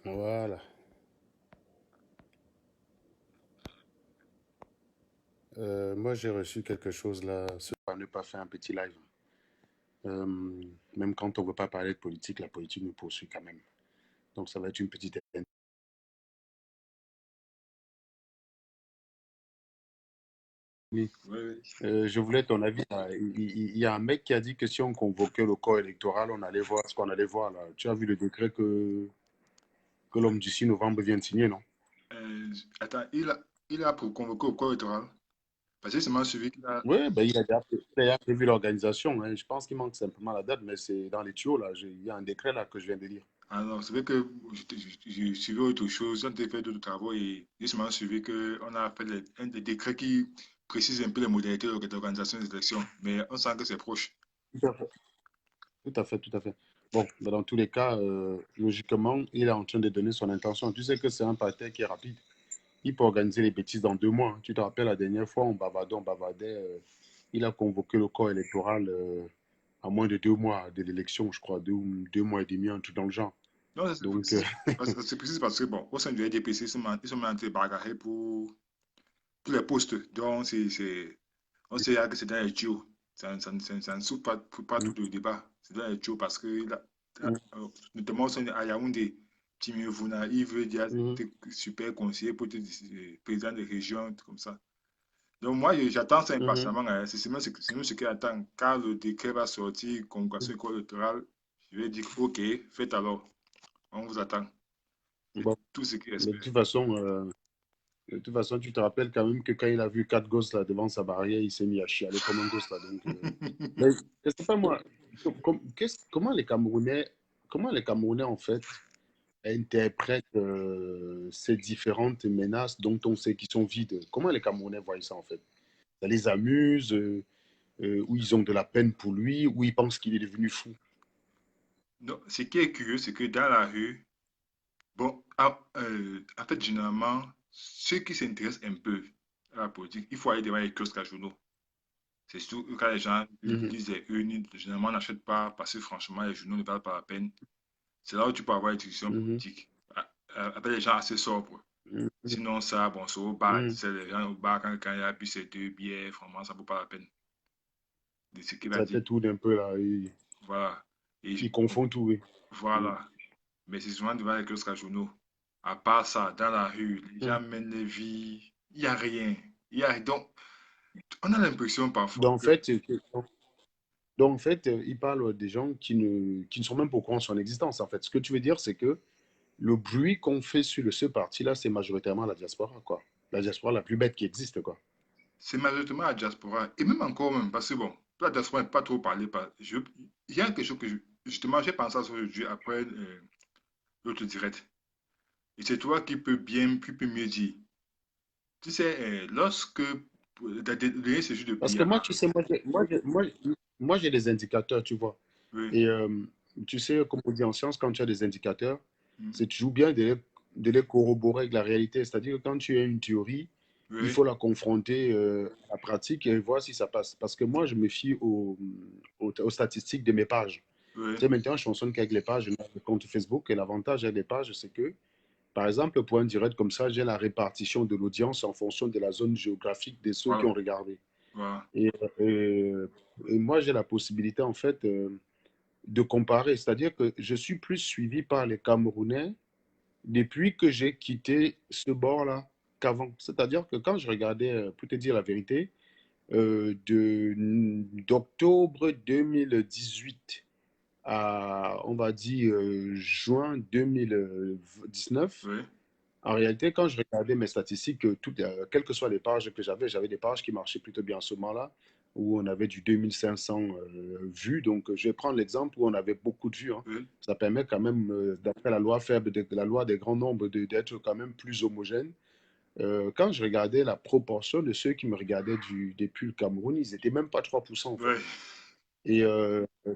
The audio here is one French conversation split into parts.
Voilà. Moi, j'ai reçu quelque chose là. Ce soir, ne pas faire un petit live. Euh, Même quand on ne veut pas parler de politique, la politique nous poursuit quand même. Donc, ça va être une petite. Oui. Oui, oui. Je voulais ton avis, là. Il y a un mec qui a dit que si on convoquait le corps électoral, on allait voir ce qu'on allait voir là. Tu as vu le décret que l'homme du 6 novembre vient de signer, non? Attends, il a pour convoquer au corps électoral. Parce que c'est moi suivi qu'il a. Oui, ben, il a déjà prévu l'organisation, hein. Je pense qu'il manque simplement la date, mais c'est dans les tuyaux là. Il y a un décret là que je viens de lire. Alors, c'est vrai que je suivais autre chose, on a fait d'autres travaux et j'ai seulement suivi qu'on a fait un des décrets qui précise un peu les modalités d'organisation des élections. Mais on sent que c'est proche. Tout à fait. Tout à fait, tout à fait. Bon, ben, dans tous les cas, logiquement, il est en train de donner son intention. Tu sais que c'est un parti qui est rapide. Il peut organiser les bêtises dans 2 mois, hein. Tu te rappelles, la dernière fois, on bavardait. Il a convoqué le corps électoral à moins de 2 mois de l'élection, je crois, 2 mois et demi, un truc dans le genre. Non, Donc, c'est précis parce que, bon, au sein du RDPC, ils sont en train de bagarrer pour tous les postes. Donc, on sait que c'est dans les tuyaux. Ça ne souffre pas tout le débat. C'est dans les tuyaux parce que, notamment, au sein à Yaoundé, Timmy Vouna, il veut dire mhm, super conseiller pour être président de région, comme ça. Donc, moi, j'attends ça mhm, impatiemment, hein. C'est nous ce qui attend. Quand le décret va sortir, convocation électorale, je vais dire, OK, faites alors. On vous attend. C'est bon, tout ce qu'il mais espère. de toute façon, tu te rappelles quand même que quand il a vu 4 gosses là devant sa barrière, il s'est mis à chialer comme un gosse là. Donc, mais je sais pas moi, comment les Camerounais en fait interprètent ces différentes menaces dont on sait qu'ils sont vides. Comment les Camerounais voient ça en fait? Ça les amuse, ou ils ont de la peine pour lui, ou ils pensent qu'il est devenu fou. Donc, ce qui est curieux, c'est que dans la rue, bon, en fait, généralement, ceux qui s'intéressent un peu à la politique, il faut aller devant les kiosques à journaux. C'est surtout quand les gens Mhm, lisent les unes, généralement, on n'achète pas parce que franchement, les journaux ne valent pas la peine. C'est là où tu peux avoir une discussion mhm, politique avec les gens assez sobres. mhm, Sinon, ça, bon, c'est au bar. mhm. C'est les gens au bar, quand il y a bu ces deux bières, vraiment, ça ne vaut pas la peine de ce qu'il va Ça dire. te tourne un peu là. Voilà. Et Ils bon, confondent tout, oui. Mhm, voilà. Mais c'est souvent devant les kiosques à journaux. À part ça, dans la rue, les mhm. gens mènent des vies. Il n'y a rien. Donc, on a l'impression parfois Donc, en que fait, il parle des gens qui ne sont même pas au courant de son existence. En fait, ce que tu veux dire, c'est que le bruit qu'on fait sur ce parti-là, c'est majoritairement la diaspora, quoi. La diaspora la plus bête qui existe, quoi. c'est majoritairement la diaspora. Et même encore, même, parce que bon, la diaspora n'est pas trop parlée. Il y a quelque chose que justement, j'ai pensé à ça aujourd'hui après l'autre direct. Et c'est toi qui peux mieux dire. Tu sais, lorsque le dernier séjour de Parce que Biya, moi, tu sais, moi, j'ai des indicateurs, tu vois. oui, Et tu sais, comme on dit en science, quand tu as des indicateurs, mm, c'est toujours bien de les corroborer avec la réalité. C'est-à-dire que quand tu as une théorie, il oui, faut la confronter à la pratique et voir si ça passe. Parce que moi, je me fie aux statistiques de mes pages. oui, Tu sais, maintenant, je fonctionne qu'avec les pages de mon compte Facebook. Et l'avantage avec les pages, c'est que, par exemple, pour un direct comme ça, j'ai la répartition de l'audience en fonction de la zone géographique de ceux qui voilà, ont regardé. voilà. Et, euh, et moi, j'ai la possibilité, en fait, de comparer. C'est-à-dire que je suis plus suivi par les Camerounais depuis que j'ai quitté ce bord-là qu'avant. C'est-à-dire que quand je regardais, pour te dire la vérité, d'octobre 2018 à, on va dire, juin 2019, Oui, en réalité, quand je regardais mes statistiques, quelles que soient les pages que j'avais des pages qui marchaient plutôt bien à ce moment-là, où on avait du 2500 vues. Donc, je vais prendre l'exemple où on avait beaucoup de vues, hein. oui. Ça permet quand même, d'après la loi faible, la loi des grands nombres, d'être quand même plus homogène. Quand je regardais la proportion de ceux qui me regardaient depuis le Cameroun, ils n'étaient même pas 3% en fait. Oui, Et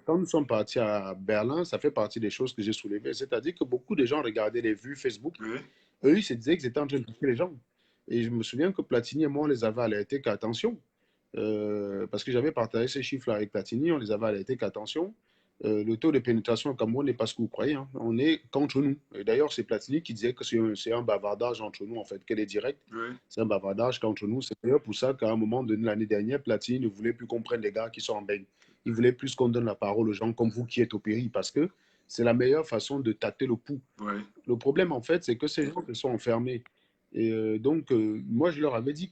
quand nous sommes partis à Berlin, ça fait partie des choses que j'ai soulevées. C'est-à-dire que beaucoup de gens regardaient les vues Facebook. oui. Eux, ils se disaient qu'ils étaient en train de toucher les gens. Et je me souviens que Platini et moi, on les avait alertés qu'attention, parce que j'avais partagé ces chiffres-là avec Platini, on les avait alertés qu'attention, Le taux de pénétration au Cameroun n'est pas ce que vous croyez, hein. On est qu'entre nous. Et d'ailleurs, c'est Platini qui disait que c'est un bavardage entre nous, en fait, qu'elle est directe. Oui, C'est un bavardage qu'entre nous. C'est d'ailleurs pour ça qu'à un moment donné, l'année dernière, Platini ne voulait plus qu'on prenne les gars qui sont en baigne. Il voulait plus qu'on donne la parole aux gens comme vous qui êtes au pays, parce que c'est la meilleure façon de tâter le pouls. oui, Le problème, en fait, c'est que ces gens se sont enfermés. Et donc, moi, je leur avais dit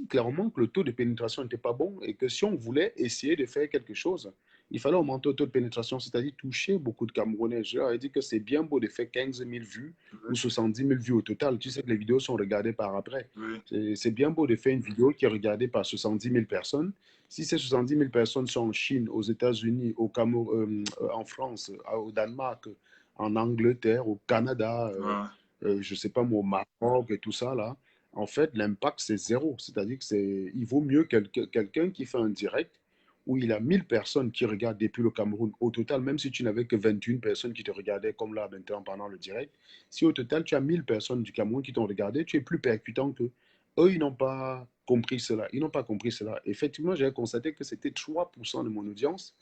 clairement que le taux de pénétration n'était pas bon et que si on voulait essayer de faire quelque chose, il fallait augmenter le taux de pénétration, c'est-à-dire toucher beaucoup de Camerounais. Je leur ai dit que c'est bien beau de faire 15 000 vues ou oui, 70 000 vues au total. Tu sais que les vidéos sont regardées par après. oui, C'est bien beau de faire une vidéo qui est regardée par 70 000 personnes. Si ces 70 000 personnes sont en Chine, aux États-Unis, au Cameroun, en France, au Danemark, en Angleterre, au Canada, voilà, je ne sais pas moi, au Maroc et tout ça, là, en fait, l'impact, c'est zéro. C'est-à-dire que il vaut mieux quelqu'un qui fait un direct où il a 1000 personnes qui regardent depuis le Cameroun. Au total, même si tu n'avais que 21 personnes qui te regardaient comme là maintenant pendant le direct, si au total tu as 1000 personnes du Cameroun qui t'ont regardé, tu es plus percutant que eux, ils n'ont pas compris cela. Ils n'ont pas compris cela. Effectivement, j'ai constaté que c'était 3% de mon audience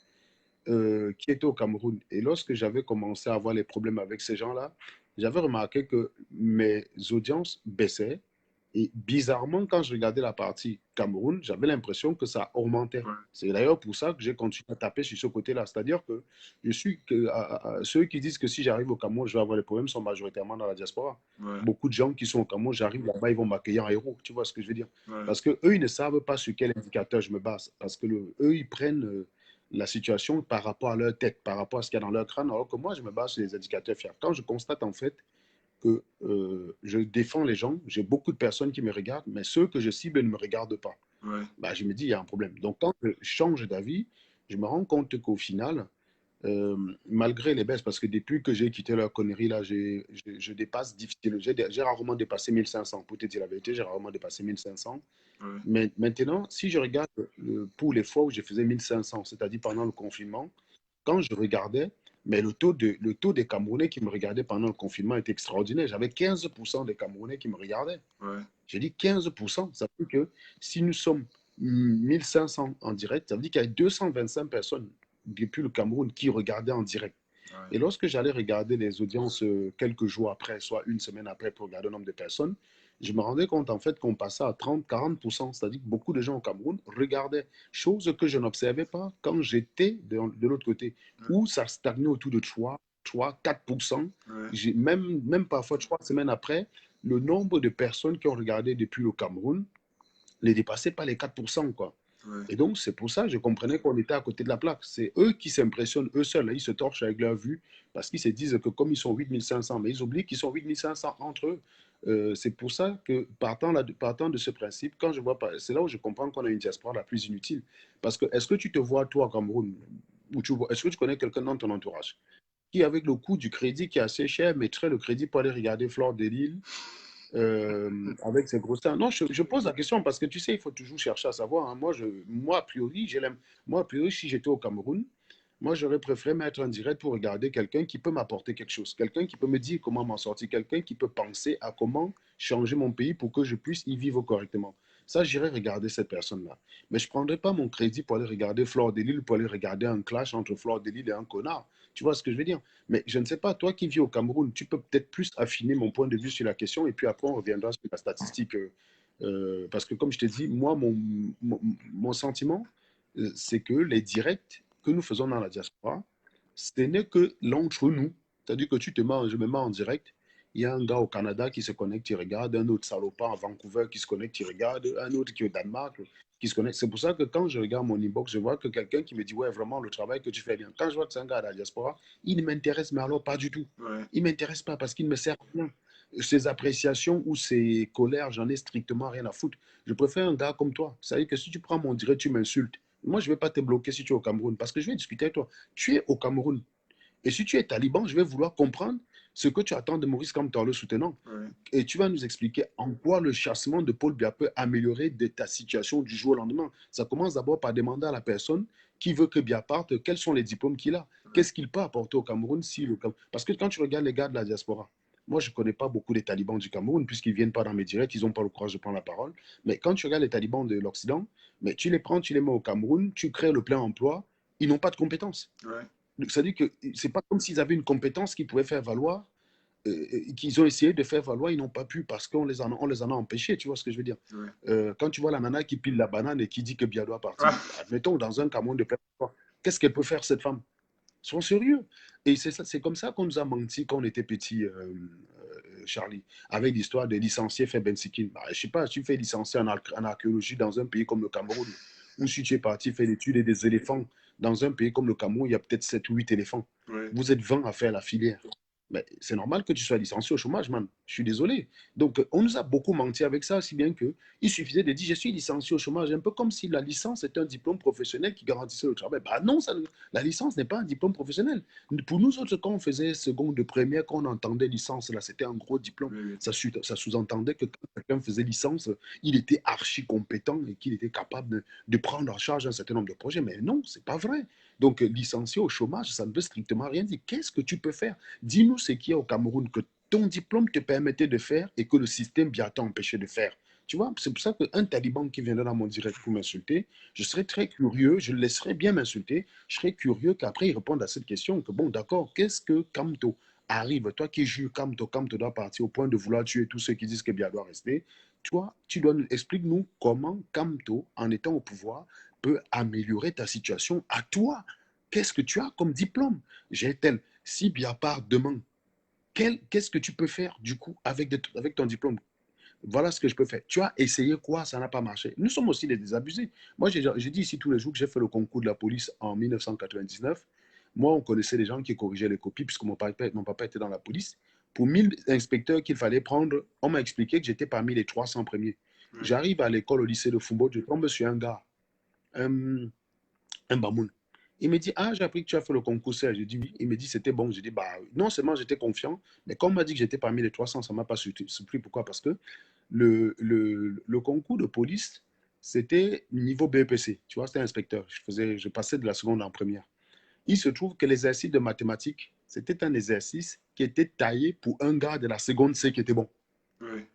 qui étaient au Cameroun. Et lorsque j'avais commencé à avoir les problèmes avec ces gens-là, j'avais remarqué que mes audiences baissaient. Et bizarrement, quand je regardais la partie Cameroun, j'avais l'impression que ça augmentait. ouais, C'est d'ailleurs pour ça que j'ai continué à taper sur ce côté-là. C'est-à-dire que ceux qui disent que si j'arrive au Cameroun, je vais avoir des problèmes sont majoritairement dans la diaspora. ouais, Beaucoup de gens qui sont au Cameroun, j'arrive là-bas, ils vont m'accueillir en héros. Tu vois ce que je veux dire? ouais, Parce que eux, ils ne savent pas sur quel indicateur je me base. Parce que eux, ils prennent la situation par rapport à leur tête, par rapport à ce qu'il y a dans leur crâne, alors que moi, je me base sur les indicateurs fiables. Quand je constate en fait que je défends les gens, j'ai beaucoup de personnes qui me regardent, mais ceux que je cible ne me regardent pas, ouais, bah, je me dis, il y a un problème. Donc, quand je change d'avis, je me rends compte qu'au final, euh, malgré les baisses, parce que depuis que j'ai quitté leur connerie, là, je dépasse difficilement. J'ai rarement dépassé 1500. Pour te dire la vérité, j'ai rarement dépassé 1500. ouais, Mais maintenant, si je regarde pour les fois où je faisais 1500, c'est-à-dire pendant le confinement, quand je regardais, mais le taux des Camerounais qui me regardaient pendant le confinement était extraordinaire. J'avais 15% des Camerounais qui me regardaient. ouais, J'ai dit 15%, ça veut dire que si nous sommes 1500 en direct, ça veut dire qu'il y a 225 personnes depuis le Cameroun qui regardaient en direct. ouais, Et lorsque j'allais regarder les audiences quelques jours après, soit une semaine après pour regarder le nombre de personnes, je me rendais compte en fait qu'on passait à 30-40%. C'est-à-dire que beaucoup de gens au Cameroun regardaient, chose que je n'observais pas quand j'étais de l'autre côté, ouais, où ça stagnait autour de 3-4%. ouais, Même parfois 3 semaines après, le nombre de personnes qui ont regardé depuis le Cameroun ne dépassait pas les 4%, quoi. ouais, Et donc, c'est pour ça que je comprenais qu'on était à côté de la plaque. C'est eux qui s'impressionnent, eux seuls. Là, ils se torchent avec leur vue parce qu'ils se disent que comme ils sont 8500, mais ils oublient qu'ils sont 8500 entre eux. C'est pour ça que, partant de ce principe, quand je vois, c'est là où je comprends qu'on a une diaspora la plus inutile. Parce que, est-ce que tu te vois, toi, au Cameroun, est-ce que tu connais quelqu'un dans ton entourage qui, avec le coût du crédit qui est assez cher, mettrait le crédit pour aller regarder Flore de Lille avec ses gros seins. Non, je pose la question parce que tu sais, il faut toujours chercher à savoir, hein. Moi, a priori, moi, a priori, si j'étais au Cameroun, moi, j'aurais préféré mettre un direct pour regarder quelqu'un qui peut m'apporter quelque chose, quelqu'un qui peut me dire comment m'en sortir, quelqu'un qui peut penser à comment changer mon pays pour que je puisse y vivre correctement. Ça, j'irais regarder cette personne-là. Mais je ne prendrais pas mon crédit pour aller regarder Flore de Lille, pour aller regarder un clash entre Flore de Lille et un connard. Tu vois ce que je veux dire? Mais je ne sais pas, toi qui vis au Cameroun, tu peux peut-être plus affiner mon point de vue sur la question et puis après on reviendra sur la statistique. Parce que comme je te dis, moi, mon sentiment, c'est que les directs que nous faisons dans la diaspora, ce n'est que l'entre-nous. C'est-à-dire que je me mets en direct, il y a un gars au Canada qui se connecte, il regarde, un autre salopard à Vancouver qui se connecte, il regarde, un autre qui est au Danemark qui se connecte. C'est pour ça que quand je regarde mon inbox, je vois que quelqu'un qui me dit, ouais, vraiment, le travail que tu fais bien. Quand je vois que c'est un gars de la diaspora, il ne m'intéresse, mais alors pas du tout. ouais, Il ne m'intéresse pas parce qu'il ne me sert à rien. Ses appréciations ou ses colères, j'en ai strictement rien à foutre. Je préfère un gars comme toi. Ça veut dire que si tu prends mon direct, tu m'insultes. Moi, je ne vais pas te bloquer si tu es au Cameroun parce que je vais discuter avec toi. Tu es au Cameroun. Et si tu es taliban, je vais vouloir comprendre ce que tu attends de Maurice Kamtor, le soutenant. ouais, Et tu vas nous expliquer en quoi le chassement de Paul Biya peut améliorer ta situation du jour au lendemain. Ça commence d'abord par demander à la personne qui veut que Biya parte, quels sont les diplômes qu'il a. ouais, Qu'est-ce qu'il peut apporter au Cameroun si le Parce que quand tu regardes les gars de la diaspora, moi, je ne connais pas beaucoup des talibans du Cameroun, puisqu'ils ne viennent pas dans mes directs, ils n'ont pas le courage de prendre la parole. Mais quand tu regardes les talibans de l'Occident, mais tu les prends, tu les mets au Cameroun, tu crées le plein emploi, ils n'ont pas de compétences. ouais, C'est-à-dire que c'est pas comme s'ils avaient une compétence qu'ils pouvaient faire valoir, qu'ils ont essayé de faire valoir, ils n'ont pas pu parce on les en a empêchés, tu vois ce que je veux dire. Ouais. Quand tu vois la nana qui pile la banane et qui dit que Bia doit partir, Ah, admettons, dans un camion de plein emploi, qu'est-ce qu'elle peut faire, cette femme? Sois sérieux. Et c'est comme ça qu'on nous a menti quand on était petit, Charlie, avec l'histoire de licencier fait Ben Sikin. Bah, je sais pas, tu fais licencier en archéologie dans un pays comme le Cameroun, ou si tu es parti faire l'étude des éléphants dans un pays comme le Cameroun, il y a peut-être 7 ou 8 éléphants. ouais. Vous êtes 20 à faire la filière. Mais c'est normal que tu sois licencié au chômage, man. Je suis désolé. Donc, on nous a beaucoup menti avec ça, si bien que il suffisait de dire je suis licencié au chômage, un peu comme si la licence était un diplôme professionnel qui garantissait le travail. Bah non, la licence n'est pas un diplôme professionnel. Pour nous autres, quand on faisait seconde de première, quand on entendait licence, là, c'était un gros diplôme. Oui, oui. Ça sous-entendait que quand quelqu'un faisait licence, il était archi compétent et qu'il était capable de prendre en charge un certain nombre de projets. Mais non, c'est pas vrai. Donc, licencié au chômage, ça ne veut strictement rien dire. Qu'est-ce que tu peux faire? Dis-nous ce qu'il y a au Cameroun que ton diplôme te permettait de faire et que le système bien t'a empêché de faire. Tu vois, c'est pour ça qu'un taliban qui viendrait dans mon direct pour m'insulter, je serais très curieux, je le laisserais bien m'insulter, je serais curieux qu'après il réponde à cette question, que bon, d'accord, qu'est-ce que Kamto arrive, toi qui jures Kamto doit partir au point de vouloir tuer tous ceux qui disent que Bia doit rester, toi, explique-nous comment Kamto, en étant au pouvoir, peut améliorer ta situation à toi. Qu'est-ce que tu as comme diplôme? J'ai tel. Si Bia part demain, qu'est-ce que tu peux faire du coup avec ton diplôme? Voilà ce que je peux faire. Tu as essayé quoi? Ça n'a pas marché. Nous sommes aussi des désabusés. Moi, j'ai dit ici tous les jours que j'ai fait le concours de la police en 1999. Moi, on connaissait des gens qui corrigeaient les copies puisque mon papa était dans la police. Pour 1000 inspecteurs qu'il fallait prendre, on m'a expliqué que j'étais parmi les 300 premiers. Ouais. J'arrive à l'école au lycée de Fumbo, je tombe sur un gars, un, un Bamoun. Il me dit, ah, j'ai appris que tu as fait le concours C. J'ai dit oui. Il me dit, c'était bon. J'ai dit, bah, non seulement j'étais confiant, mais comme on m'a dit que j'étais parmi les 300, ça ne m'a pas surpris. Pourquoi? Parce que le concours de police, c'était niveau BEPC. Tu vois, c'était inspecteur. Je passais de la seconde en première. Il se trouve que l'exercice de mathématiques, c'était un exercice qui était taillé pour un gars de la seconde C qui était bon. Ouais.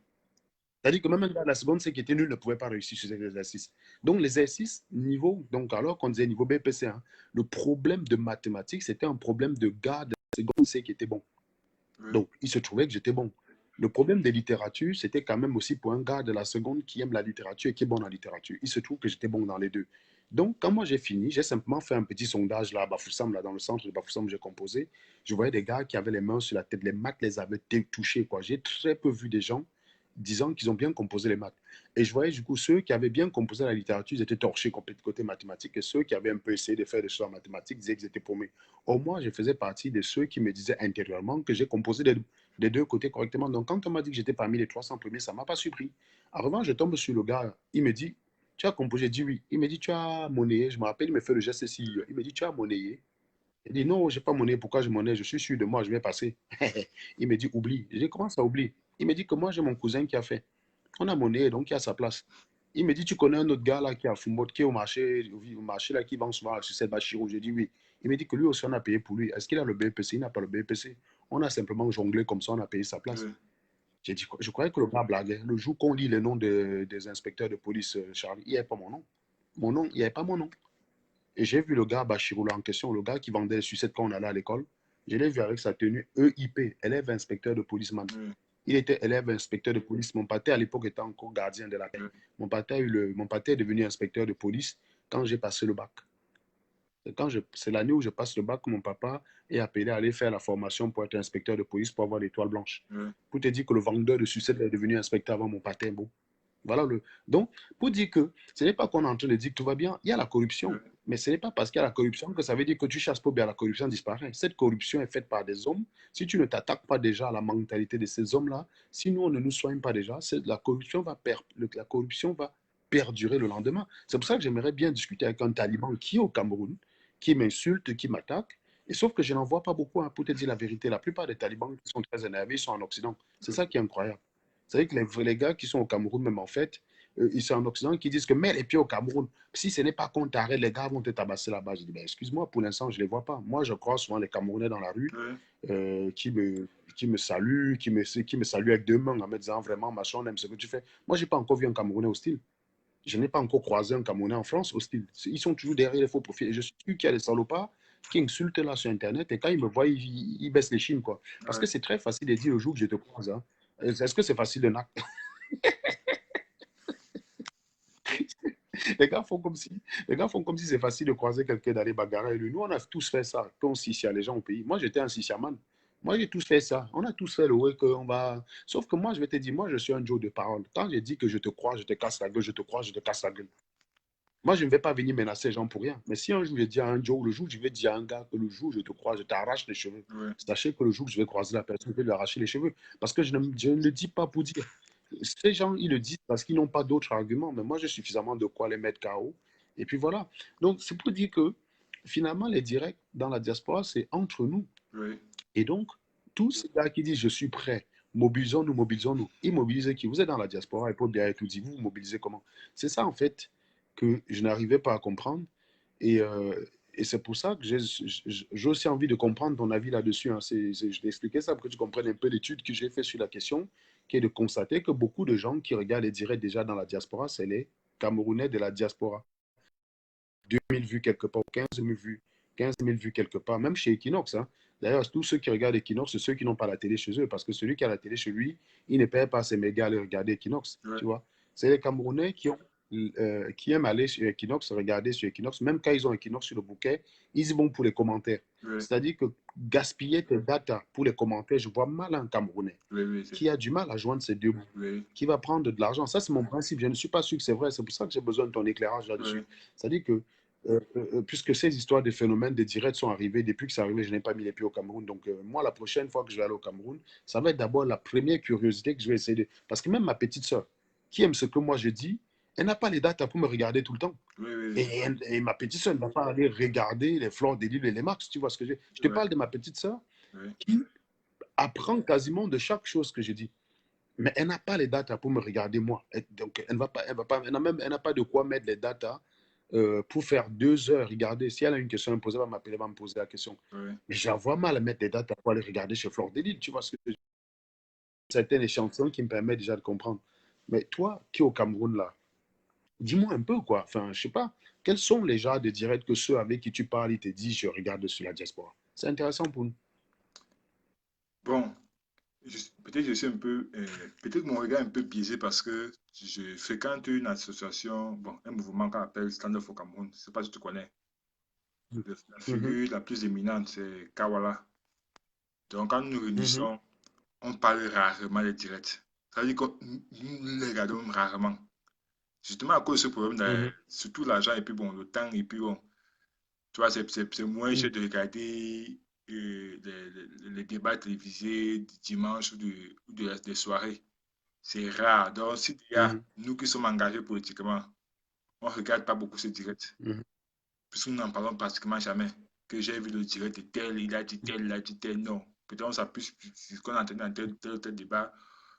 C'est-à-dire que même un gars de la seconde C qui était nul ne pouvait pas réussir sur cet exercice. Donc, l'exercice niveau, donc alors qu'on disait niveau BPC, hein, le problème de mathématiques, c'était un problème de gars de la seconde C qui était bon. Ouais. Donc, il se trouvait que j'étais bon. Le problème de littérature, c'était quand même aussi pour un gars de la seconde qui aime la littérature et qui est bon en littérature. Il se trouve que j'étais bon dans les deux. Donc, quand moi j'ai fini, j'ai simplement fait un petit sondage là à Bafoussam, là, dans le centre de Bafoussam où j'ai composé. Je voyais des gars qui avaient les mains sur la tête. Les maths les avaient touchés, quoi. J'ai très peu vu des gens disant qu'ils ont bien composé les maths. Et je voyais du coup ceux qui avaient bien composé la littérature, ils étaient torchés côté mathématiques. Et ceux qui avaient un peu essayé de faire des choses en mathématiques disaient qu'ils étaient paumés. Au moins, je faisais partie de ceux qui me disaient intérieurement que j'ai composé des deux côtés correctement. Donc, quand on m'a dit que j'étais parmi les 300 premiers, ça ne m'a pas surpris. En revanche, je tombe sur le gars, il me dit, tu as composé, j'ai dit oui. Il me dit, tu as monnayé. Je me rappelle, il me fait le geste ici. Il me dit, tu as monnayé. Il dit, non, je n'ai pas monnayé. Pourquoi je monnaie? Je suis sûr de moi, je vais passer. Il me dit, oublie. Je dis, comment ça oublie? Il me dit que moi, j'ai mon cousin qui a fait. On a monnayé, donc il a sa place. Il me dit, tu connais un autre gars là qui est à Fumot, qui est au marché là, qui vend souvent sur cette Bachirou. Je dis oui. Il me dit que lui aussi, on a payé pour lui. Est-ce qu'il a le BPC? Il n'a pas le BPC. On a simplement jonglé comme ça, on a payé sa place. Ouais. J'ai dit, je croyais que le gars blaguait. Le jour qu'on lit les noms des inspecteurs de police, Charlie, il n'y avait pas mon nom. Mon nom, il n'y avait pas mon nom. Et j'ai vu le gars Bachirou là en question, le gars qui vendait les sucettes quand on allait à l'école. Je l'ai vu avec sa tenue EIP, élève inspecteur de policeman. Ouais. Il était élève inspecteur de police. Mon pâté, à l'époque, était encore gardien de la paix. Ouais. Mon pâté est devenu inspecteur de police quand j'ai passé le bac. C'est l'année où je passe le bac que mon papa est appelé à aller faire la formation pour être inspecteur de police pour avoir l'étoile blanche. Ouais. Pour te dire que le vendeur de sucettes est devenu inspecteur avant mon pâté. Bon. Voilà le. Donc, pour dire que ce n'est pas qu'on est en train de dire que tout va bien, il y a la corruption. Ouais. Mais ce n'est pas parce qu'il y a la corruption que ça veut dire que tu chasses pas bien, la corruption disparaît. Cette corruption est faite par des hommes. Si tu ne t'attaques pas déjà à la mentalité de ces hommes-là, si nous, on ne nous soigne pas déjà, la corruption va perdurer le lendemain. C'est pour ça que j'aimerais bien discuter avec un taliban qui est au Cameroun, qui m'insulte, qui m'attaque. Et sauf que je n'en vois pas beaucoup, hein, pour te dire la vérité. La plupart des talibans qui sont très énervés, ils sont en Occident. C'est ça qui est incroyable. C'est vrai que les gars qui sont au Cameroun, même en fait, ils sont en Occident, qui disent que mets les pieds au Cameroun. Si ce n'est pas qu'on t'arrête, les gars vont te tabasser là-bas. Je dis, ben, excuse-moi, pour l'instant, je ne les vois pas. Moi, je crois souvent les Camerounais dans la rue Ouais. qui me saluent, qui me saluent avec deux mains en me disant vraiment, machin, on aime ce que tu fais. Moi, je n'ai pas encore vu un Camerounais hostile. Je n'ai pas encore croisé un Camerounais en France hostile. Ils sont toujours derrière les faux profils. Et je suis sûr qu'il y a des salopards qui insultent là sur Internet et quand ils me voient, ils baissent les chines, quoi. Parce que Ouais. c'est très facile de dire le jour que je te croise. Hein. Est-ce que c'est facile de nac? Les gars font comme si, les gars font comme si c'est facile de croiser quelqu'un, d'aller bagarrer lui. Nous, on a tous fait ça quand on Sissia les gens au pays. Moi, j'étais un Sissiaman. Moi, j'ai tous fait ça. On a tous fait le ouais qu'on va. Sauf que moi, je vais te dire, moi, je suis un Joe de parole. Quand j'ai dit que je te crois, je te casse la gueule, je te crois, je te casse la gueule. Moi, je ne vais pas venir menacer les gens pour rien. Mais si un jour je dis à un Joe, le jour où je vais dire à un gars que le jour où je te crois, je t'arrache les cheveux, Ouais. sachez que le jour où je vais croiser la personne, je vais lui arracher les cheveux. Parce que je ne le dis pas pour dire. Ces gens, ils le disent parce qu'ils n'ont pas d'autres arguments. Mais moi, j'ai suffisamment de quoi les mettre KO. Et puis voilà. Donc, c'est pour dire que finalement, les directs dans la diaspora, c'est entre nous. Ouais. Et donc, tous ces gars qui disent je suis prêt, mobilisons-nous, mobilisons-nous. Ils mobilisent qui? Vous êtes dans la diaspora, et pour bien tout dit, vous vous mobilisez comment? C'est ça, en fait, que je n'arrivais pas à comprendre. Et, euh, et c'est pour ça que j'ai aussi envie de comprendre ton avis là-dessus. Hein. Je t'ai expliqué ça pour que tu comprennes un peu l'étude que j'ai fait sur la question, qui est de constater que beaucoup de gens qui regardent les directs déjà dans la diaspora, c'est les Camerounais de la diaspora. 2000 vues quelque part, 15 000 vues, 15 000 vues quelque part, même chez Equinox. Hein. D'ailleurs, tous ceux qui regardent Equinox, c'est ceux qui n'ont pas la télé chez eux, parce que celui qui a la télé chez lui, il ne paye pas ses médias à aller regarder Equinox, Ouais. tu vois. C'est les Camerounais qui aiment aller sur Equinox, regarder sur Equinox, même quand ils ont Equinox sur le bouquet, ils y vont pour les commentaires. Ouais. C'est-à-dire que gaspiller tes data pour les commentaires, je vois mal un Camerounais Oui, oui, qui a du mal à joindre ces deux bouts, oui, qui va prendre de l'argent. Ça, c'est mon principe. Je ne suis pas sûr que c'est vrai. C'est pour ça que j'ai besoin de ton éclairage oui, là-dessus. C'est-à-dire que, puisque ces histoires de phénomènes de directs sont arrivés, depuis que c'est arrivé, je n'ai pas mis les pieds au Cameroun. Donc, moi, la prochaine fois que je vais aller au Cameroun, ça va être d'abord la première curiosité que je vais essayer de. Parce que même ma petite sœur, qui aime ce que moi je dis, elle n'a pas les dates pour me regarder tout le temps. oui, oui, Et ma petite sœur ne va pas aller regarder les fleurs des livres et les marques, tu vois ce que je te oui, parle de ma petite sœur oui, qui apprend quasiment de chaque chose que je dis. Mais elle n'a pas les data pour me regarder moi. Donc, elle n'a pas de quoi mettre les data pour faire 2 heures regarder. Si elle a une question à me poser, elle va m'appeler, elle va me poser la question. oui. Mais j'envoie mal à mettre des data pour aller regarder chez Flore Delisle. Tu vois, c'est un échantillon qui me permet déjà de comprendre. Mais toi, qui es au Cameroun là, dis-moi un peu quoi. Enfin, je sais pas. Quels sont les genres de directs que ceux avec qui tu parles, ils te disent, je regarde sur la diaspora. C'est intéressant pour nous. Bon, peut-être je suis un peu, peut-être mon regard est un peu biaisé parce que je fréquente une association, bon, un mouvement qu'on appelle Stand Up for Cameroun. Je ne sais pas si tu connais. La Mhm, figure la plus éminente, c'est Kawala. Donc, quand nous nous mhm, réunissons, on parle rarement des directs. Ça veut dire que nous les regardons rarement. Justement à cause de ce problème, mhm, surtout l'argent et puis bon, le temps et puis bon, tu vois, c'est moins cher mhm, de regarder les débats télévisés du dimanche ou des soirées. C'est rare. Donc, si il y a mhm, nous qui sommes engagés politiquement, on ne regarde pas beaucoup ces directs, mhm, puisque nous n'en parlons pratiquement jamais. Que j'ai vu le direct de tel, il a dit tel, il a dit tel, non. Peut-être on s'appuie sur ce qu'on a entendu dans tel ou tel débat.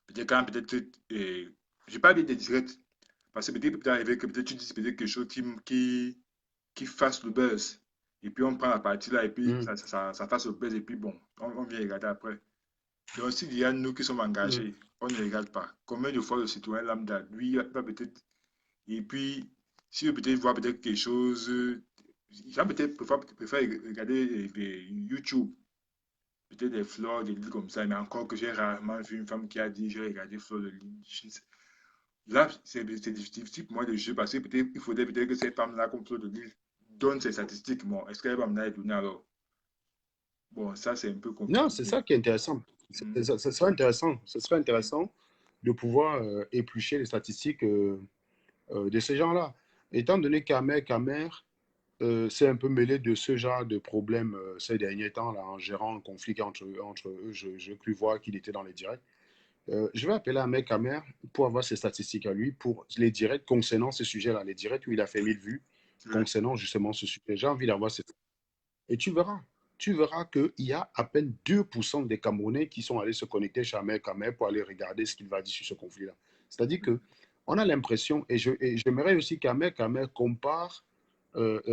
Peut-être quand peut-être, je n'ai pas dit des directs, parce que peut-être peut arriver que peut-être tu dises peut-être quelque chose qui fasse le buzz. Et puis on prend la partie là et puis mhm, ça fasse le buzz et puis bon, on vient regarder après. Donc s'il y a nous qui sommes mhm. engagés, on ne regarde pas. Combien de fois le citoyen lambda, lui, va peut-être, et puis s'il veut peut-être voir peut-être quelque chose, il va peut-être préférer regarder YouTube, peut-être des fleurs, des livres comme ça, mais encore que j'ai rarement vu une femme qui a dit j'ai regardé fleurs de livres. Là, c'est difficile pour moi de juger parce que peut-être il faudrait peut-être que cette femme-là, comme Fleur de Lille, donne ses statistiques. Bon, est-ce qu'elle va me les donner alors? Bon, ça, c'est un peu Non, compliqué. c'est ça qui est intéressant. Hmm. Ce serait intéressant. Ce serait intéressant de pouvoir éplucher les statistiques de ces gens-là. Étant donné qu'Amer s'est un peu mêlé de ce genre de problème ces derniers temps là, en gérant un conflit entre eux, je cru voir qu'il était dans les directs. Je vais appeler Amer pour avoir ses statistiques à lui, pour les directs concernant ce sujet-là, les directs où il a fait 1000 vues Oui, concernant justement ce sujet. J'ai envie d'avoir ces et tu verras qu'il y a à peine 2% des Camerounais qui sont allés se connecter chez Ahmed Kamer pour aller regarder ce qu'il va dire sur ce conflit-là. C'est-à-dire que on a l'impression, et j'aimerais aussi qu'Ahmed Kamer compare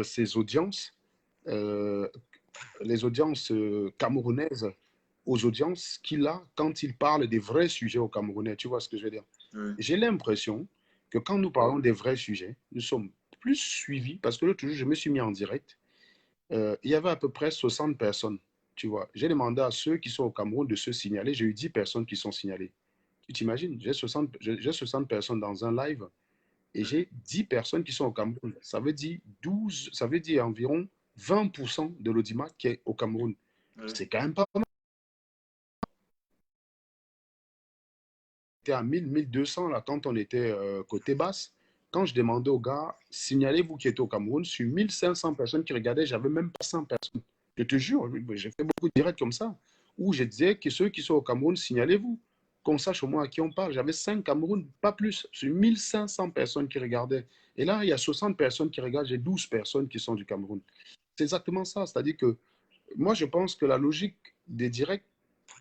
ses audiences, euh, les audiences camerounaises aux audiences qu'il a quand il parle des vrais sujets aux Camerounais. Tu vois ce que je veux dire? oui, J'ai l'impression que quand nous parlons des vrais sujets, nous sommes plus suivis, parce que l'autre jour, je me suis mis en direct Il y avait à peu près 60 personnes, tu vois. J'ai demandé à ceux qui sont au Cameroun de se signaler. J'ai eu 10 personnes qui sont signalées. Tu t'imagines, j'ai 60 personnes dans un live et Ouais, j'ai 10 personnes qui sont au Cameroun. Ça veut dire 12, ça veut dire environ 20% de l'audimat qui est au Cameroun. ouais. C'est quand même pas mal. On était à 1000, 1200 là, quand on était côté basse. Quand je demandais aux gars, signalez-vous qui êtes au Cameroun, sur 1500 personnes qui regardaient, j'avais même pas 100 personnes. Je te jure, j'ai fait beaucoup de directs comme ça, où je disais que ceux qui sont au Cameroun, signalez-vous, qu'on sache au moins à qui on parle. J'avais 5 Cameroun, pas plus, sur 1500 personnes qui regardaient. Et là, il y a 60 personnes qui regardent, j'ai 12 personnes qui sont du Cameroun. C'est exactement ça, c'est-à-dire que moi, je pense que la logique des directs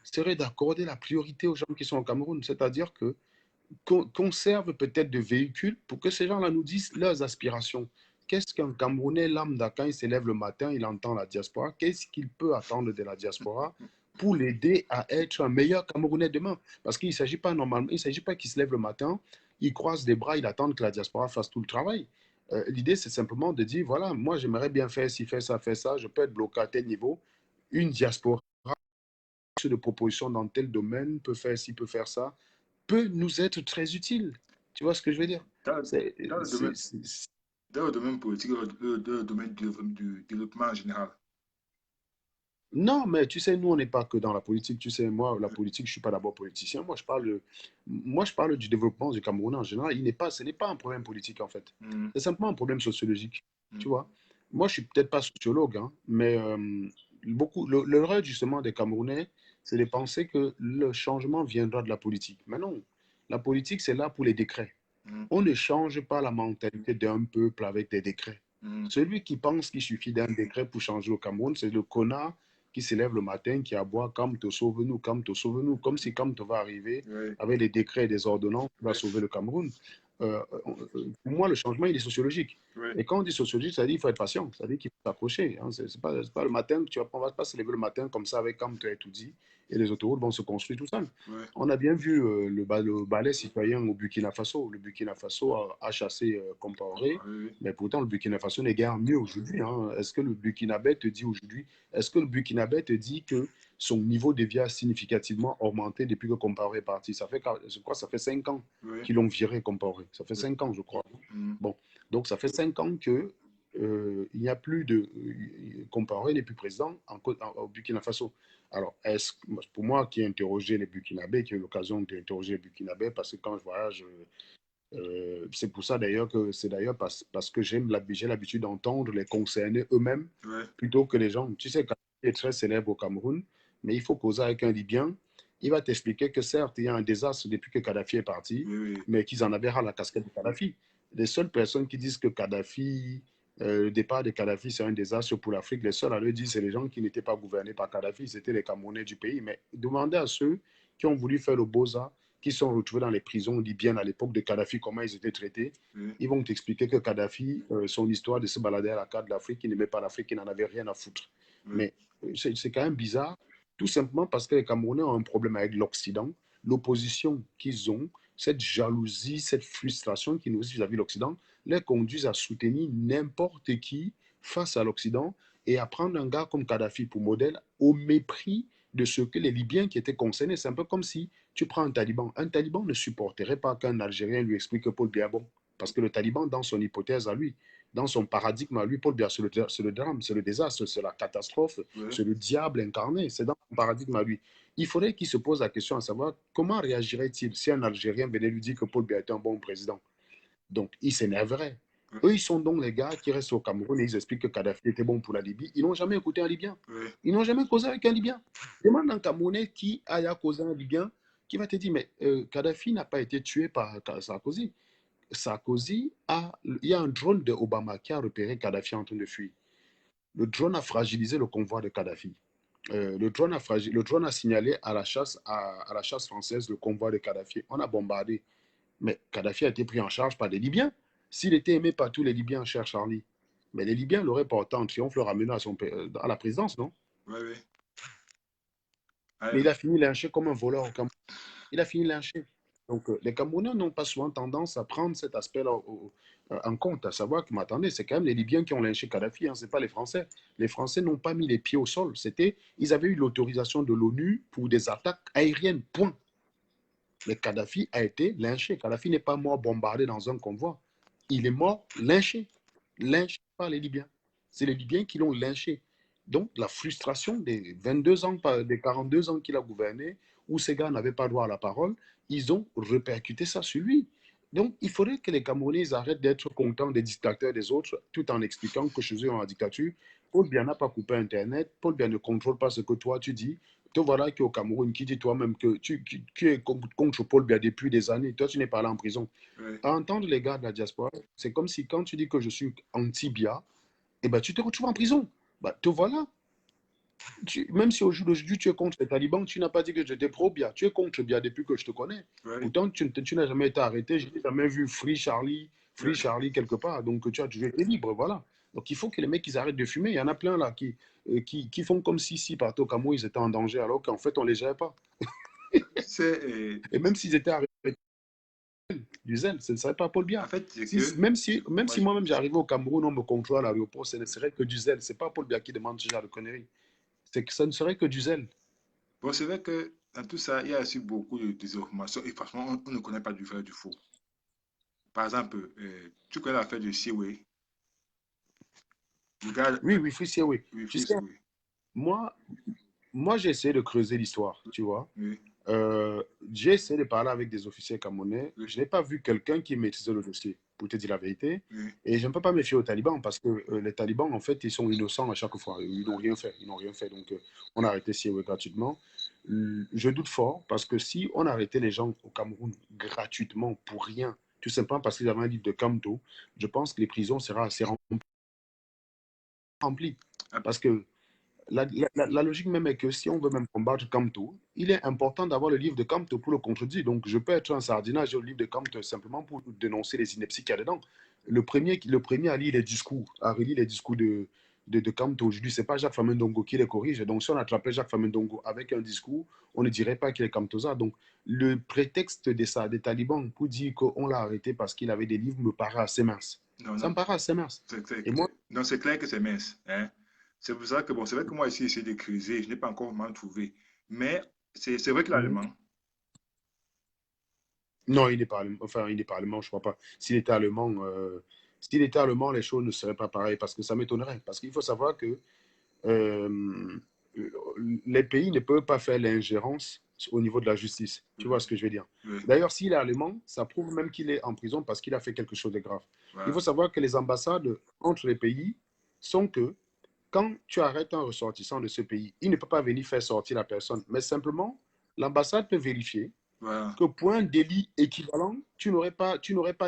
serait d'accorder la priorité aux gens qui sont au Cameroun, c'est-à-dire que qu'on serve peut-être de véhicule pour que ces gens-là nous disent leurs aspirations. Qu'est-ce qu'un Camerounais lambda, quand il se lève le matin, il entend la diaspora, qu'est-ce qu'il peut attendre de la diaspora pour l'aider à être un meilleur Camerounais demain? Parce qu'il ne s'agit pas normalement, il s'agit pas qu'il se lève le matin, il croise les bras, il attend que la diaspora fasse tout le travail. L'idée, c'est simplement de dire, voilà, moi, j'aimerais bien faire ci, faire ça, je peux être bloqué à tel niveau. Une diaspora de propositions dans tel domaine peut faire ci, peut faire ça peut nous être très utile. Tu vois ce que je veux dire? Dans, C'est, dans le domaine, dans le domaine politique, dans le domaine du développement en général. Non, mais tu sais, nous, on n'est pas que dans la politique. Tu sais, moi, la politique, je ne suis pas d'abord politicien. Moi, je parle du développement du Cameroun en général. Ce n'est pas un problème politique, en fait. Mhm, C'est simplement un problème sociologique. mhm, Tu vois? Moi, je suis peut-être pas sociologue, hein, mais le rêve, justement, des Camerounais, c'est de penser que le changement viendra de la politique. Mais non, la politique, c'est là pour les décrets. mhm, On ne change pas la mentalité d'un peuple avec des décrets. mhm. Celui qui pense qu'il suffit d'un décret pour changer le Cameroun, c'est le connard qui se lève le matin, qui aboie Kamto, sauve-nous, Kamto, sauve-nous, comme si Kamto va arriver Ouais, avec des décrets et des ordonnances qui va ouais, sauver le Cameroun. Pour moi, le changement, il est sociologique. ouais, Et quand on dit sociologique, ça veut dire qu'il faut être patient, ça veut dire qu'il faut s'accrocher. Hein. C'est pas le matin que on va pas se lever le matin comme ça avec Kamto et tout dit, et les autoroutes vont se construire tout seuls. ouais. On a bien vu le ballet citoyen au Burkina Faso. Le Burkina Faso a chassé Compaoré, Ah, oui, mais pourtant le Burkina Faso n'est guère mieux aujourd'hui. Hein. Est-ce que le Burkinabé te dit aujourd'hui, est-ce que le Burkinabé te dit que son niveau de vie a significativement augmenté depuis que Compaoré est parti? Je crois que ça fait 5 ans oui, oui, qu'ils l'ont viré Compaoré. Ça fait oui. 5 ans, je crois. Mhm, Bon, donc ça fait 5 ans que il n'y a plus de Compaoré n'est plus président au Burkina Faso. Alors, pour moi qui ai interrogé les Burkinabés, qui ai eu l'occasion d'interroger les Burkinabés, parce que quand je voyage, c'est pour ça d'ailleurs que c'est d'ailleurs parce que j'ai l'habitude d'entendre les concernés eux-mêmes ouais, plutôt que les gens. Tu sais, Kadhafi est très célèbre au Cameroun, mais il faut causer avec un Libyen. Il va t'expliquer que certes, il y a un désastre depuis que Kadhafi est parti, oui, oui, mais qu'ils en avaient ras la casquette de Kadhafi. Les seules personnes qui disent que le départ de Kadhafi, c'est un désastre pour l'Afrique, les seuls à le dire, c'est les gens qui n'étaient pas gouvernés par Kadhafi, c'était les Camerounais du pays. Mais demandez à ceux qui ont voulu faire le Beaux-Arts, qui sont retrouvés dans les prisons libyennes à l'époque de Kadhafi, comment ils étaient traités. oui, Ils vont t'expliquer que Kadhafi, son histoire de se balader à la carte de l'Afrique, il n'aimait pas l'Afrique, il n'en avait rien à foutre. oui, Mais c'est quand même bizarre, tout simplement parce que les Camerounais ont un problème avec l'Occident, l'opposition qu'ils ont, cette jalousie, cette frustration qu'ils nous vis-à-vis de l'Occident, les conduisent à soutenir n'importe qui face à l'Occident et à prendre un gars comme Kadhafi pour modèle au mépris de ce que les Libyens qui étaient concernés. C'est un peu comme si tu prends un taliban. Un taliban ne supporterait pas qu'un Algérien lui explique que Paul Biya est bon. Parce que le taliban, dans son hypothèse à lui, dans son paradigme à lui, Paul Biya, c'est le drame, c'est le désastre, c'est la catastrophe, oui, c'est le diable incarné. C'est dans son paradigme à lui. Il faudrait qu'il se pose la question à savoir comment réagirait-il si un Algérien venait lui dire que Paul Biya est un bon président. Donc, il s'énerverait. oui, Eux, ils sont donc les gars qui restent au Cameroun et ils expliquent que Kadhafi était bon pour la Libye. Ils n'ont jamais écouté un Libyen. oui, Ils n'ont jamais causé avec un Libyen. Demande un Camerounais qui a causé un Libyen, qui va te dire, mais Kadhafi n'a pas été tué par Sarkozy. Il y a un drone de Obama qui a repéré Kadhafi en train de fuir. Le drone a fragilisé le convoi de Kadhafi. Le drone a signalé à la chasse française le convoi de Kadhafi. On a bombardé. Mais Kadhafi a été pris en charge par les Libyens. S'il était aimé par tous les Libyens, cher Charlie, mais les Libyens l'auraient porté en triomphe, le ramené à la présidence, non? oui, oui. Ah, Mais il a fini lynché comme un voleur au Cameroun. Il a fini lynché. Donc, les Camerounais n'ont pas souvent tendance à prendre cet aspect-là en compte, à savoir que, mais attendez, c'est quand même les Libyens qui ont lynché Kadhafi, hein, ce n'est pas les Français. Les Français n'ont pas mis les pieds au sol. Ils avaient eu l'autorisation de l'ONU pour des attaques aériennes, point. Mais Kadhafi a été lynché. Kadhafi n'est pas mort bombardé dans un convoi. Il est mort lynché. Lynché par les Libyens. C'est les Libyens qui l'ont lynché. Donc, la frustration des 22 ans, des 42 ans qu'il a gouverné, où ces gars n'avaient pas droit à la parole, ils ont répercuté ça sur lui. Donc, il faudrait que les Camerounais arrêtent d'être contents des dictateurs des autres, tout en expliquant que chez eux, dans la dictature, Paul Biya n'a pas coupé Internet, Paul Biya ne contrôle pas ce que toi tu dis. Te voilà qui au Cameroun, qui dit toi-même que tu es contre Paul Biya depuis des années, toi tu n'es pas allé en prison. Ouais. À entendre les gars de la diaspora, c'est comme si quand tu dis que je suis anti-Biya, eh ben, tu te retrouves en prison. Bah, te voilà. Même si aujourd'hui tu es contre les talibans, tu n'as pas dit que j'étais pro-Biya. Tu es contre Biya depuis que je te connais. Ouais. Pourtant, tu n'as jamais été arrêté. Je n'ai jamais vu Free Ouais. Charlie quelque part. Donc, tu as toujours été libre. Voilà. Donc, il faut que les mecs ils arrêtent de fumer. Il y en a plein là qui font comme si partout au Cameroun ils étaient en danger alors qu'en fait, on ne les gère pas. C'est, Et même s'ils étaient arrêtés du zèle, ce ne serait pas Paul en Biya. fait, c'est Si, que même moi, si moi-même j'arrivais au Cameroun, on me contrôle à l'aéroport, ce ne serait que du zèle. Ce n'est pas Paul Biya qui demande ce genre de conneries. C'est que ça ne serait que du zèle. bon, c'est vrai que dans tout ça, il y a aussi beaucoup de désinformation et franchement, on ne connaît pas du vrai du faux. Par exemple, tu connais l'affaire de Siwe, le gars, Oui, oui, oui. oui, Tu Free sais, Siwe. moi, moi j'ai essayé de creuser l'histoire, tu vois. Oui, Euh, j'ai essayé de parler avec des officiers camerounais. oui, Je n'ai pas vu quelqu'un qui maîtrisait le dossier, pour te dire la vérité. oui, Et je ne peux pas me fier aux talibans parce que les talibans, en fait, ils sont innocents à chaque fois. Ils n'ont rien fait. Ils n'ont rien fait. Donc, on a arrêté Siwe gratuitement. Je doute fort parce que si on arrêtait les gens au Cameroun gratuitement pour rien, tout simplement parce qu'ils avaient un livre de Camto, je pense que les prisons seraient assez remplies. ah, Parce que la logique même est que si on veut même combattre Kamto, il est important d'avoir le livre de Kamto pour le contredire. Donc, je peux être un sardinage au livre de Kamto simplement pour dénoncer les inepties qu'il y a dedans. Le premier à lire les discours, à relire les discours de Kamto aujourd'hui, ce n'est pas Jacques Famendongo qui les corrige. Donc, si on attrapait Jacques Famendongo avec un discours, on ne dirait pas qu'il est Kamtoza. Donc, le prétexte des talibans pour dire qu'on l'a arrêté parce qu'il avait des livres me paraît assez mince. non, Ça non, me paraît assez mince. Et moi, non, c'est clair que c'est mince. Hein. C'est pour ça que, bon, c'est vrai que moi, ici, j'ai essayé de creuser, je n'ai pas encore vraiment trouvé. Mais c'est vrai que mhm. l'allemand, Non, il n'est pas allemand. Enfin, il n'est pas allemand, je crois pas. S'il était allemand, les choses ne seraient pas pareilles parce que ça m'étonnerait. Parce qu'il faut savoir que euh, les pays ne peuvent pas faire l'ingérence au niveau de la justice. Tu vois oui, ce que je veux dire? oui, D'ailleurs, s'il est allemand, ça prouve même qu'il est en prison parce qu'il a fait quelque chose de grave. Il faut voilà, savoir que les ambassades entre les pays sont que quand tu arrêtes un ressortissant de ce pays, il ne peut pas venir faire sortir la personne, mais simplement l'ambassade peut vérifier voilà, que pour un délit équivalent, tu n'aurais pas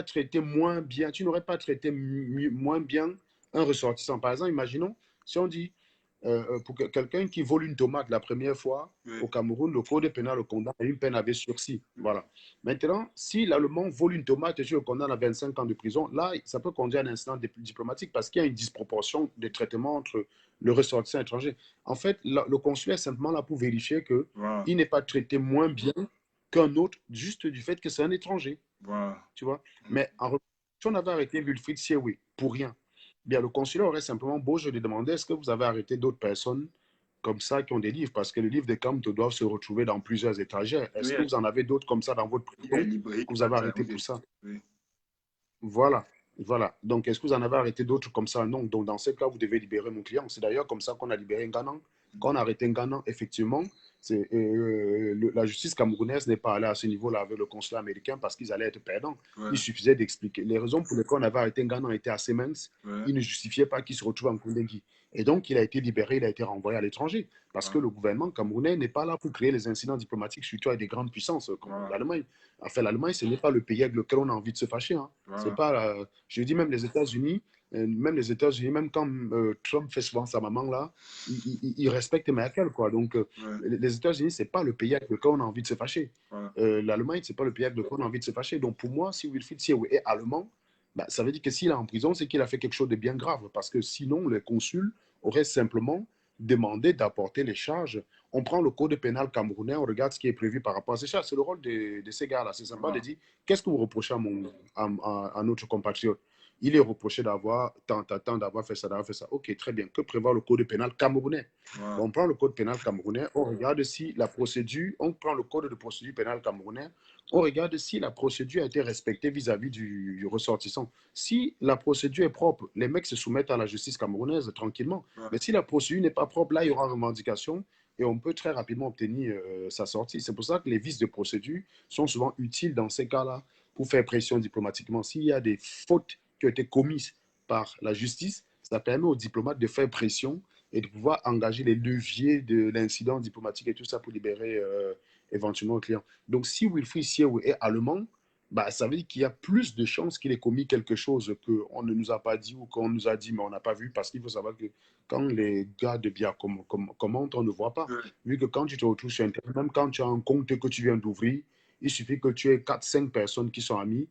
traité moins bien, tu n'aurais pas traité moins bien un ressortissant. Par exemple, imaginons, si on dit pour quelqu'un qui vole une tomate la première fois oui, au Cameroun, le code pénal le condamne à une peine avec sursis. oui, Voilà. Maintenant, si l'Allemand vole une tomate et tu le condamnes à 25 ans de prison, là, ça peut conduire à un incident diplomatique parce qu'il y a une disproportion de traitement entre le ressortissant étranger. En fait, le consulat est simplement là pour vérifier voilà, qu'il n'est pas traité moins bien qu'un autre, juste du fait que c'est un étranger, voilà. tu vois. Mais en revanche, si on avait arrêté Wilfried Siewe pour rien, bien le consulat aurait simplement beau je lui demandais est-ce que vous avez arrêté d'autres personnes comme ça qui ont des livres, parce que les livres de Camp doivent se retrouver dans plusieurs étrangers. Oui, Est-ce que vous en avez d'autres comme ça dans votre il y a prison librairie que qui vous parle avez de ça, arrêté pour oui, ça? oui, Voilà. Voilà. Donc, est-ce que vous en avez arrêté d'autres comme ça? Non. Donc, dans ce cas, vous devez libérer mon client. C'est d'ailleurs comme ça qu'on a libéré Nganan. Quand on a arrêté Nganan, effectivement, la justice camerounaise n'est pas allée à ce niveau-là avec le consulat américain parce qu'ils allaient être perdants. Il ouais, suffisait d'expliquer. Les raisons pour lesquelles on avait arrêté Nganan étaient assez minces. ouais, Ils ne justifiaient pas qu'il se retrouve en Kundengui. Et donc, il a été libéré, il a été renvoyé à l'étranger. Parce que voilà, le gouvernement camerounais n'est pas là pour créer les incidents diplomatiques, surtout avec des grandes puissances comme voilà, l'Allemagne. Enfin, l'Allemagne, ce n'est pas le pays avec lequel on a envie de se fâcher. Hein. C'est voilà, pas, je dis même les États-Unis, même quand Trump fait souvent sa maman là, il respecte Merkel quoi. Donc ouais, les États-Unis, c'est pas le pays avec lequel on a envie de se fâcher. voilà, L'Allemagne, c'est pas le pays avec lequel on a envie de se fâcher. Donc pour moi, si Wilfried Siewe est allemand, bah, ça veut dire que s'il est en prison, c'est qu'il a fait quelque chose de bien grave, parce que sinon les consuls auraient simplement demander d'apporter les charges. On prend le code pénal camerounais, on regarde ce qui est prévu par rapport à ces charges. C'est le rôle de ces gars-là. C'est sympa de Voilà. dire, qu'est-ce que vous reprochez à notre compatriote? Il est reproché d'avoir tant, d'avoir fait ça, d'avoir fait ça. Ok, très bien. Que prévoit le code pénal camerounais? Voilà. Bon, on prend le code pénal camerounais, on regarde si la procédure, on prend le code de procédure pénale camerounais, on regarde si la procédure a été respectée vis-à-vis du ressortissant. Si la procédure est propre, les mecs se soumettent à la justice camerounaise tranquillement. Voilà. Mais si la procédure n'est pas propre, là, il y aura revendication et on peut très rapidement obtenir sa sortie. C'est pour ça que les vices de procédure sont souvent utiles dans ces cas-là pour faire pression diplomatiquement. S'il y a des fautes qui ont été commises par la justice, ça permet aux diplomates de faire pression et de pouvoir engager les leviers de l'incident diplomatique et tout ça pour libérer éventuellement le client. Donc, si Wilfried Siew est allemand, bah, ça veut dire qu'il y a plus de chances qu'il ait commis quelque chose qu'on ne nous a pas dit ou qu'on nous a dit, mais on n'a pas vu, parce qu'il faut savoir que quand les gars de BIA commentent, on ne voit pas. Ouais. Vu que quand tu te retrouves sur Internet, même quand tu as un compte que tu viens d'ouvrir, il suffit que tu aies 4-5 personnes qui sont amies,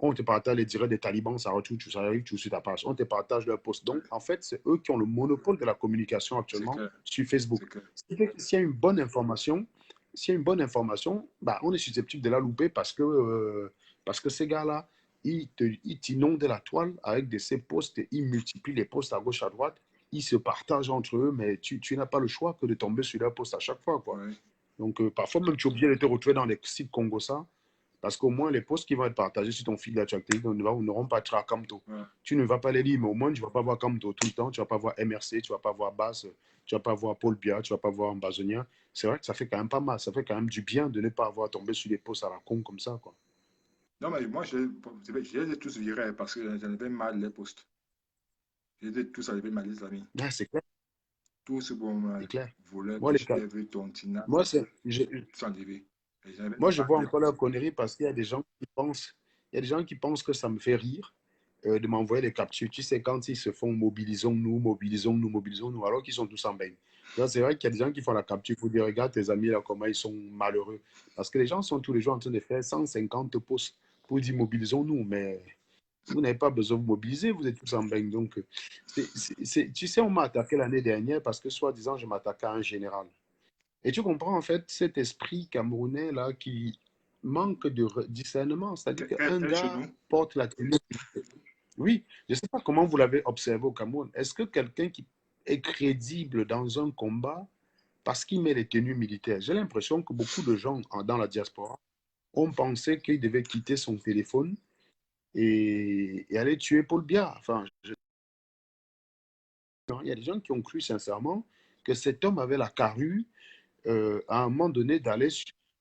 on te partage les directs des talibans, ça arrive tout sur ta page, on te partage leur post. Donc, en fait, c'est eux qui ont le monopole de la communication C'est actuellement clair. sur Facebook. C'est clair. Ce qui fait que s'il y a une bonne information, bah, on est susceptible de la louper parce que ces gars-là, ils t'inondent la toile avec ces posts, ils multiplient les posts à gauche, à droite, ils se partagent entre eux, mais tu n'as pas le choix que de tomber sur leur post à chaque fois, quoi. Ouais. Donc, parfois même, tu es obligé de te retrouver dans les sites Congo ça, parce qu'au moins, les posts qui vont être partagés sur ton fil d'actualité n'auront pas de Kamto. Voilà. Tu ne vas pas les lire, mais au moins, tu ne vas pas voir Kamto tout le temps, tu ne vas pas voir MRC, tu ne vas pas voir Bass, tu ne vas pas voir Paul Biya, tu ne vas pas voir Ambazonia. C'est vrai que ça fait quand même pas mal, ça fait quand même du bien de ne pas avoir tombé sur des posts à la con comme ça, quoi. Non, mais moi, je les ai tous virés parce que j'en avais mal les postes. Je les ai tous enlevés de ma liste d'amis. Ah, c'est clair, Tout ce bon mal, c'est clair. voleur, Moi, les cas, pêcheur, tontinac, moi, c'est, tout enlevé. Et j'en avais moi, je mal vois les encore la postes. connerie parce qu'il y a des gens qui pensent, il y a des gens qui pensent que ça me fait rire de m'envoyer des captures. Tu sais, quand ils se font mobilisons-nous, mobilisons-nous, mobilisons-nous, alors qu'ils sont tous en bain. C'est vrai qu'il y a des gens qui font la capture pour dire, regarde tes amis là, comment ils sont malheureux. Parce que les gens sont tous les jours en train de faire 150 posts pour dire mobilisons-nous, mais vous n'avez pas besoin de vous mobiliser, vous êtes tous en bain. Donc, tu sais, on m'a attaqué l'année dernière parce que, soi-disant, je m'attaquais à un général. Et tu comprends en fait cet esprit camerounais là qui manque de discernement. C'est-à-dire qu'un Quel chez gars nous? porte la tenue. Oui, je ne sais pas comment vous l'avez observé au Cameroun. Est-ce que quelqu'un qui est crédible dans un combat parce qu'il met les tenues militaires? J'ai l'impression que beaucoup de gens dans la diaspora ont pensé qu'il devait quitter son téléphone et aller tuer Paul Biya. Enfin, il y a des gens qui ont cru sincèrement que cet homme avait la carrure à un moment donné d'aller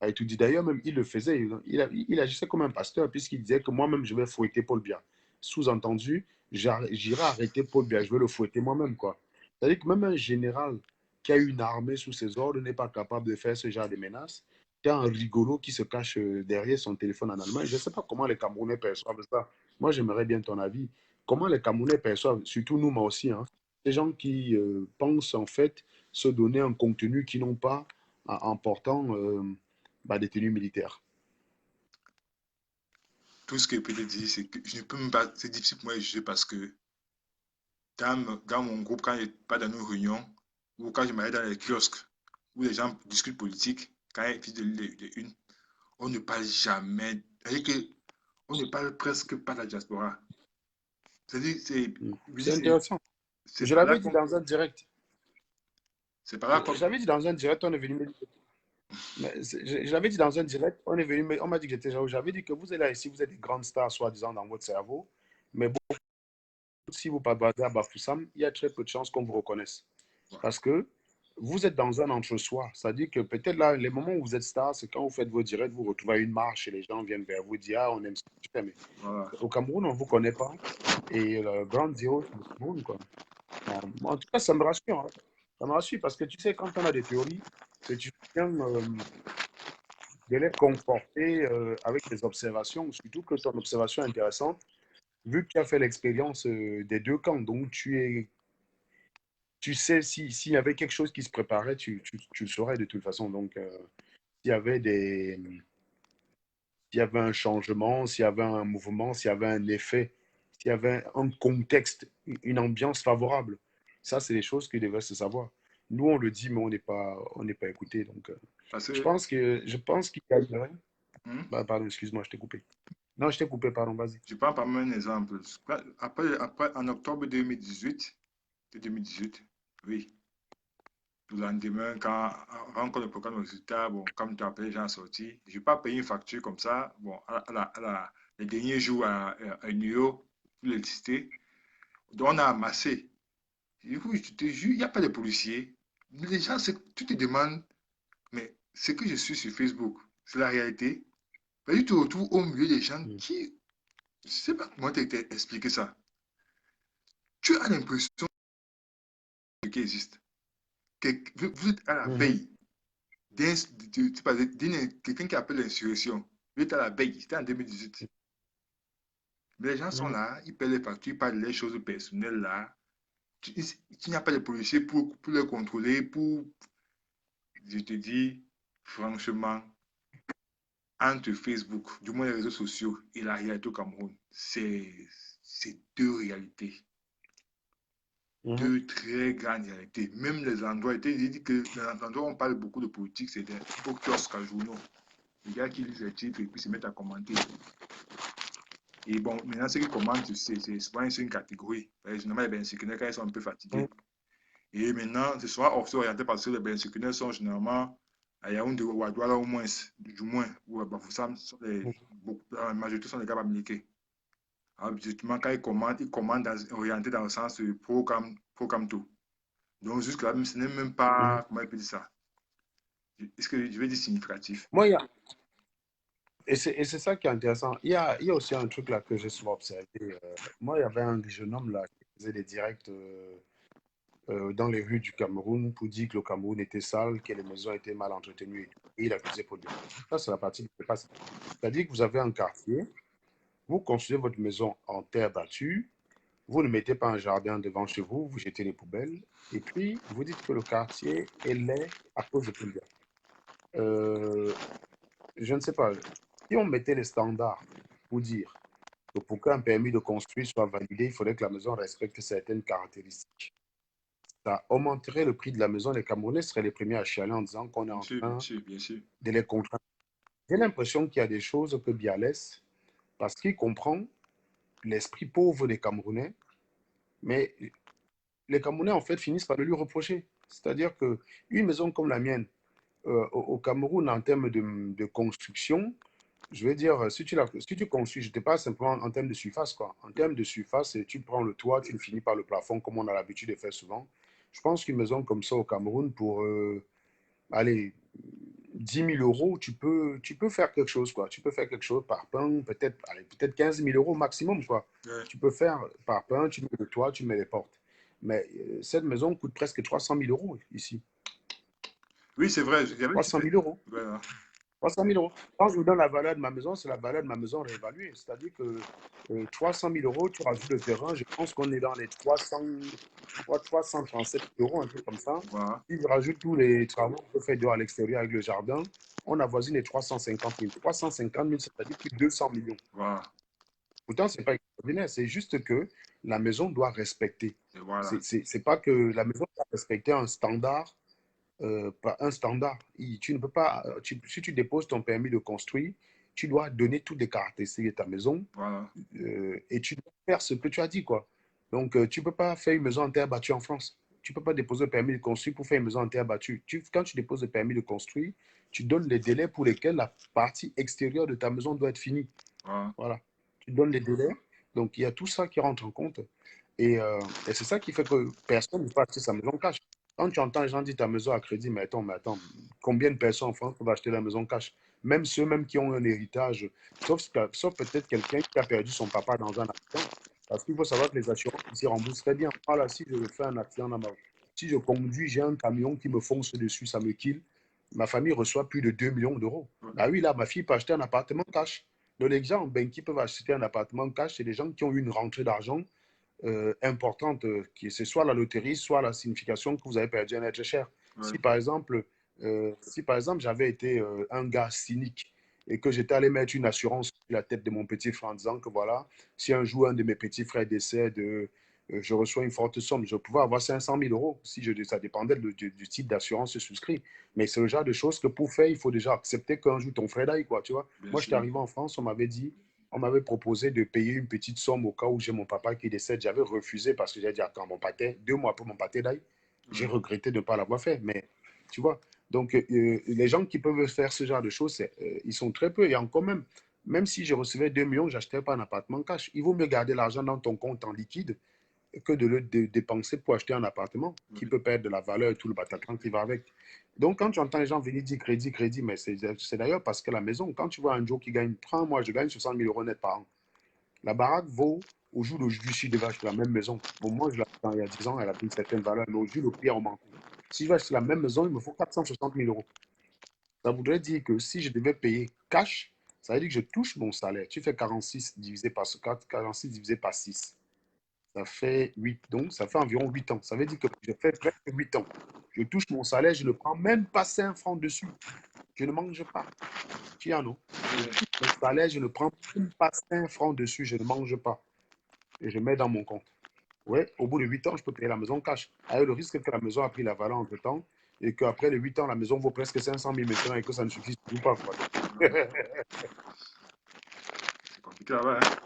à étudier. D'ailleurs, même il le faisait, il agissait comme un pasteur puisqu'il disait que moi-même je vais fouetter Paul Biya. Sous-entendu, j'irai arrêter Paul Biya, je vais le fouetter moi-même, quoi. C'est-à-dire que même un général qui a une armée sous ses ordres n'est pas capable de faire ce genre de menaces. Il y a un rigolo qui se cache derrière son téléphone en Allemagne. Je ne sais pas comment les Camerounais perçoivent ça. Moi, j'aimerais bien ton avis. Comment les Camerounais perçoivent, surtout nous, moi aussi, hein, ces gens qui pensent en fait se donner un contenu qu'ils n'ont pas en portant bah, des tenues militaires. Tout ce que je peux te dire, c'est que je ne peux même pas. C'est difficile pour moi de juger parce que dans mon groupe, quand je pas dans nos réunions, ou quand je m'allais dans les kiosques, où les gens discutent politique, quand il y a de une, on ne parle jamais. C'est-à-dire que on ne parle presque pas de la diaspora. C'est-à-dire, C'est intéressant. c'est Je pas là l'avais dit qu'on. dans un direct. C'est pas là Je qu'on. l'avais dit dans un direct, on est venu je l'avais dit dans un direct, on m'a dit que j'étais jaloux. J'avais dit que vous êtes là ici, vous êtes des grandes stars, soi-disant, dans votre cerveau. Mais bon, si vous parlez à Bafoussam, il y a très peu de chances qu'on vous reconnaisse. Parce que vous êtes dans un entre-soi. C'est-à-dire que peut-être là, les moments où vous êtes star, c'est quand vous faites vos directs, vous retrouvez à une marche et les gens viennent vers vous dire, ah, on aime ce que tu fais. Mais Voilà. au Cameroun, on ne vous connaît pas. Et le grand zéro, c'est le Cameroun, quoi. En tout cas, ça me rassure, hein. Ça me rassure parce que tu sais, quand on a des théories, que tu viens de les conforter avec des observations, surtout que ton observation est intéressante, vu que tu as fait l'expérience des deux camps, donc tu sais s'il y avait quelque chose qui se préparait, tu le saurais de toute façon. Donc, s'il y avait s'il y avait un changement, s'il y avait un mouvement, s'il y avait un effet, s'il y avait un contexte, une ambiance favorable, ça, c'est des choses qui devraient se savoir. Nous, on le dit, mais on n'est pas écouté. Donc, Parce je que, pense je pense qu'il gagnerait. hmm, Bah, pardon, excuse-moi, je t'ai coupé. Non, je t'ai coupé, pardon, vas-y. je prends par un exemple. En octobre 2018, de 2018, oui, le lendemain, quand le programme de résultat, bon, comme tu as appelé les gens sortis, je n'ai pas payé une facture comme ça. Bon, les derniers jours à UNIO, pour l'électricité. Donc, on a amassé. Du coup, je te jure, il n'y a pas de policiers. Les gens, tu te demandes, mais ce que je suis sur Facebook, c'est la réalité. Mais tu te retrouves au milieu des gens Mm. qui, je ne sais pas comment t'expliquer ça. Tu as l'impression qu'il existe. Que vous êtes à la Mhm. veille quelqu'un qui appelle l'insurrection. Vous êtes à la veille, c'était en 2018. Mais les gens sont Mhm. là, ils paient les factures, ils parlent des choses personnelles là. Il n'y a pas de policiers pour les contrôler, je te dis, franchement, entre Facebook, du moins les réseaux sociaux, et la réalité au Cameroun, c'est deux réalités. Mhm. Deux très grandes réalités. Même les endroits, il dit que les endroits où on parle beaucoup de politique, c'est au kiosque à journaux. Les gars qui lisent les titres et puis se mettent à commenter. Et bon, maintenant, ceux qui commentent, c'est souvent une catégorie. Généralement, les benséquineurs, quand ils sont un peu fatigués. Et maintenant, c'est souvent orienté parce que les benséquineurs sont généralement à Yaoundé ou à Douala au moins, du moins, ou à Bafoussam, la majorité sont des gars américains. Alors, justement, quand ils commandent orientés dans le sens programme tout. Donc, jusque-là, ce n'est même Mhm. pas, comment je peux dire ça? Est-ce que je vais dire significatif? Moi, et c'est ça qui est intéressant. Il y a aussi un truc là que j'ai souvent observé. Moi, il y avait un jeune homme là qui faisait des directs dans les rues du Cameroun pour dire que le Cameroun était sale, que les maisons étaient mal entretenues et tout. Et il accusait pour dire. Ça, c'est la partie qui se passe. C'est-à-dire que vous avez un quartier, vous construisez votre maison en terre battue, vous ne mettez pas un jardin devant chez vous, vous jetez les poubelles, et puis vous dites que le quartier est laid à cause de plusieurs. Euh, je ne sais pas, si on mettait les standards pour dire que pour qu'un permis de construire soit validé, il faudrait que la maison respecte certaines caractéristiques. Ça augmenterait le prix de la maison. Les Camerounais seraient les premiers à chialer en disant qu'on est Bien en sûr, bien train sûr, bien sûr. de les contraindre. J'ai l'impression qu'il y a des choses que Bialès, parce qu'il comprend l'esprit pauvre des Camerounais, mais les Camerounais, en fait, finissent par le lui reprocher. C'est-à-dire qu'une maison comme la mienne, au Cameroun, en termes de construction, je veux dire, si tu construis, je ne te parle simplement en termes de surface, quoi. En termes de surface, tu prends le toit, tu le finis par le plafond, comme on a l'habitude de faire souvent. Je pense qu'une maison comme ça au Cameroun, pour, allez, 10 000 euros, tu peux faire quelque chose, quoi. Tu peux faire quelque chose par pain, peut-être, allez, peut-être 15 000 euros maximum, quoi. Ouais. Tu peux faire par pain, tu mets le toit, tu mets les portes. Mais cette maison coûte presque 300 000 euros ici. Oui, c'est vrai. 300 000 euros. Voilà. 300 000 euros. Quand je vous donne la valeur de ma maison, c'est la valeur de ma maison réévaluée. C'est-à-dire que 300 000 euros, tu rajoutes le terrain, je pense qu'on est dans les 337 euros, un truc comme ça. Voilà. Si je rajoute tous les travaux qu'on peut faire dehors à l'extérieur avec le jardin, on avoisine les 350 000. 350 000, c'est-à-dire plus de 200 millions. Voilà. Pourtant, ce n'est pas extraordinaire, c'est juste que la maison doit respecter. Et voilà. C'est pas que la maison doit respecter un standard pas un standard. Tu ne peux pas, si tu déposes ton permis de construire, tu dois donner toutes les caractéristiques de ta maison Voilà. et tu dois faire ce que tu as dit, quoi. Donc, tu ne peux pas faire une maison en terre battue en France. Tu ne peux pas déposer le permis de construire pour faire une maison en terre battue. Quand tu déposes le permis de construire, tu donnes les délais pour lesquels la partie extérieure de ta maison doit être finie. Voilà. Voilà. Tu donnes les délais. Donc, il y a tout ça qui rentre en compte. Et c'est ça qui fait que personne ne peut acheter sa maison cash. Quand tu entends les gens dire ta maison à crédit, mais attends, combien de personnes en France peuvent acheter la maison cash? Même ceux même qui ont un héritage, sauf peut-être quelqu'un qui a perdu son papa dans un accident. Parce qu'il faut savoir que les assurances ici remboursent très bien. Voilà, si je fais un accident si je conduis, j'ai un camion qui me fonce dessus, ça me kill, ma famille reçoit plus de 2 millions d'euros. Ah oui, là, ma fille peut acheter un appartement cash. Donc, les gens ben, qui peuvent acheter un appartement cash, c'est des gens qui ont eu une rentrée d'argent importante, qui c'est soit la loterie, soit la signification que vous avez perdu un être cher. Ouais. Si par exemple j'avais été un gars cynique et que j'étais allé mettre une assurance sur la tête de mon petit frère en disant que voilà, si un jour un de mes petits frères décède, je reçois une forte somme. Je pouvais avoir 500 000 euros si ça dépendait du type d'assurance souscrit. Mais c'est le genre de choses que pour faire, il faut déjà accepter qu'un jour ton frère d'aille, quoi, tu vois. Bien Moi, j'étais sûr. arrivé en France, on m'avait proposé de payer une petite somme au cas où j'ai mon papa qui décède. J'avais refusé parce que j'ai dit, attends, mon pâté, 2 mois après mon pâté d'aille, j'ai Ouais. regretté de ne pas l'avoir fait. Mais tu vois, donc les gens qui peuvent faire ce genre de choses, ils sont très peu. Et encore même si je recevais 2 millions, je n'achetais pas un appartement cash. Il vaut mieux garder l'argent dans ton compte en liquide que de le dépenser pour acheter un appartement qui Ouais. peut perdre de la valeur et tout le Bataclan qui va avec. Donc, quand tu entends les gens venir dire crédit, crédit, mais c'est d'ailleurs parce que la maison, quand tu vois un Joe qui gagne, prends moi, je gagne 60 000 euros net par an. La baraque vaut, au jour d'aujourd'hui, si je devais acheter la même maison, bon, moi, je l'ai acheté il y a 10 ans, elle a pris une certaine valeur, mais au jour, le prix a augmenté. Si je veux acheter la même maison, il me faut 460 000 euros. Ça voudrait dire que si je devais payer cash, ça veut dire que je touche mon salaire. Tu fais 46 divisé par 4, 46 divisé par 6. Ça fait 8, donc ça fait environ 8 ans. Ça veut dire que je fais presque 8 ans. Je touche mon salaire, je ne prends même pas 5 francs dessus. Je ne mange pas. Tu en as. Je touche mon salaire, je ne prends même pas 5 francs dessus, je ne mange pas. Et je mets dans mon compte. Ouais, au bout de 8 ans, je peux payer la maison cash. Avec le risque que la maison a pris la valeur entre temps et qu'après les 8 ans, la maison vaut presque 500 000 maintenant et que ça ne suffit toujours pas, quoi. C'est compliqué là-bas, hein.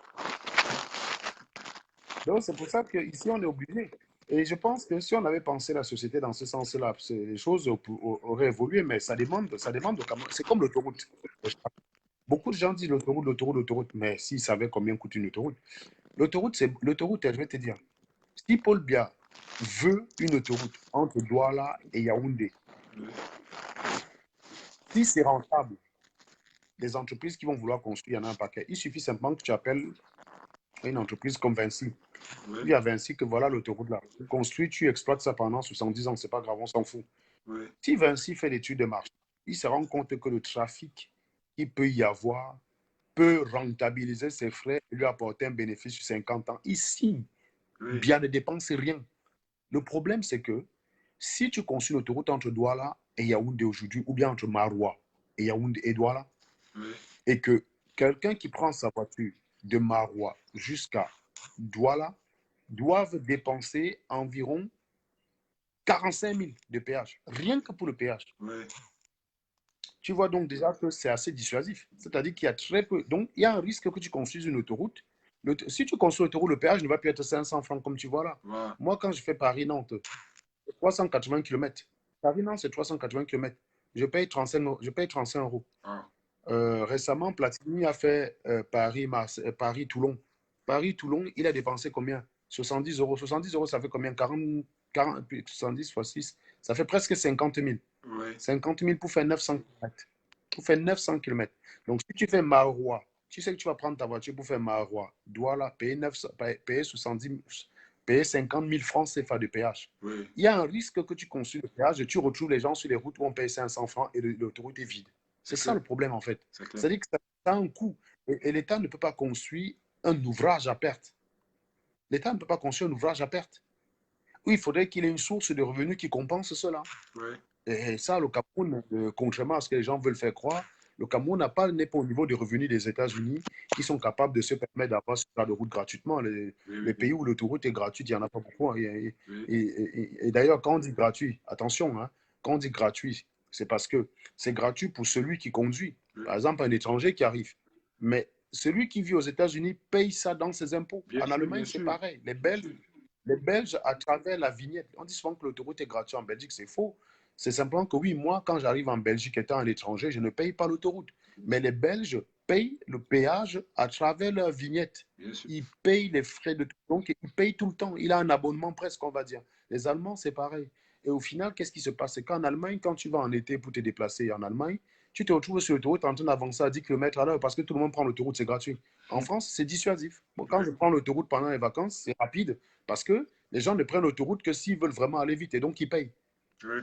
Donc, c'est pour ça qu'ici, on est obligé. Et je pense que si on avait pensé la société dans ce sens-là, les choses auraient évolué, mais ça demande au Cameroun. C'est comme l'autoroute. Beaucoup de gens disent l'autoroute, l'autoroute, l'autoroute, mais s'ils savaient combien coûte une autoroute. L'autoroute, je vais te dire, si Paul Biya veut une autoroute entre Douala et Yaoundé, Ouais. si c'est rentable, les entreprises qui vont vouloir construire, il y en a un paquet. Il suffit simplement que tu appelles une entreprise comme Vinci. Ouais. Il y a Vinci que voilà l'autoroute là. Tu construis, tu exploites ça pendant 70 ans, c'est pas grave, on s'en fout. Ouais. Si Vinci fait l'étude de marché, il se rend compte que le trafic qu'il peut y avoir peut rentabiliser ses frais et lui apporter un bénéfice sur 50 ans. Il signe, Ouais. bien ne dépenser rien. Le problème, c'est que si tu construis l'autoroute entre Douala et Yaoundé aujourd'hui, ou bien entre Maroua et Yaoundé et Douala, Ouais. et que quelqu'un qui prend sa voiture de Maroua jusqu'à Douala doivent dépenser environ 45 000 de péage, rien que pour le péage. Ouais. Tu vois donc déjà que c'est assez dissuasif. C'est-à-dire qu'il y a très peu. Donc, il y a un risque que tu construises une autoroute. Si tu construis l'autoroute, le péage ne va plus être 500 francs comme tu vois là. Voilà. Moi, quand je fais Paris-Nantes, 380 km. Paris-Nantes, c'est 380 km. Je paye 35 euros. Ah. Récemment, Platini a fait Paris-Toulon. Paris-Toulon, il a dépensé combien? 70 euros. 70 euros, ça fait combien? 70 fois 6, ça fait presque 50 000. Ouais. 50 000 pour faire 900 km. Pour faire 900 km. Donc, si tu fais Marois, tu sais que tu vas prendre ta voiture pour faire Marois, Douala, payer, 900, payer 70, payer 50 000 francs CFA de péage. Ouais. Il y a un risque que tu construis le péage et tu retrouves les gens sur les routes où on paye 500 francs et l'autoroute est vide. C'est C'est ça clair. le problème, en fait. C'est clair. C'est-à-dire que ça a un coût. Et l'État ne peut pas construire un ouvrage à perte. L'État ne peut pas construire un ouvrage à perte. Oui, il faudrait qu'il ait une source de revenus qui compense cela. Ouais. Et ça, le Cameroun, contrairement à ce que les gens veulent faire croire, le Cameroun n'est pas au niveau des revenus des États-Unis qui sont capables de se permettre d'avoir ce genre de route gratuitement. Oui, Les oui. pays où l'autoroute est gratuite, il n'y en a pas beaucoup, hein. Oui. Et d'ailleurs, quand on dit gratuit, attention, hein, quand on dit gratuit, c'est parce que c'est gratuit pour celui qui conduit. Oui. Par exemple, un étranger qui arrive. Mais celui qui vit aux États-Unis paye ça dans ses impôts. Bien En sûr, Allemagne, bien c'est sûr. pareil. Bien sûr. Les Belges, à travers la vignette, on dit souvent que l'autoroute est gratuite en Belgique, c'est faux. C'est simplement que oui, moi, quand j'arrive en Belgique étant un étranger, je ne paye pas l'autoroute. Mais les Belges payent le péage à travers leur vignette. Bien sûr. Ils payent les frais de tout. Donc, ils payent tout le temps. Il a un abonnement presque, on va dire. Les Allemands, c'est pareil. Et au final, qu'est-ce qui se passe? C'est qu'en Allemagne, quand tu vas en été pour te déplacer en Allemagne, tu te retrouves sur l'autoroute en train d'avancer à 10 km à l'heure parce que tout le monde prend l'autoroute, c'est gratuit. En France, c'est dissuasif. Bon, quand Ouais. je prends l'autoroute pendant les vacances, c'est rapide parce que les gens ne prennent l'autoroute que s'ils veulent vraiment aller vite et donc ils payent. Ouais.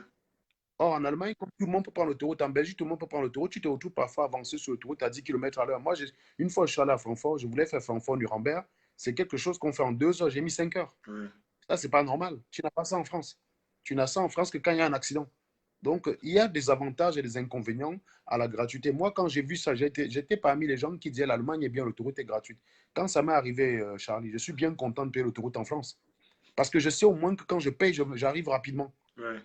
Or, en Allemagne, comme tout le monde peut prendre l'autoroute, en Belgique, tout le monde peut prendre l'autoroute, tu te retrouves parfois avancé sur l'autoroute à 10 km à l'heure. Moi, une fois, je suis allé à Francfort, je voulais faire Francfort-Nuremberg. C'est quelque chose qu'on fait en 2 heures, j'ai mis 5 heures. Ouais. Ça, c'est pas normal. Tu n'as pas ça en France. Tu n'as ça en France que quand il y a un accident. Donc, il y a des avantages et des inconvénients à la gratuité. Moi, quand j'ai vu ça, j'étais parmi les gens qui disaient l'Allemagne est bien, l'autoroute est gratuite. Quand ça m'est arrivé, Charlie, je suis bien content de payer l'autoroute en France. Parce que je sais au moins que quand je paye, j'arrive rapidement. Ouais,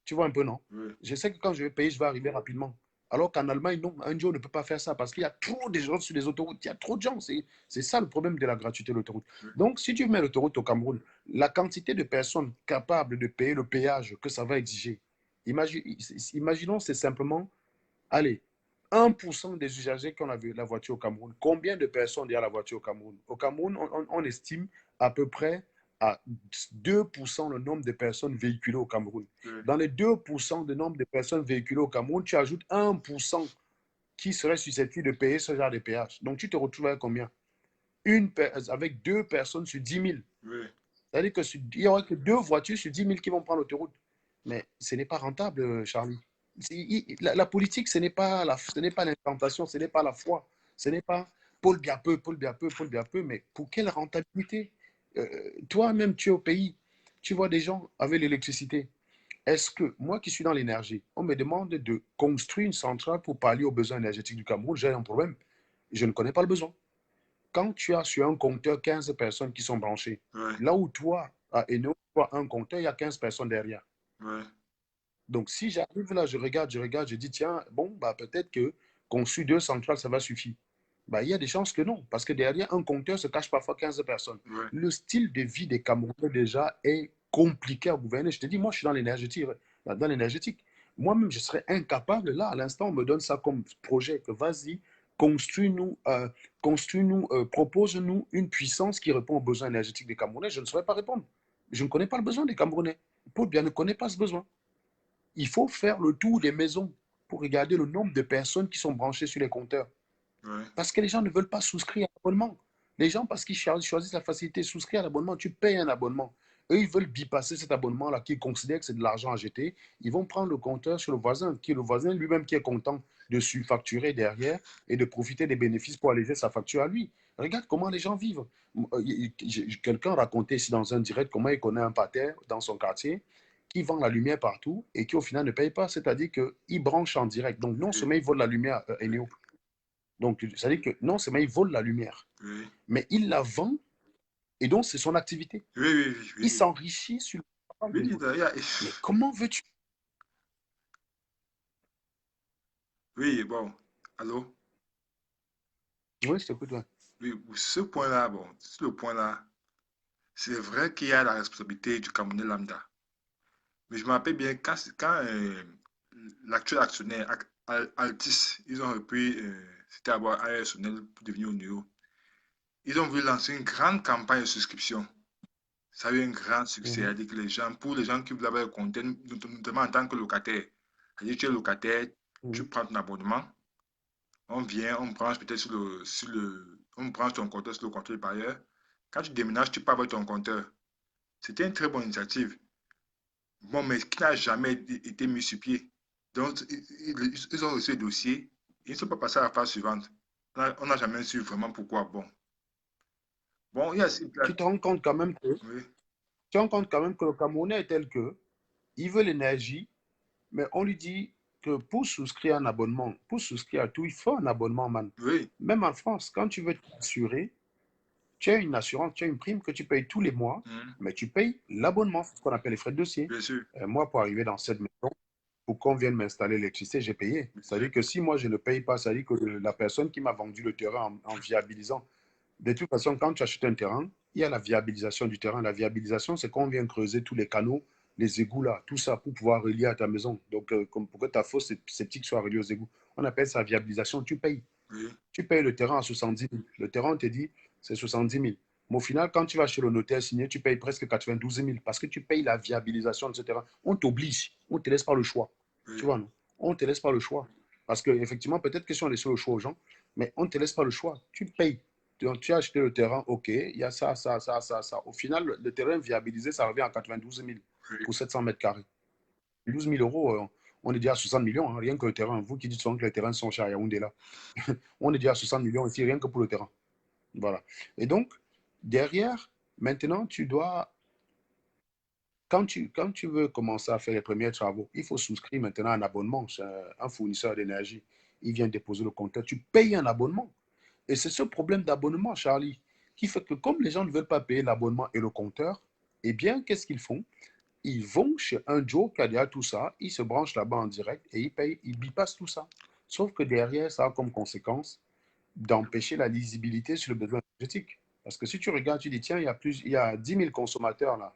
Tu vois un peu, non? ouais, Je sais que quand je vais payer, je vais arriver rapidement. Alors qu'en Allemagne, non, un Joe ne peut pas faire ça parce qu'il y a trop de gens sur les autoroutes. Il y a trop de gens. C'est ça le problème de la gratuité de l'autoroute. ouais, Donc, si tu mets l'autoroute au Cameroun, la quantité de personnes capables de payer le péage que ça va exiger, imaginons, c'est simplement, allez, 1% des usagers qui ont la voiture au Cameroun. Combien de personnes il y a la voiture au Cameroun? Au Cameroun, on estime à peu près à 2% le nombre de personnes véhiculées au Cameroun. ouais. Dans les 2% du nombre de personnes véhiculées au Cameroun, tu ajoutes 1% qui serait susceptible de payer ce genre de péage. Donc, tu te retrouves avec combien? Avec 2 personnes sur 10 000. Ouais. C'est-à-dire qu'il n'y aura que 2 voitures sur 10 000 qui vont prendre l'autoroute. Mais ce n'est pas rentable, Charlie. La politique, ce n'est pas l'implantation, ce n'est pas la foi, ce n'est pas Paul Biapeu, Paul Biapeu, Paul Biapeu, mais pour quelle rentabilité? Toi-même, tu es au pays, tu vois des gens avec l'électricité. Est-ce que, moi qui suis dans l'énergie, on me demande de construire une centrale pour pallier aux besoins énergétiques du Cameroun, j'ai un problème. Je ne connais pas le besoin. Quand tu as sur un compteur 15 personnes qui sont branchées, Ouais, là où toi, à Eno, toi, un compteur, il y a 15 personnes derrière. ouais, Donc, si j'arrive là, je dis, tiens, bon, bah, peut-être que construire 2 centrales, ça va suffire. Bah, il y a des chances que non, parce que derrière un compteur se cache parfois 15 personnes. ouais, Le style de vie des Camerounais, déjà, est compliqué à gouverner. Je te dis, moi, je suis dans l'énergétique. Dans l'énergétique. Moi-même, je serais incapable, là, à l'instant, on me donne ça comme projet, que vas-y, construis-nous, propose-nous une puissance qui répond aux besoins énergétiques des Camerounais. Je ne saurais pas répondre. Je ne connais pas le besoin des Camerounais. Paul Biya ne connaît pas ce besoin. Il faut faire le tour des maisons pour regarder le nombre de personnes qui sont branchées sur les compteurs. ouais, Parce que les gens ne veulent pas souscrire à l'abonnement. Les gens, parce qu'ils choisissent la facilité, souscrire à l'abonnement, tu payes un abonnement. Eux, ils veulent bypasser cet abonnement-là, qu'ils considèrent que c'est de l'argent à jeter. Ils vont prendre le compteur sur le voisin, qui est le voisin lui-même qui est content de surfacturer derrière et de profiter des bénéfices pour alléger sa facture à lui. Regarde comment les gens vivent. Quelqu'un racontait ici dans un direct comment il connaît un pater dans son quartier qui vend la lumière partout et qui au final ne paye pas. C'est-à-dire qu'il branche en direct. Donc non oui, seulement il vole la lumière Eneo, donc ça veut dire que non seulement il vole la lumière, oui, mais il la vend et donc c'est son activité. oui, oui, Il oui, s'enrichit sur le travail oui, des oui, autres. d'ailleurs, Mais comment veux-tu? oui, bon, allô? Oui, je t'écoute. Ouais. Oui, pour ce point-là, bon, sur le point-là, c'est vrai qu'il y a la responsabilité du Camerounais lambda. Mais je me rappelle bien quand l'actuel actionnaire Altis, ils ont repris, c'était à Sonnel pour devenir Oneo. Ils ont voulu lancer une grande campagne de souscription. Ça a eu un grand succès. Mhm, C'est-à-dire que pour les gens qui voulaient avoir le compte, notamment en tant que locataire, c'est-à-dire que tu es locataire, tu mhm. prends ton abonnement, on vient, on branche peut-être on branche ton compteur sur le compteur du bailleur. Quand tu déménages, tu pars avec ton compteur. C'était une très bonne initiative. Bon, mais qui n'a jamais été mis sur pied. Donc, ils ont reçu le dossier. Ils ne sont pas passés à la phase suivante. On n'a jamais su vraiment pourquoi. Bon, bon, il y a aussi. Tu te rends compte quand même que, Oui, tu te rends compte quand même que le Camerounais est tel que il veut l'énergie, mais on lui dit que pour souscrire un abonnement, pour souscrire à tout, il faut un abonnement, man. oui, Même en France, quand tu veux t'assurer, tu as une assurance, tu as une prime que tu payes tous les mois, mhm, mais tu payes l'abonnement, c'est ce qu'on appelle les frais de dossier. bien sûr, Moi, pour arriver dans cette maison, pour qu'on vienne m'installer l'électricité, j'ai payé. bien sûr. C'est-à-dire que si moi je ne paye pas, ça veut dire que la personne qui m'a vendu le terrain en viabilisant, de toute façon, quand tu achètes un terrain, il y a la viabilisation du terrain. La viabilisation, c'est qu'on vient creuser tous les canaux, les égouts là, tout ça pour pouvoir relier à ta maison. Donc, comme pour que ta fosse septique soit reliée aux égouts. On appelle ça viabilisation. Tu payes. Oui, Tu payes le terrain à 70 000. Le terrain, on te dit, c'est 70 000. Mais au final, quand tu vas chez le notaire signer, tu payes presque 92 000 parce que tu payes la viabilisation de ce terrain. On t'oblige. On ne te laisse pas le choix. oui, Tu vois, non? On ne te laisse pas le choix. Parce qu'effectivement, peut-être que si on laissait le choix aux gens, mais on ne te laisse pas le choix. Tu payes. Donc, tu as acheté le terrain, OK, il y a ça, ça, ça, ça, ça. Au final, le terrain viabilisé, ça revient à 92 000 oui, pour 700 mètres carrés. 12 000 euros, on est déjà à 60 millions, hein, rien que le terrain. Vous qui dites souvent que les terrains sont chers à Yaoundé, là. On est déjà à 60 millions ici, rien que pour le terrain. Voilà. Et donc, derrière, maintenant, quand tu veux commencer à faire les premiers travaux, il faut souscrire maintenant un abonnement chez un fournisseur d'énergie. Il vient déposer le compteur, tu payes un abonnement. Et c'est ce problème d'abonnement, Charlie. qui fait que comme les gens ne veulent pas payer l'abonnement et le compteur, eh bien, qu'est-ce qu'ils font? Ils vont chez un Joe qui a déjà tout ça, ils se branchent là-bas en direct et ils payent, ils bypassent tout ça. Sauf que derrière, ça a comme conséquence d'empêcher la lisibilité sur le besoin énergétique. Parce que si tu regardes, tu dis, tiens, il y a 10 000 consommateurs là.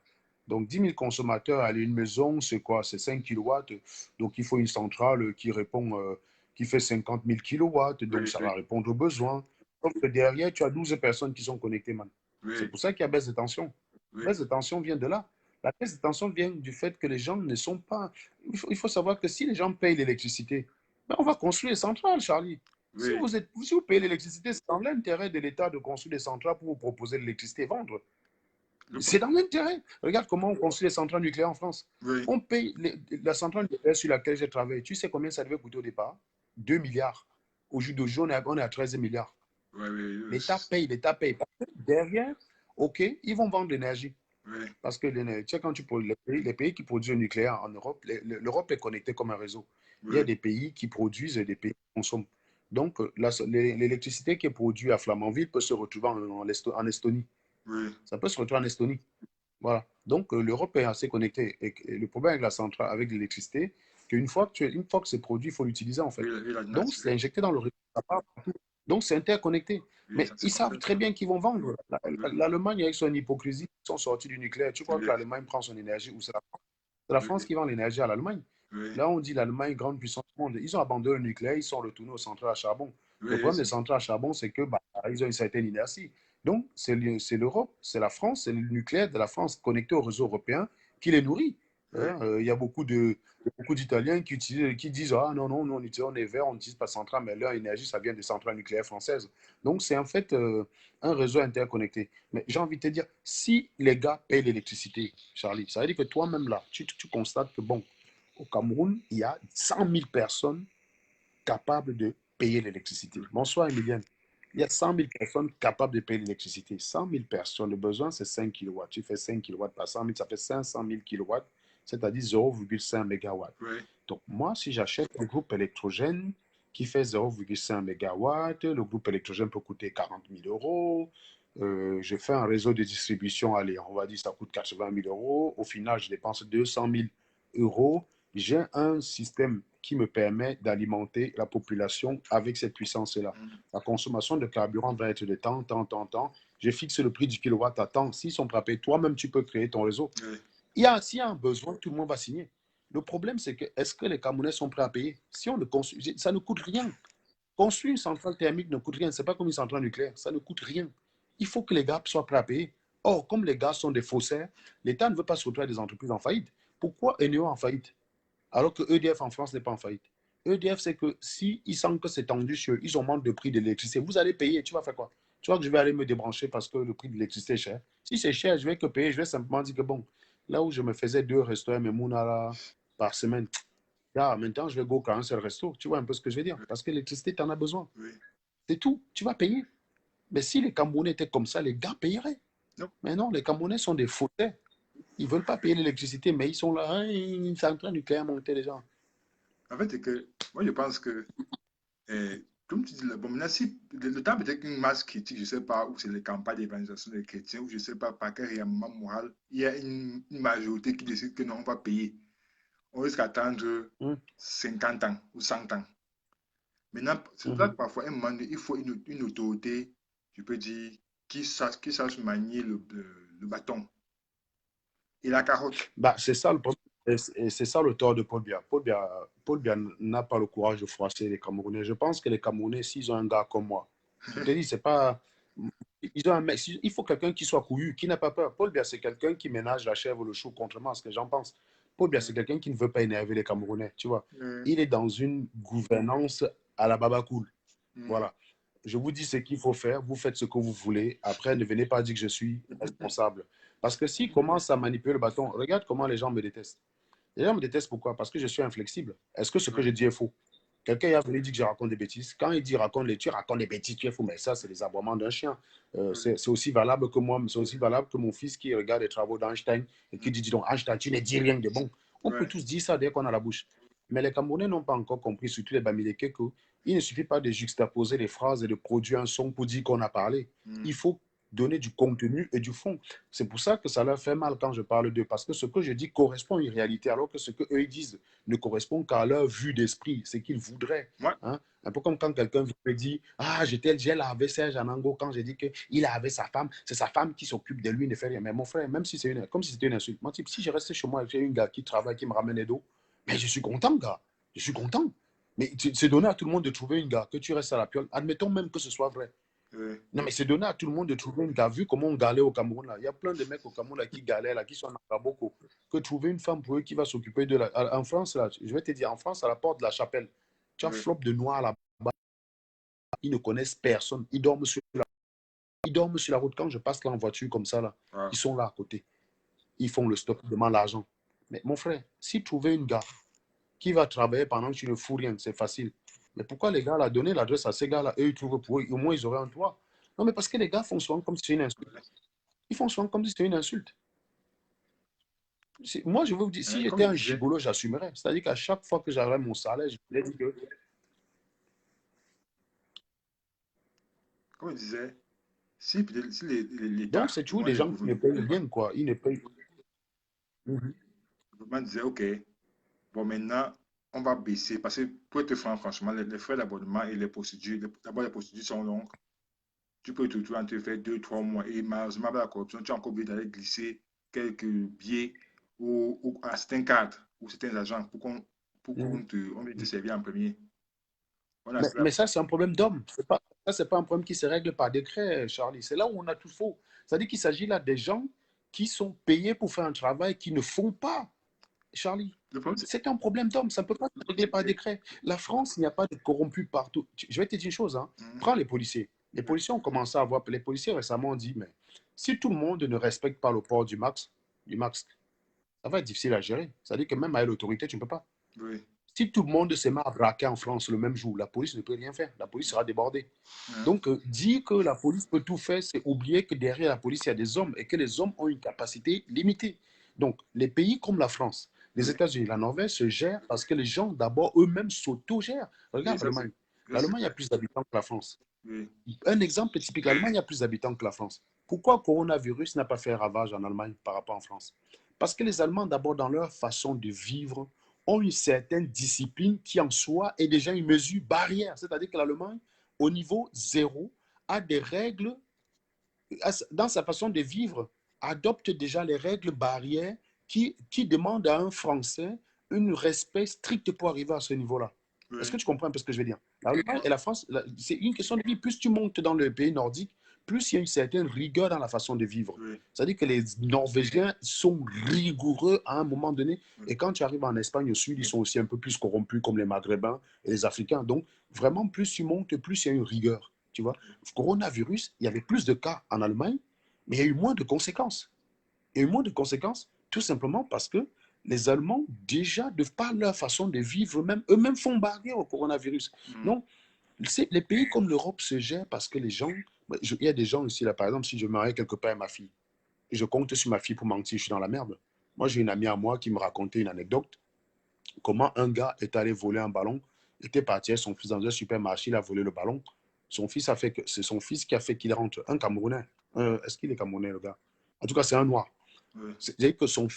Donc 10 000 consommateurs, aller une maison, c'est quoi? C'est 5 kilowatts. Donc il faut une centrale qui répond, qui fait 50 000 kilowatts. Donc Oui, ça va oui, répondre aux besoins. Donc derrière, tu as 12 personnes qui sont connectées, man. C'est oui, pour ça qu'il y a baisse de tension. oui. La baisse de tension vient de là. La baisse de tension vient du fait que les gens ne sont pas. Il faut savoir que si les gens payent l'électricité, ben on va construire les centrales, Charlie. Oui. Si vous payez l'électricité, c'est dans l'intérêt de l'État de construire des centrales pour vous proposer l'électricité et vendre. Le C'est pro- dans l'intérêt. Regarde comment on construit les centrales nucléaires en France. Oui, On paye la centrale nucléaire sur laquelle j'ai travaillé. Tu sais combien ça devait coûter au départ? 2 milliards. Au jour d'aujourd'hui, on est à 13 milliards. oui, oui, oui, L'État paye, l'État paye. Derrière, OK, ils vont vendre l'énergie. oui, Parce que tu sais, quand les pays qui produisent le nucléaire en Europe, l'Europe est connectée comme un réseau. Il y a oui, des pays qui produisent et des pays qui consomment. Donc, l'électricité qui est produite à Flamanville peut se retrouver en Estonie. oui, Ça peut se retrouver en Estonie. Voilà. Donc, l'Europe est assez connectée. Et le problème avec la centrale, avec l'électricité, une fois que c'est produit, il faut l'utiliser en oui, fait. oui, la Donc, nature. c'est injecté dans le réseau. Ça part partout. Donc, c'est interconnecté. Oui, Mais ça se ils savent complète. très bien qu'ils vont vendre. Oui, L'Allemagne, avec son hypocrisie, ils sont sortis du nucléaire. Tu crois que oui, l'Allemagne prend son énergie ou c'est la France oui, qui vend l'énergie à l'Allemagne. oui, Là, on dit l'Allemagne, grande puissance du monde. Ils ont abandonné le nucléaire, ils sont retournés aux centrales à charbon. Le oui, problème des centrales à charbon, c'est que ils ont une certaine inertie. Donc, c'est l'Europe, c'est la France, c'est le nucléaire de la France connecté au réseau européen qui les nourrit. oui, Hein. Il y a beaucoup d'Italiens qui disent ah non, non, nous, on est vert, on n'utilise pas de centrale, mais leur énergie, ça vient des centrales nucléaires françaises. Donc, c'est en fait un réseau interconnecté. Mais j'ai envie de te dire, si les gars payent l'électricité, Charlie, ça veut dire que toi-même là, tu constates que bon, au Cameroun, il y a 100 000 personnes capables de payer l'électricité. Bonsoir, Emilienne. Il y a 100 000 personnes capables de payer l'électricité. 100 000 personnes, le besoin, c'est 5 kilowatts. Tu fais 5 kilowatts par 100 000, ça fait 500 000 kilowatts, c'est-à-dire 0,5 mégawatts. oui, Donc, moi, si j'achète un groupe électrogène qui fait 0,5 mégawatts, le groupe électrogène peut coûter 40 000 euros. Je fais un réseau de distribution, allez, on va dire ça coûte 80 000 euros. Au final, je dépense 200 000 euros. J'ai un système qui me permet d'alimenter la population avec cette puissance-là. mm, La consommation de carburant va être de temps, temps, temps, temps. Je fixe le prix du kilowatt à temps. S'ils sont frappés, toi-même, tu peux créer ton réseau. oui. S'il y a un besoin, tout le monde va signer. Le problème, c'est que est-ce que les Camerounais sont prêts à payer? Si on le construit, ça ne coûte rien. Construire une centrale thermique ne coûte rien. Ce n'est pas comme une centrale nucléaire. Ça ne coûte rien. Il faut que les gars soient prêts à payer. Or, comme les gars sont des faussaires, l'État ne veut pas se retrouver des entreprises en faillite. Pourquoi Eneo en faillite alors que EDF en France n'est pas en faillite? EDF, c'est que si ils sentent que c'est tendu sur eux, ils augmentent le prix de l'électricité. Vous allez payer, tu vas faire quoi? Tu vois que je vais aller me débrancher parce que le prix de l'électricité est cher. Si c'est cher, je vais que payer. Je vais simplement dire que bon, là où je me faisais 2 restaurants Memouna par semaine, là, maintenant, je vais go qu'à un seul resto. Tu vois un peu ce que je veux dire? Oui, Parce que l'électricité, tu en as besoin. oui. C'est tout. Tu vas payer. Mais si les Camerounais étaient comme ça, les gars payeraient. Non. Mais non, les Camerounais sont des fautains. Ils ne veulent pas payer l'électricité, mais ils sont là. Hein, ils sont en train de nucléaire monter les gens. En fait, c'est que moi, je pense que, comme tu dis, bon, maintenant, si le temps peut-être qu'une masse critique, je ne sais pas, ou c'est les campagnes d'évangélisation des chrétiens, ou je ne sais pas par quel rayonnement moral, il y a une majorité qui décide que non, on va payer. On risque d'attendre Hum, 50 ans ou 100 ans. Maintenant, c'est pour ça hum. que parfois, à un moment donné, il faut une autorité, je peux dire, qui sache manier le bâton et la carotte. Bah, c'est ça le problème. Et c'est ça le tort de Paul Biya. Paul Biya n'a pas le courage de froisser les Camerounais. Je pense que les Camerounais, s'ils ont un gars comme moi, je te dis, c'est pas. Ils ont un mec, il faut quelqu'un qui soit couillu, qui n'a pas peur. Paul Biya, c'est quelqu'un qui ménage la chèvre, le chou, contrairement à ce que j'en pense. Paul Biya, c'est quelqu'un qui ne veut pas énerver les Camerounais, tu vois. Euh, Il est dans une gouvernance à la baba cool. mm, Voilà. Je vous dis ce qu'il faut faire, vous faites ce que vous voulez. Après, ne venez pas dire que je suis responsable. Parce que s'il commence à manipuler le bâton, regarde comment les gens me détestent. Les gens me détestent pourquoi? Parce que je suis inflexible. Est-ce que ce que je oui, dis est faux? Quelqu'un a venu dire que je raconte des bêtises. Quand il dit tu racontes des bêtises, tu es fou. Mais ça, c'est les aboiements d'un chien. oui, C'est aussi valable que moi, c'est aussi valable que mon fils qui regarde les travaux d'Einstein et qui dit, dis donc, Einstein, tu ne dis rien de bon. On peut oui, tous dire ça dès qu'on a la bouche. Mais les Camerounais n'ont pas encore compris, surtout les Bamileke, qu'il ne suffit pas de juxtaposer les phrases et de produire un son pour dire qu'on a parlé. mm, Il faut donner du contenu et du fond. C'est pour ça que ça leur fait mal quand je parle d'eux, parce que ce que je dis correspond à une réalité, alors que ce qu'eux disent ne correspond qu'à leur vue d'esprit, ce qu'ils voudraient. Moi, Hein? Un peu comme quand quelqu'un me dit, ah, j'ai lavé Serge Anango quand j'ai dit qu'il avait sa femme, c'est sa femme qui s'occupe de lui, ne fait rien. Mais mon frère, même si c'est comme si c'était une insulte, moi, si je restais chez moi et j'ai un gars qui travaille, qui me ramène les dos, mais je suis content, gars. Je suis content. Mais c'est donné à tout le monde de trouver une gars, que tu restes à la piole. Admettons même que ce soit vrai. Non, mais c'est donné à tout le monde de trouver une gars. Vu comment on galère au Cameroun, là. Il y a plein de mecs au Cameroun là, qui galèrent, là, qui sont en beaucoup. Que trouver une femme pour eux qui va s'occuper de la. En France, là, je vais te dire, en France, à la porte de la chapelle, tu as flop de noirs là-bas. Ils ne connaissent personne. Ils dorment sur la route. Quand je passe là en voiture comme ça, là, ils sont là à côté. Ils font le stop, ils demandent l'argent. Mais mon frère, si trouver une gars qui va travailler pendant que tu ne fous rien, c'est facile. Mais pourquoi les gars la donner l'adresse à ces gars-là, eux, ils trouvent pour eux, au moins ils auraient un toit. Non, mais parce que les gars font souvent comme si c'est une insulte. Ils font souvent comme si c'était une insulte. Moi, je veux vous dire, si comme j'étais je un disais, gigolo, j'assumerais. C'est-à-dire qu'à chaque fois que j'aurais mon salaire, je voulais dire que. comme je disais, si Donc, l'État, c'est du toujours moins des le gens qui ne payent gouvernement, rien, quoi. Ils ne payent. Mhm. le gouvernement disait, OK, bon, maintenant, on va baisser. Parce que pour être franc, franchement, les frais d'abonnement et les procédures, d'abord, les procédures sont longues. Tu peux te retrouver en te faire 2, 3 mois. Et malheureusement, avec la corruption, tu as encore obligé d'aller glisser quelques billets à certains cadres ou certains agents pour Mhm. on te servir en premier. On a, Mais ça, c'est un problème d'homme. Ça, c'est pas un problème qui se règle par décret, Charlie. C'est là où on a tout faux. C'est-à-dire qu'il s'agit là des gens qui sont payés pour faire un travail qu'ils ne font pas, Charlie. le problème, C'est un problème d'homme. Ça ne peut pas se régler par décret. La France, il n'y a pas de corrompus partout. Je vais te dire une chose. Hein. Prends les policiers. Les policiers ont commencé à voir. Les policiers récemment ont dit, mais si tout le monde ne respecte pas le port du masque, ça va être difficile à gérer. C'est-à-dire que même avec l'autorité, tu ne peux pas. oui. Si tout le monde se met à braquer en France le même jour, la police ne peut rien faire. La police sera débordée. Donc, dire que la police peut tout faire, c'est oublier que derrière la police, il y a des hommes et que les hommes ont une capacité limitée. Donc, les pays comme la France, les Oui, États-Unis, la Norvège se gèrent parce que les gens, d'abord, eux-mêmes s'auto-gèrent. oui, Regarde l'Allemagne. ça, c'est L'Allemagne a clair. plus d'habitants que la France. Oui, Un exemple typique, l'Allemagne a plus d'habitants que la France. Pourquoi le coronavirus n'a pas fait ravage en Allemagne par rapport en France? Parce que les Allemands, d'abord, dans leur façon de vivre, ont une certaine discipline qui, en soi, est déjà une mesure barrière. C'est-à-dire que l'Allemagne, au niveau zéro, a des règles, dans sa façon de vivre, adopte déjà les règles barrières qui demandent à un Français un respect strict pour arriver à ce niveau-là. Est-ce que oui, tu comprends un peu ce que je veux dire? L'Allemagne et la France, c'est une question de vie. Plus tu montes dans le pays nordique, plus il y a une certaine rigueur dans la façon de vivre. oui, C'est-à-dire que les Norvégiens sont rigoureux à un moment donné. oui, Et quand tu arrives en Espagne au sud, ils sont aussi un peu plus corrompus comme les Maghrébins et les Africains. Donc, vraiment, plus tu montes, plus il y a une rigueur. Tu vois, coronavirus, il y avait plus de cas en Allemagne, mais il y a eu moins de conséquences. Il y a eu moins de conséquences, tout simplement parce que les Allemands, déjà, de par leur façon de vivre, eux-mêmes font barrière au coronavirus. Donc, les pays comme l'Europe se gèrent parce que les gens, il y a des gens ici, là, par exemple, si je marie quelque part à ma fille, et je compte sur ma fille pour mentir, je suis dans la merde. Moi, j'ai une amie à moi qui me racontait une anecdote, comment un gars est allé voler un ballon, était parti avec son fils dans un supermarché, il a volé le ballon. C'est son fils qui a fait qu'il rentre, un Camerounais. Est-ce qu'il est Camerounais, le gars? En tout cas, c'est un noir. oui, C'est-à-dire que son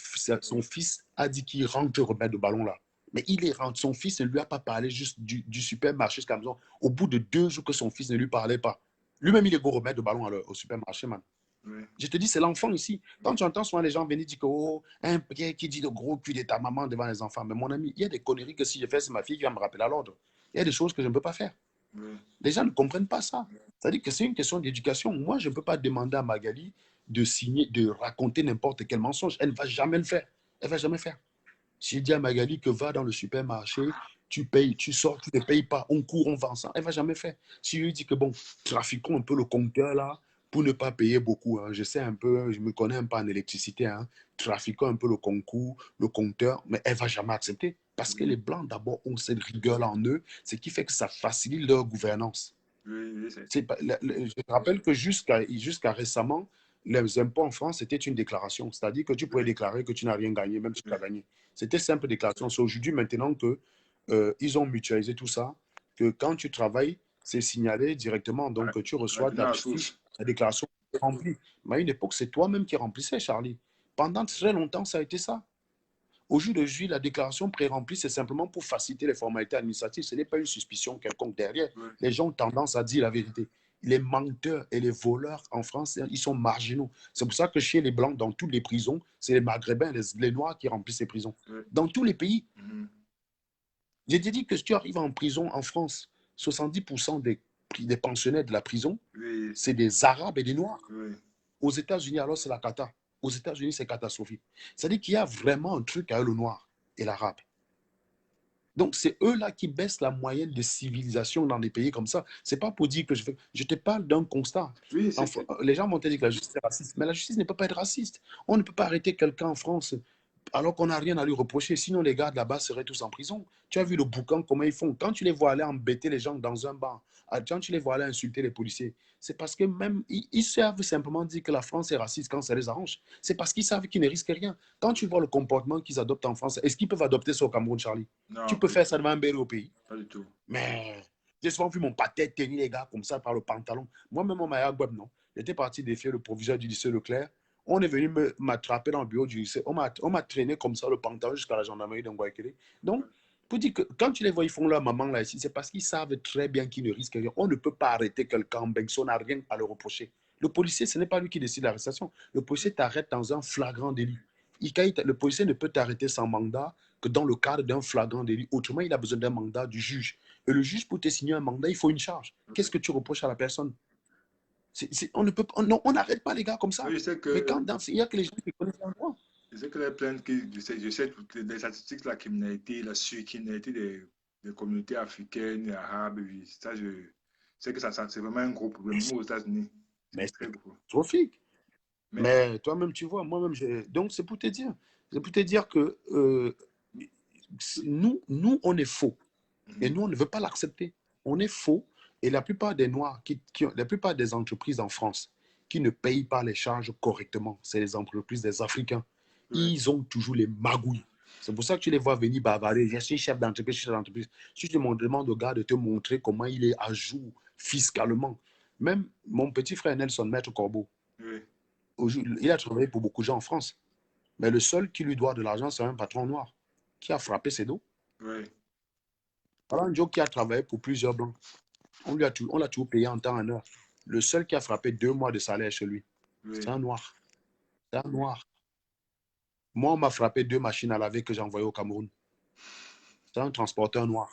fils a dit qu'il rentre remettre le ballon là. Mais il est rentré, son fils ne lui a pas parlé juste du supermarché jusqu'à maison. Au bout de 2 jours que son fils ne lui parlait pas, lui-même, il est go remettre le ballon au supermarché, man. oui, Je te dis, c'est l'enfant ici. Quand oui, tu entends souvent les gens venir dire que, oh, un père qui dit le gros cul de ta maman devant les enfants. Mais mon ami, il y a des conneries que si je fais, c'est ma fille qui va me rappeler à l'ordre. Il y a des choses que je ne peux pas faire. oui, Les gens ne comprennent pas ça. C'est-à-dire que c'est une question d'éducation. Moi, je ne peux pas demander à Magali de signer, de raconter n'importe quel mensonge. Elle ne va jamais le faire. Elle ne va jamais faire. Si je dis à Magali que va dans le supermarché, tu payes, tu sors, tu ne payes pas, on court, on va ensemble, elle ne va jamais faire. Si je lui dis que bon, trafiquons un peu le compteur là, pour ne pas payer beaucoup, hein. Je sais un peu, je me connais un peu en électricité, hein. Trafiquons un peu le concours, le compteur, mais elle ne va jamais accepter. Parce que les oui, Blancs, d'abord, ont cette rigueur-là en eux, ce qui fait que ça facilite leur gouvernance. oui, oui, Je te rappelle que jusqu'à récemment, les impôts en France, c'était une déclaration. C'est-à-dire que tu pouvais oui, déclarer que tu n'as rien gagné, même si tu oui, as gagné. C'était simple déclaration. C'est aujourd'hui, maintenant que ils ont mutualisé tout ça, que quand tu travailles, c'est signalé directement. à la, Donc, tu à la reçois ta tenue à la fiche, source. ta déclaration rempli. Mais à une époque, c'est toi-même qui remplissais, Charlie. Pendant très longtemps, ça a été ça. Au jour d'aujourd'hui, la déclaration pré-remplie, c'est simplement pour faciliter les formalités administratives. Ce n'est pas une suspicion quelconque derrière. Ouais, Les gens ont tendance à dire la vérité. Les menteurs et les voleurs en France, ils sont marginaux. C'est pour ça que chez les Blancs, dans toutes les prisons, c'est les Maghrébins, les Noirs qui remplissent ces prisons. ouais. Dans tous les pays. Mhm. J'ai dit que si tu arrives en prison en France, 70% des pensionnaires de la prison, Oui, c'est des Arabes et des Noirs. oui. Aux États-Unis, alors c'est la cata. Aux États-Unis, c'est catastrophique. C'est-à-dire qu'il y a vraiment un truc avec le noir et l'arabe. Donc, c'est eux-là qui baissent la moyenne de civilisation dans des pays comme ça. C'est pas pour dire que je fais. Je te parle d'un constat. Oui, Enfin, les gens vont te dire que la justice est raciste. Mais la justice ne peut pas être raciste. On ne peut pas arrêter quelqu'un en France alors qu'on n'a rien à lui reprocher. Sinon, les gars de là-bas seraient tous en prison. Tu as vu le boucan, comment ils font. Quand tu les vois aller embêter les gens dans un bar, quand tu les vois aller insulter les policiers, c'est parce que même, ils savent simplement dire que la France est raciste quand ça les arrange. C'est parce qu'ils savent qu'ils ne risquent rien. Quand tu vois le comportement qu'ils adoptent en France, est-ce qu'ils peuvent adopter ça au Cameroun, Charlie? Tu non, peux pas du faire tout. ça devant un bébé au pays. Pas du tout. Mais j'ai souvent vu mon pâté tenir les gars comme ça par le pantalon. Moi-même, mon maillot web, non. J'étais parti défier le proviseur du lycée Leclerc. On est venu m'attraper dans le bureau du lycée. On m'a traîné comme ça le pantalon jusqu'à la gendarmerie de Nguakere. Donc, pour dire que quand tu les vois, ils font leur maman là ici, c'est parce qu'ils savent très bien qu'ils ne risquent rien. On ne peut pas arrêter quelqu'un en Benson, on n'a rien à le reprocher. Le policier, ce n'est pas lui qui décide l'arrestation. Le policier t'arrête dans un flagrant délit. Le policier ne peut t'arrêter sans mandat que dans le cadre d'un flagrant délit. Autrement, il a besoin d'un mandat du juge. Et le juge, pour te signer un mandat, il faut une charge. Qu'est-ce que tu reproches à la personne? On ne peut pas, on n'arrête pas les gars comme Oui, ça. Mais quand il y a que les gens qui connaissent un droit. je sais que les plaintes je sais toutes les statistiques de la criminalité, la surcriminalité des communautés africaines et arabes, oui, ça, je sais que ça c'est vraiment un gros problème. Mais Même aux États-Unis, c'est mais un c'est très gros. catastrophique. Mais, Mais toi-même, tu vois, moi-même, donc c'est pour te dire. C'est pour te dire que on est faux. Et mhm, nous, on ne veut pas l'accepter. On est faux. Et la plupart des Noirs, la plupart des entreprises en France qui ne payent pas les charges correctement, c'est les entreprises des Africains. ouais, Ils ont toujours les magouilles. C'est pour ça que tu les vois venir bavarder. Je suis chef d'entreprise, je suis chef d'entreprise. Si je te demande au gars de te montrer comment il est à jour fiscalement, même mon petit frère Nelson, Maître Corbeau, ouais, il a travaillé pour beaucoup de gens en France. Mais le seul qui lui doit de l'argent, c'est un patron noir qui a frappé ses dos. ouais, Voilà un Joe qui a travaillé pour plusieurs blancs. On l'a toujours payé en temps et en heure. Le seul qui a frappé 2 mois de salaire chez lui, c'est ouais. un noir. C'est un noir. Moi, on m'a frappé 2 machines à laver que j'ai envoyées au Cameroun. C'est un transporteur noir.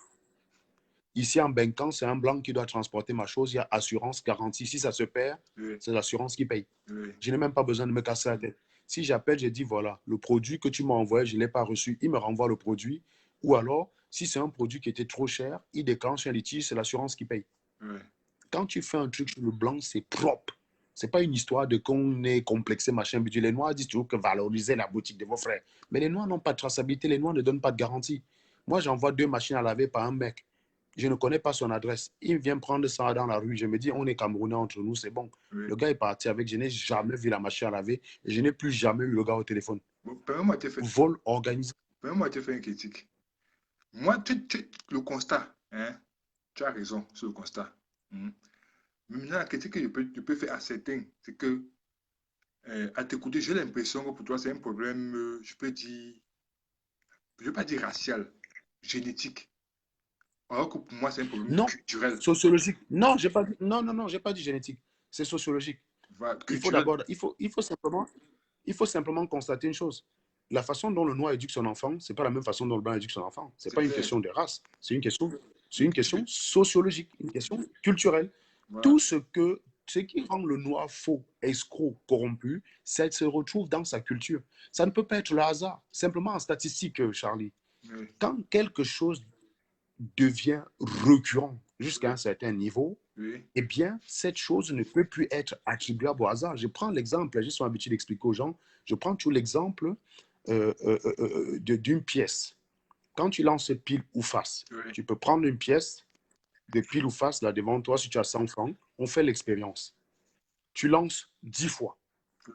Ici, en Benkan, c'est un blanc qui doit transporter ma chose. Il y a assurance, garantie. Si ça se perd, Oui, c'est l'assurance qui paye. oui, Je n'ai même pas besoin de me casser la tête. Si j'appelle, je dis voilà, le produit que tu m'as envoyé, je ne l'ai pas reçu. Il me renvoie le produit. Ou alors, si c'est un produit qui était trop cher, il déclenche un litige, c'est l'assurance qui paye. oui. Quand tu fais un truc sur le blanc, c'est propre. C'est pas une histoire de qu'on est complexé, machin. Les Noirs disent toujours que valoriser la boutique de vos frères. Mais les Noirs n'ont pas de traçabilité, les Noirs ne donnent pas de garantie. Moi, j'envoie 2 machines à laver par un mec. Je ne connais pas son adresse. Il vient prendre ça dans la rue. Je me dis, on est Camerounais entre nous, c'est bon. Oui. Le gars est parti avec. Je n'ai jamais vu la machine à laver et je n'ai plus jamais eu le gars au téléphone. Bon, Vol organisé. permets-moi de te faire une critique. Moi, le constat, hein, tu as raison sur le constat. Mhm. Maintenant, la critique que je peux faire à certains, c'est que, à t'écouter, j'ai l'impression que pour toi, c'est un problème, je ne vais pas dire racial, génétique. Alors que pour moi, c'est un problème Non. culturel. Sociologique. Non, j'ai pas dit, non, non, non, j'ai pas dit génétique. C'est sociologique. Voilà, Il faut culturel. d'abord, il faut simplement constater une chose. La façon dont le noir éduque son enfant, c'est pas la même façon dont le blanc éduque son enfant. C'est C'est pas une clair. question de race, c'est Oui, une question sociologique, une question culturelle. voilà. Tout ce qui rend le noir faux, escroc, corrompu, ça se retrouve dans sa culture. Ça ne peut pas être le hasard. Simplement en statistique, Charlie. Oui, Quand quelque chose devient récurrent jusqu'à oui, un certain niveau, oui, eh bien, cette chose ne peut plus être attribuable au hasard. Je prends l'exemple, j'ai souvent l'habitude d'expliquer aux gens, je prends tout l'exemple d'une pièce. Quand tu lances pile ou face, oui, tu peux prendre une pièce de pile ou face là devant toi si tu as 100 francs. On fait l'expérience. Tu lances 10 fois.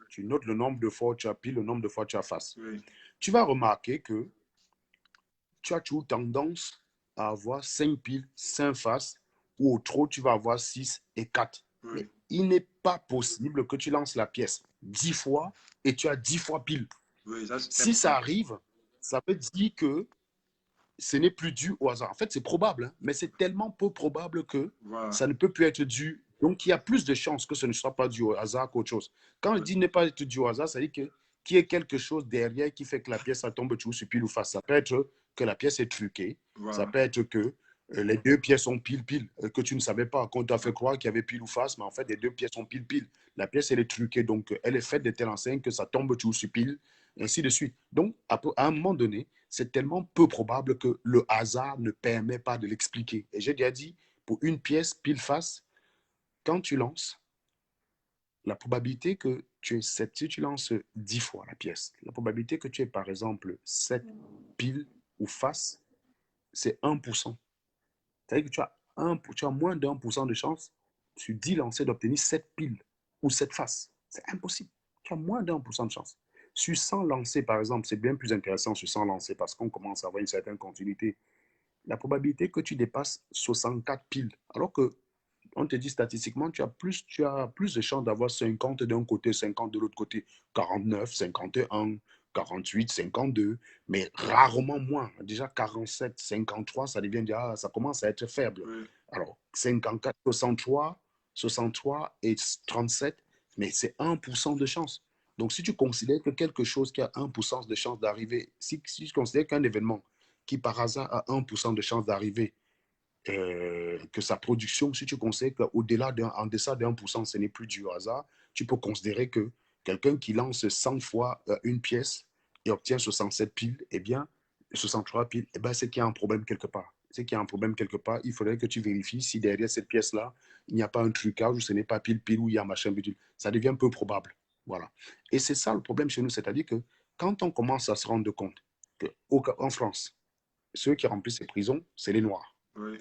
Tu notes le nombre de fois où tu as pile, le nombre de fois où tu as face. oui, Tu vas remarquer que tu as toujours tendance à avoir 5 piles, 5 faces, ou au trop, tu vas avoir 6 et 4. Mais oui. il n'est pas possible que tu lances la pièce 10 fois et tu as 10 fois pile. Oui, ça, c'est Si ça impossible. arrive, ça veut dire que ce n'est plus dû au hasard. En fait, c'est probable, hein, mais c'est tellement peu probable que Voilà. ça ne peut plus être dû. Donc, il y a plus de chances que ce ne soit pas dû au hasard qu'autre chose. Quand je Oui, dis ne pas être dû au hasard, ça veut dire qu'il y ait quelque chose derrière qui fait que la pièce ça tombe toujours sur pile ou face. Ça peut être que la pièce est truquée. Ça voilà. peut être que les deux pièces sont pile-pile, que tu ne savais pas, qu'on t'a fait croire qu'il y avait pile ou face, mais en fait, les deux pièces sont pile-pile. La pièce, elle est truquée, donc elle est faite de telle enseigne que ça tombe toujours sur pile, ainsi de suite. Donc, à un moment donné, c'est tellement peu probable que le hasard ne permet pas de l'expliquer. Et j'ai déjà dit, pour une pièce pile face, quand tu lances, la probabilité que tu aies 7, si tu lances 10 fois la pièce, la probabilité que tu aies par exemple 7 piles ou face, c'est 1%. C'est-à-dire que tu as moins d'1% de chance sur 10 lancers d'obtenir 7 piles ou 7 faces. C'est impossible. Tu as moins d'1% de chance. Sur 100 lancers, par exemple, c'est bien plus intéressant sur 100 lancers parce qu'on commence à avoir une certaine continuité. La probabilité que tu dépasses 64 piles, alors que on te dit statistiquement, tu as plus de chances d'avoir 50 d'un côté, 50 de l'autre côté, 49, 51, 48, 52, mais rarement moins. Déjà 47, 53, ça devient déjà, ça commence à être faible. Oui. Alors 54, 63, 63 et 37, mais c'est 1% de chance. Donc si tu considères que quelque chose qui a 1% de chance d'arriver, si tu considères qu'un événement qui par hasard a 1% de chance d'arriver, que sa production, si tu considères qu'au-delà en deçà de 1%, ce n'est plus du hasard, tu peux considérer que quelqu'un qui lance 100 fois une pièce et obtient 67 piles, eh bien, 63 piles, eh bien, c'est qu'il y a un problème quelque part. C'est qu'il y a un problème quelque part. Il faudrait que tu vérifies si derrière cette pièce-là, il n'y a pas un trucage ou ce n'est pas pile ou il y a machin bidule. Ça devient peu probable. Voilà. Et c'est ça le problème chez nous, c'est-à-dire que quand on commence à se rendre compte qu'en France, ceux qui remplissent les prisons, c'est les Noirs. Oui.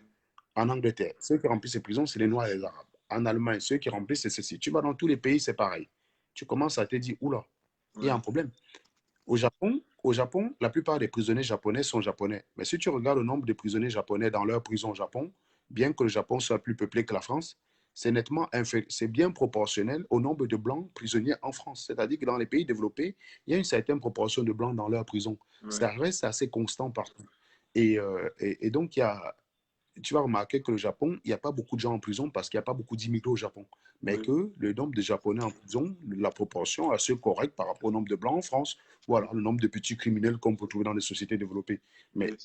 En Angleterre, ceux qui remplissent les prisons, c'est les Noirs et les Arabes. En Allemagne, ceux qui remplissent, c'est ceci. Tu vas dans tous les pays, c'est pareil. Tu commences à te dire, oula, il y a Oui. un problème. Au Japon, la plupart des prisonniers japonais sont japonais. Mais si tu regardes le nombre de prisonniers japonais dans leur prison au Japon, bien que le Japon soit plus peuplé que la France, c'est bien proportionnel au nombre de blancs prisonniers en France. C'est-à-dire que dans les pays développés, il y a une certaine proportion de blancs dans leur prison. Oui. Ça reste assez constant partout. Et donc, tu vas remarquer que le Japon, il n'y a pas beaucoup de gens en prison parce qu'il n'y a pas beaucoup d'immigrés au Japon. Mais Oui. que le nombre de Japonais en prison, la proportion est assez correcte par rapport au nombre de Blancs en France. Voilà, le nombre de petits criminels qu'on peut trouver dans les sociétés développées. Oui. Mais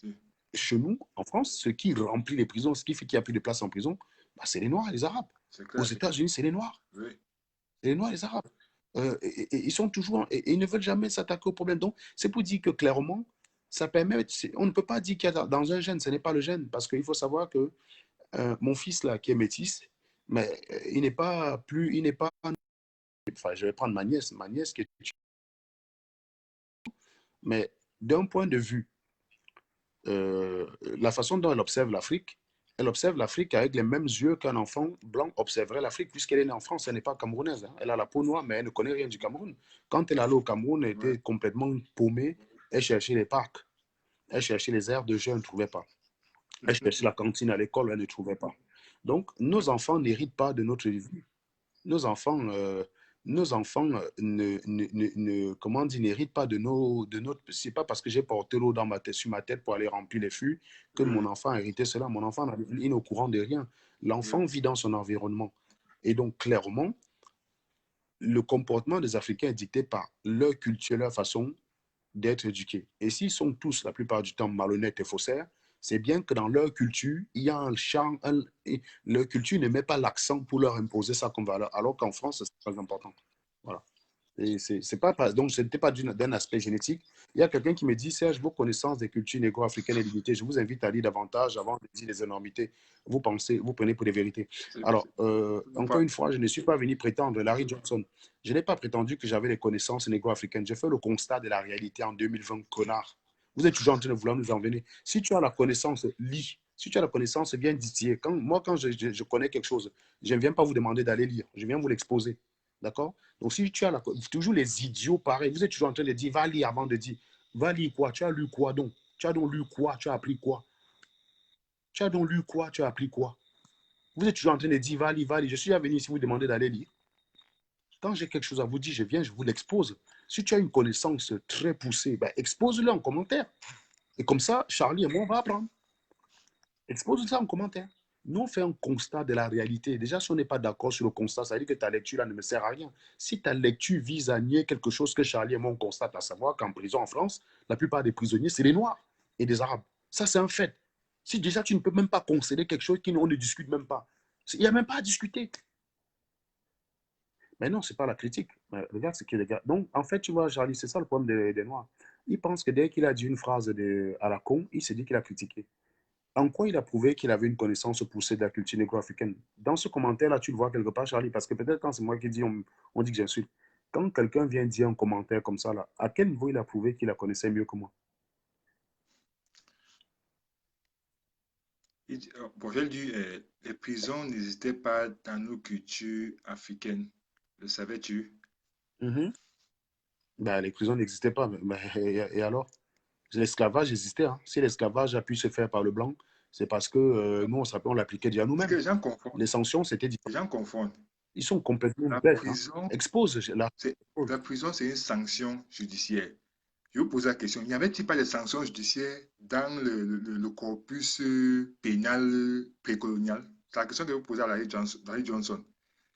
chez nous, en France, ce qui remplit les prisons, ce qui fait qu'il y a plus de place en prison, bah, c'est les Noirs et les Arabes. C'est Aux clair, c'est clair. États-Unis, c'est les Noirs. Oui. C'est les Noirs et les Arabes. Ils sont toujours, et ils ne veulent jamais s'attaquer au problème. Donc, c'est pour dire que clairement, ça permet, on ne peut pas dire qu'il y a dans un gène, ce n'est pas le gène, parce qu'il faut savoir que mon fils là, qui est métis, mais il n'est pas, enfin, je vais prendre ma nièce qui est, mais d'un point de vue, la façon dont elle observe l'Afrique avec les mêmes yeux qu'un enfant blanc observerait l'Afrique, puisqu'elle est née en France, elle n'est pas camerounaise, hein. Elle a la peau noire, mais elle ne connaît rien du Cameroun. Quand elle allait au Cameroun, elle Oui. était complètement paumée, elle cherchait les parcs, elle cherchait les aires de jeu, elle ne trouvait pas. Elle cherchait la cantine à l'école, elle ne trouvait pas. Donc, nos enfants n'héritent pas de notre vie. Nos enfants, nos enfants comment dire, n'héritent pas de notre. C'est pas parce que j'ai porté l'eau dans ma tête, sur ma tête pour aller remplir les fûts que Oui. mon enfant a hérité cela. Mon enfant, il n'est au courant de rien. Oui. L'enfant vit dans son environnement. Et donc, clairement, le comportement des Africains est dicté par leur culture, leur façon d'être éduqués. Et s'ils sont tous, la plupart du temps, malhonnêtes et faussaires, c'est bien que dans leur culture, il y a un charme. Leur culture ne met pas l'accent pour leur imposer ça comme valeur, alors qu'en France, c'est très important. Voilà. Et c'est pas, donc, ce n'était pas d'un aspect génétique. Il y a quelqu'un qui me dit, Serge, vos connaissances des cultures négro-africaines et limitées. Je vous invite à lire davantage avant de dire les énormités. Vous pensez, vous prenez pour des vérités. Alors, C'est encore pas. une fois, je ne suis pas venu prétendre, Larry Johnson, je n'ai pas prétendu que j'avais les connaissances négro-africaines. J'ai fait le constat de la réalité en 2020, connard. Vous êtes toujours en train de vouloir nous en venir. Si tu as la connaissance, lis. Si tu as la connaissance, viens distiller. Quand je connais quelque chose, je ne viens pas vous demander d'aller lire. Je viens vous l'exposer. D'accord? Donc, si tu as toujours les idiots pareils, vous êtes toujours en train de dire, va lire avant de dire, va lire quoi? Tu as lu quoi donc? Tu as donc lu quoi? Tu as appris quoi? Tu as donc lu quoi? Tu as appris quoi? Vous êtes toujours en train de dire, va lire, va lire. Je suis venu ici vous demander d'aller lire. Quand j'ai quelque chose à vous dire, je viens, je vous l'expose. Si tu as une connaissance très poussée, ben, expose-le en commentaire. Et comme ça, Charlie et moi, on va apprendre. Expose ça en commentaire. Nous, on fait un constat de la réalité. Déjà, si on n'est pas d'accord sur le constat, ça veut dire que ta lecture là, ne me sert à rien. Si ta lecture vise à nier quelque chose que Charlie et moi, on constate, à savoir qu'en prison en France, la plupart des prisonniers, c'est les Noirs et des Arabes. Ça, c'est un fait. Si déjà, tu ne peux même pas concéder quelque chose qu'on ne discute même pas. Il n'y a même pas à discuter. Mais non, ce n'est pas la critique. Mais regarde ce qu'il y a. Donc, en fait, tu vois, Charlie, c'est ça le problème des Noirs. Il pense que dès qu'il a dit une phrase à la con, il s'est dit qu'il a critiqué. En quoi il a prouvé qu'il avait une connaissance poussée de la culture négro-africaine? Dans ce commentaire-là, tu le vois quelque part, Charlie, parce que peut-être quand c'est moi qui dis, on dit que j'insulte. Quand quelqu'un vient dire un commentaire comme ça, là, à quel niveau il a prouvé qu'il la connaissait mieux que moi? Bon, j'ai dit, les prisons n'existaient pas dans nos cultures africaines. Le savais-tu? Mhm. Ben, les prisons n'existaient pas. Ben, et alors? L'esclavage existait. Hein. Si l'esclavage a pu se faire par le blanc, c'est parce que nous, on l'appliquait déjà C'est que nous-mêmes. les gens confondent. Les sanctions, c'était Les différent. gens confondent. Ils sont complètement La bêtes. Hein. prison, Expose. c'est, la prison, c'est une sanction judiciaire. Je vous pose la question, n'y avait-il pas des sanctions judiciaires dans le corpus pénal précolonial? C'est la question que vous posez à Larry Johnson.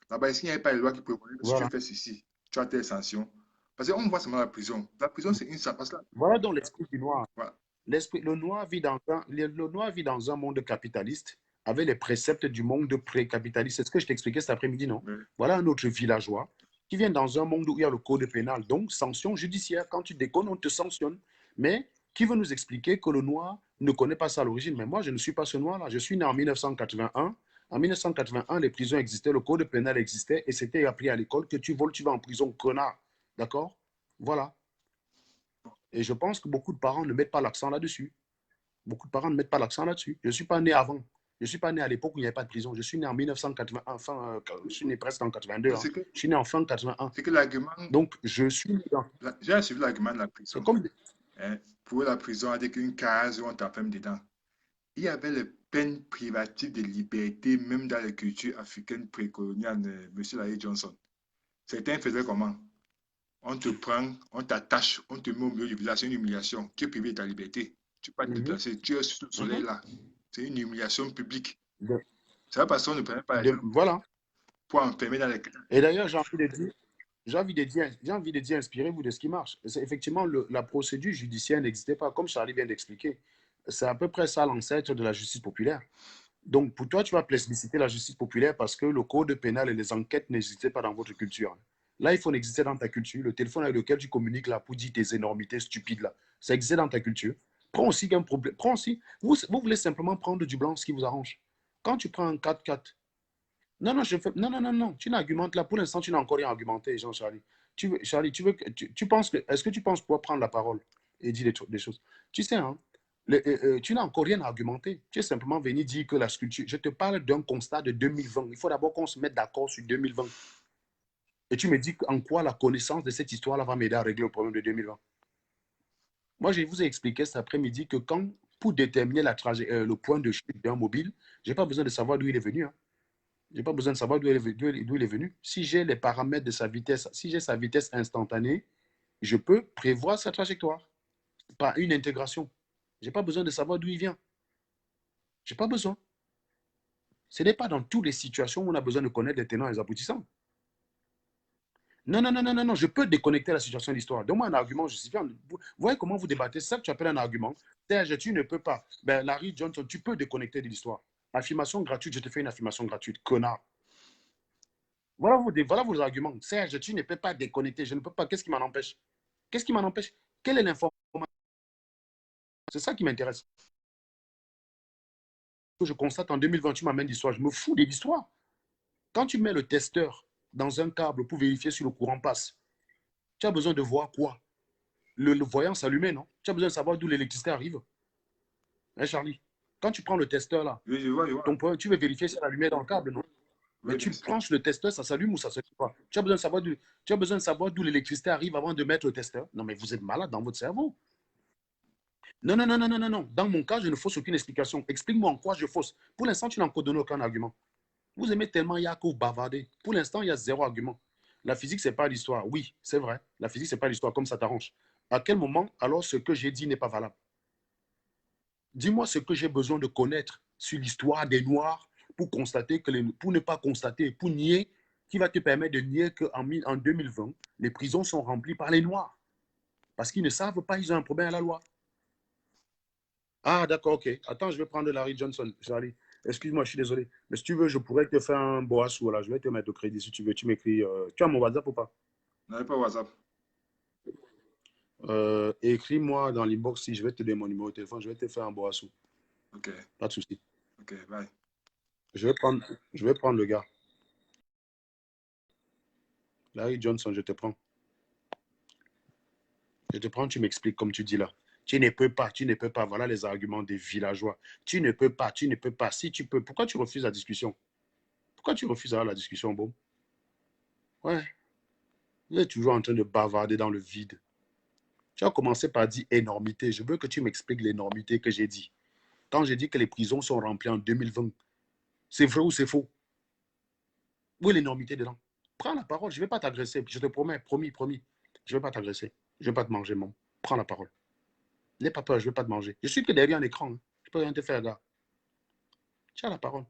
Là-bas, ici, il n'y avait pas de loi qui prévoyait que si tu Voilà. fais ceci, tu as telle sanction. Parce qu'on voit seulement la prison. La prison, c'est une sanction. Parce que Voilà donc l'esprit du noir. voilà. Le noir vit le noir vit dans un monde capitaliste avec les préceptes du monde pré-capitaliste. C'est ce que je t'expliquais cet après-midi, non? Mais Voilà un autre villageois qui vient dans un monde où il y a le code pénal, donc sanction judiciaire. Quand tu déconnes, on te sanctionne. Mais qui veut nous expliquer que le noir ne connaît pas ça à l'origine? Mais moi, je ne suis pas ce noir-là. Je suis né en 1981. En 1981, les prisons existaient, le code pénal existait et c'était appris à l'école que tu voles, tu vas en prison, connard. D'accord? Voilà. Et je pense que beaucoup de parents ne mettent pas l'accent là-dessus. Beaucoup de parents ne mettent pas l'accent là-dessus. Je ne suis pas né avant. Je ne suis pas né à l'époque où il n'y avait pas de prison. Je suis né en 1981, enfin, je suis né presque en 82. Hein. c'est que, Je suis né en fin 81. c'est que l'argument, Donc, je suis dans... j'ai suivi l'argument de la C'est prison. comme... Hein. Pour la prison, avec une case où on t'enferme dedans. Il y avait les peines privatives de liberté, même dans les cultures africaines précoloniales, M. Larry Johnson. Certains faisaient comment? On te prend, on t'attache, on te met au milieu du village, c'est une humiliation. Tu es privé de ta liberté. Tu ne peux pas te Mhm, déplacer, tu es sous le soleil mhm. là. C'est une humiliation publique. De, C'est la parce qu'on ne prenait pas les gens voilà. pour enfermer dans les... Et d'ailleurs, j'ai envie de dire, inspirez-vous de ce qui marche. C'est effectivement, la procédure judiciaire n'existait pas, comme Charlie vient d'expliquer. C'est à peu près ça l'ancêtre de la justice populaire. Donc, pour toi, tu vas plébisciter la justice populaire parce que le code pénal et les enquêtes n'existaient pas dans votre culture. L'iPhone existait dans ta culture. Le téléphone avec lequel tu communiques là pour dire tes énormités stupides là, ça existait dans ta culture. Prends aussi un problème. Prends aussi. Vous voulez simplement prendre du blanc, ce qui vous arrange. Quand tu prends un 4x4, non, non, non, non, non, non. Tu n'argumentes là. Pour l'instant, tu n'as encore rien argumenté, Jean-Charlie. Charlie, tu penses est-ce que tu penses pouvoir prendre la parole et dire des choses? Tu sais, hein, tu n'as encore rien argumenté. Tu es simplement venu dire que la sculpture. Je te parle d'un constat de 2020. Il faut d'abord qu'on se mette d'accord sur 2020. Et tu me dis en quoi la connaissance de cette histoire-là va m'aider à régler le problème de 2020. Moi, je vous ai expliqué cet après-midi que pour déterminer le point de chute d'un mobile, je n'ai pas besoin de savoir d'où il est venu. Hein. Je n'ai pas besoin de savoir d'où il est venu. Si j'ai les paramètres de sa vitesse, si j'ai sa vitesse instantanée, je peux prévoir sa trajectoire par une intégration. Je n'ai pas besoin de savoir d'où il vient. Je n'ai pas besoin. Ce n'est pas dans toutes les situations où on a besoin de connaître les tenants et les aboutissants. Non, non, non, non, non, non, je peux déconnecter la situation de l'histoire. Donne-moi un argument justifiant. Vous voyez comment vous débattez. C'est ça que tu appelles un argument. Serge, tu ne peux pas. Ben, Larry Johnson, tu peux déconnecter de l'histoire. Affirmation gratuite, je te fais une affirmation gratuite. Connard. Voilà vos arguments. Serge, tu ne peux pas déconnecter. Je ne peux pas. Qu'est-ce qui m'en empêche? Qu'est-ce qui m'en empêche? Quelle est l'information? C'est ça qui m'intéresse. Que je constate en 2020, tu m'amènes l'histoire. Je me fous de l'histoire. Quand tu mets le testeur dans un câble pour vérifier si le courant passe, tu as besoin de voir quoi? Le voyant s'allumer, non? Tu as besoin de savoir d'où l'électricité arrive. Hein, Charlie? Quand tu prends le testeur là, Oui, je vois, je vois. tu veux vérifier si la lumière est dans le câble, non? Mais Oui, bien tu sûr. branches le testeur, ça s'allume ou ça ne s'allume pas. Tu as besoin de savoir d'où l'électricité arrive avant de mettre le testeur. Non, mais vous êtes malade dans votre cerveau. Non, non, non, non, non, non, non. Dans mon cas, je ne fausse aucune explication. Explique-moi en quoi je fausse. Pour l'instant, tu n'as encore donné aucun argument. Vous aimez tellement Yakou bavarder. Pour l'instant, il y a zéro argument. La physique, c'est pas l'histoire. Oui, c'est vrai. La physique, c'est pas l'histoire, comme ça t'arrange. À quel moment, alors, ce que j'ai dit n'est pas valable? Dis-moi ce que j'ai besoin de connaître sur l'histoire des Noirs pour constater que pour ne pas constater, pour nier, qui va te permettre de nier qu'en 2020, les prisons sont remplies par les Noirs. Parce qu'ils ne savent pas, ils ont un problème à la loi. Ah, d'accord, ok. Attends, je vais prendre Larry Johnson. Charlie, excuse-moi, je suis désolé. Mais si tu veux, je pourrais te faire un boassou. Là. Je vais te mettre au crédit si tu veux. Tu m'écris. Tu as mon WhatsApp ou pas? N'avez pas WhatsApp. Écris-moi dans l'inbox si je vais te donner mon numéro de téléphone. Je vais te faire un boassou. Ok, Pas de souci. ok, bye. Je vais prendre le gars. Larry Johnson, je te prends. Je te prends, tu m'expliques comme tu dis là. Tu ne peux pas, tu ne peux pas. Voilà les arguments des villageois. Tu ne peux pas, tu ne peux pas. Si tu peux, pourquoi tu refuses la discussion? Pourquoi tu refuses la discussion, bon? Ouais. Vous êtes toujours en train de bavarder dans le vide. Tu as commencé par dire énormité. Je veux que tu m'expliques l'énormité que j'ai dit. Quand j'ai dit que les prisons sont remplies en 2020, c'est vrai ou c'est faux? Où est l'énormité dedans? Prends la parole, je ne vais pas t'agresser. Je te promets, promis, promis. Je ne vais pas t'agresser. Je ne vais pas te manger, mon. Prends la parole. N'aie pas peur, je ne vais pas te manger. Je suis que derrière un écran. Hein. Je ne peux rien te faire, gars. Tu as la parole.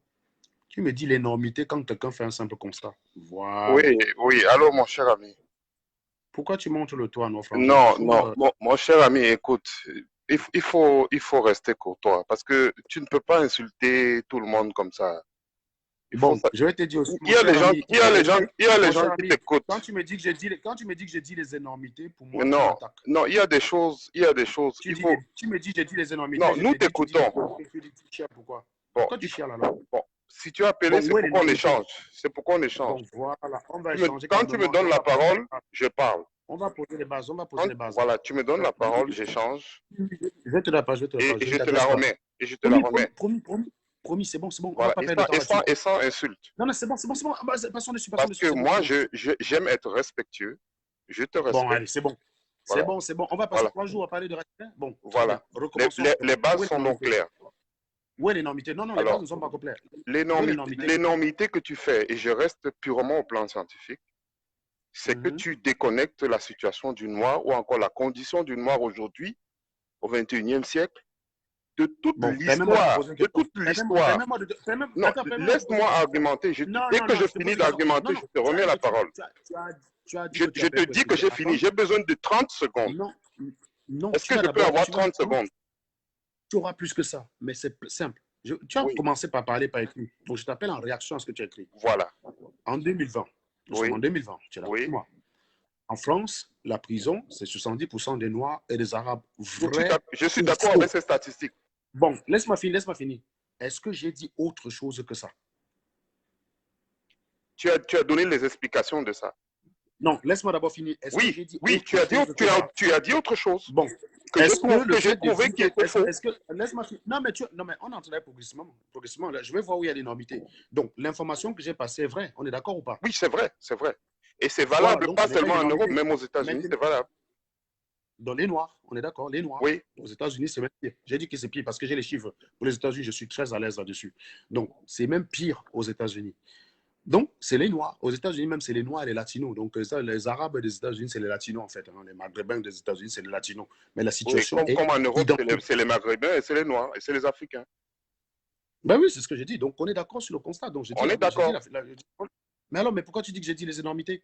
Tu me dis l'énormité quand quelqu'un fait un simple constat. Voilà. Oui, oui. Allô, mon cher ami. Pourquoi tu montres le toit, non, frangin? Non, non. Mon cher ami, écoute, il faut rester courtois parce que tu ne peux pas insulter tout le monde comme ça. Bon, je vais te dire aussi, Il y a les gens, il y a les gens, il y a les gens qui ami, t'écoutent. quand tu me dis que j'ai dit les énormités, pour moi, Non, tu m'attaques. non, il y a des choses, il y a des choses. Tu me dis j'ai dit les énormités. Non, nous t'écoutons. Pourquoi? Bon, Pourquoi tu chiales alors? bon, si tu as appelé, c'est pour qu'on échange. C'est pour qu'on échange. Bon, voilà, on va échanger. Quand tu me donnes la parole, je parle. On va poser les bases, Voilà, tu me donnes la parole, j'échange. Je vais te la passer, Et je te la remets. Et je te la remets. Promis, c'est bon. Voilà, et sans insulte. Non, c'est bon. Passons dessus. Parce que moi, j'aime être respectueux. Je te respecte. Bon, allez, c'est bon. C'est bon. On va passer 3 jours à parler de respect. Bon, voilà. Les bases sont donc claires. Où est l'énormité? Non, les bases ne sont pas complètes. L'énormité que tu fais, et je reste purement au plan scientifique, c'est que tu déconnectes la situation du noir ou encore la condition du noir aujourd'hui, au XXIe siècle, de toute l'histoire. De toute l'histoire. Non, laisse-moi argumenter. Dès que je finis d'argumenter, je te remets la parole. Je te dis que j'ai fini. J'ai besoin de 30 secondes. Non. Est-ce que je peux avoir 30 secondes? Tu auras plus que ça, mais c'est simple. Tu as commencé par parler par écrit. Donc, je t'appelle en réaction à ce que tu as écrit. Voilà. En 2020. Nous sommes en 2020. Tu es d'accord avec moi. En France, la prison, c'est 70% des Noirs et des Arabes. Je suis d'accord avec ces statistiques. Bon, laisse-moi finir. Est-ce que j'ai dit autre chose que ça? Tu as donné les explications de ça. Non, laisse-moi d'abord finir. Oui, tu as dit autre chose. Bon, que j'ai trouvé qui était faux. Laisse-moi finir. Non, mais on entendait progressivement. Là, je vais voir où il y a l'énormité. Donc, l'information que j'ai passée est vraie. On est d'accord ou pas? Oui, c'est vrai. Et c'est valable pas seulement en Europe, même aux États-Unis, c'est valable. Dans les Noirs, on est d'accord, les Noirs. Oui. Aux États-Unis, c'est même pire. J'ai dit que c'est pire parce que j'ai les chiffres. Pour les États-Unis, je suis très à l'aise là-dessus. Donc, c'est même pire aux États-Unis. Donc, c'est les Noirs. Aux États-Unis, même, c'est les Noirs et les Latinos. Donc, les Arabes des États-Unis, c'est les Latinos, en fait. Les Maghrébins des États-Unis, c'est les Latinos. Mais la situation est... Comme en Europe, c'est les Maghrébins et c'est les Noirs et c'est les Africains. Ben oui, c'est ce que j'ai dit. Donc, on est d'accord sur le constat. Donc, on est d'accord. Mais alors, pourquoi tu dis que j'ai dit les énormités?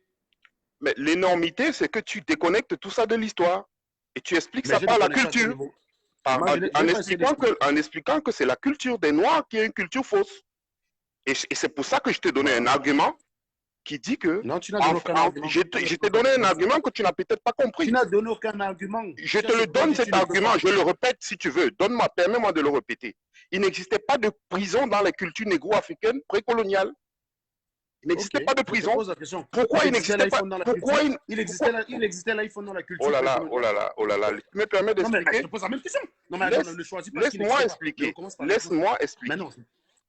Mais l'énormité, c'est que tu déconnectes tout ça de l'histoire. Et tu expliques ça par la culture. En expliquant que c'est la culture des Noirs qui est une culture fausse. Et c'est pour ça que je t'ai donné un argument qui dit que... Non, tu n'as donné aucun argument. Je t'ai donné un argument que tu n'as peut-être pas compris. Tu n'as donné aucun argument. Je te le donne cet argument, je le répète si tu veux. Permets-moi de le répéter. Il n'existait pas de prison dans les cultures négro-africaines précoloniales. Il n'existait pas de prison. Pourquoi il n'existait pas? Pourquoi il existait l'iPhone dans la culture? Oh là là. Tu me permets d'expliquer? Non, mais je te pose la même question. Non, mais attends, ne choisis pas. Laisse-moi expliquer. Laisse-moi expliquer. Mais non,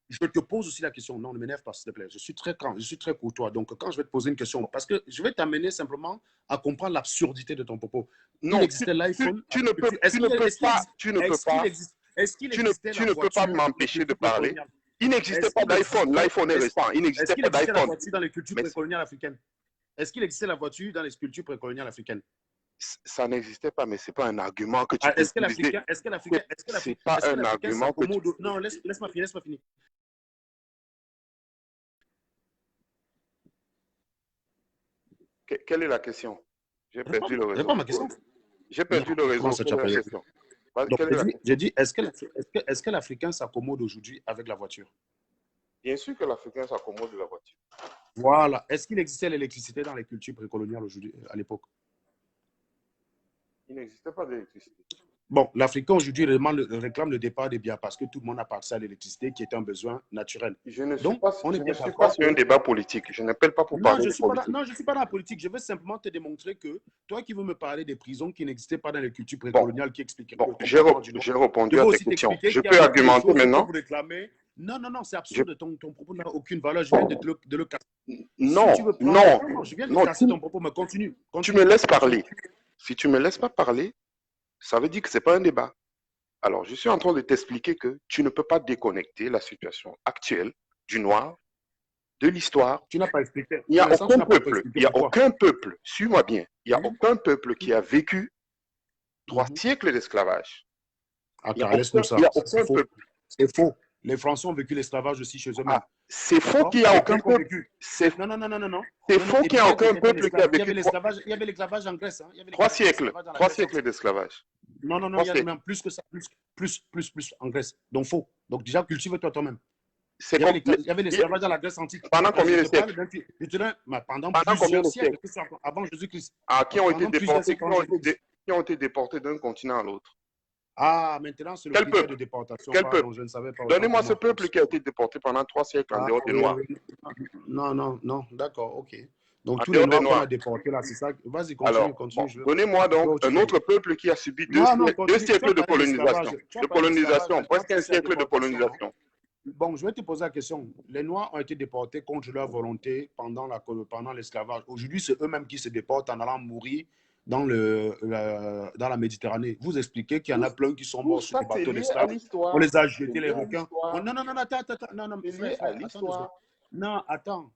je te pose aussi la question. Non, ne m'énerve pas, s'il te plaît. Je suis très courtois. Donc, quand je vais te poser une question, parce que je vais t'amener simplement à comprendre l'absurdité de ton propos. Non, il existait l'iPhone. Tu ne peux pas m'empêcher de parler. Il n'existait pas d'iPhone. L'iPhone est récent. Il n'existait pas d'iPhone. Dans les cultures précoloniales africaines. est-ce qu'il existait la voiture dans les cultures précoloniales africaines? Ça n'existait pas, mais ce n'est pas un argument que tu Ah, peux utiliser. C'est pas un argument que tu... Non, laisse-moi finir, laisse-moi finir. Quelle est la question? J'ai perdu le Réponds à réseau. ma question. J'ai perdu le Comment réseau. ça, tu Quelle as est la perdu? question? Donc, Quelle est la question? j'ai dit, est-ce que l'Africain s'accommode aujourd'hui avec la voiture? Bien sûr que l'Africain s'accommode de la voiture. Voilà. Est-ce qu'il existait l'électricité dans les cultures précoloniales aujourd'hui, à l'époque? Il n'existait pas d'électricité. Bon, l'Africain aujourd'hui réclame le départ des biens parce que tout le monde a accès à l'électricité qui est un besoin naturel. Je ne suis Donc, pas, on je est ne bien suis pas d'accord. sur un débat politique. Je n'appelle pas pour Non, parler je de suis pas politique. non, je suis pas dans la politique. Je veux simplement te démontrer que toi qui veux me parler des prisons qui n'existaient pas dans les cultures Bon, précoloniales, qui expliqueraient bon, le comportement du noir, j'ai je répondu veux à tes aussi questions. t'expliquer Je qu'il y a peux beaucoup de argumenter choses que maintenant? vous réclamez. Non, non, non, c'est Je- absurde. Ton propos n'a aucune valeur. Je viens de le casser. Si Non, tu veux prendre. non, Non, non, je viens de non. casser ton propos, mais continue. Tu Continue. me laisses Continue. parler. Si tu me laisses pas parler, ça veut dire que c'est pas un débat. Alors, je suis en train de t'expliquer que tu ne peux pas déconnecter la situation actuelle du noir de l'histoire. Tu n'as pas expliqué. Il n'y Pour a l'instant, tu aucun n'as pas encore peuple, expliqué il y a pourquoi. aucun peuple, suis-moi bien, il n'y a aucun peuple qui a vécu 3 Mhm. siècles d'esclavage. Il n'y Attends, a laisse-nous aucun, il y ça. a C'est aucun faux. peuple. C'est faux. Les Français ont vécu l'esclavage aussi chez eux-mêmes. Ah, c'est faux D'accord? qu'il n'y a Les aucun Grecs ont peuple. vécu. C'est Non, non, non, non, non, non. c'est Non, non. faux Et qu'il n'y les a Grecs aucun n'étaient pas peuple qui a l'esclavage. vécu Il y avait l'esclavage en Grèce. Hein. Il y avait 3 siècles. l'esclavage dans la 3 Grèce siècles antique. d'esclavage. Non, non, non, 3 il y a siècles. même plus que ça. Plus en Grèce. Donc faux. Donc déjà, cultive-toi toi-même. C'est Il y avait comme, il y avait l'esclavage dans la Grèce antique. pendant Et je combien de te parle siècles? pendant Pendant combien plusieurs de siècles, siècles? avant Jésus-Christ. Ah, qui ont été Pendant plusieurs déportés, siècles avant Jésus-Christ. qui ont été déportés d'un continent à l'autre. Ah, maintenant, c'est le Quel critère de peuple? déportation. Quel Pardon, peuple? je ne savais pas autant Donnez-moi pour ce moi. peuple qui a été déporté pendant 3 siècles en Ah, dehors des oui, Noirs. oui. Non, non, non, d'accord, ok. Donc, En tous les dehors des Noirs qu'on a Noirs. déportés là, c'est ça. Vas-y, Alors, continue. bon, donnez-moi Je veux donc où tu un veux autre aller. peuple qui a subi Non, non, deux continue. Tu as siècles de parlé d'esclavage. colonisation. Tu as De parlé d'esclavage. colonisation, Maintenant, presque tu un sais la siècle de déportation, non? colonisation. Bon, je vais te poser la question. Les Noirs ont été déportés contre leur volonté pendant l'esclavage. Aujourd'hui, c'est eux-mêmes qui se déportent en allant mourir dans la Méditerranée. Vous expliquez qu'il y en a plein qui sont Tout morts sur ça, des c'est bateaux lié à d'esclaves. On l'histoire. les a C'est jetés, les lié à requins. Oh, l'histoire. non, non, non, attends. Non, non, C'est lié à frère, attends 2 secondes. l'histoire. Non, attends.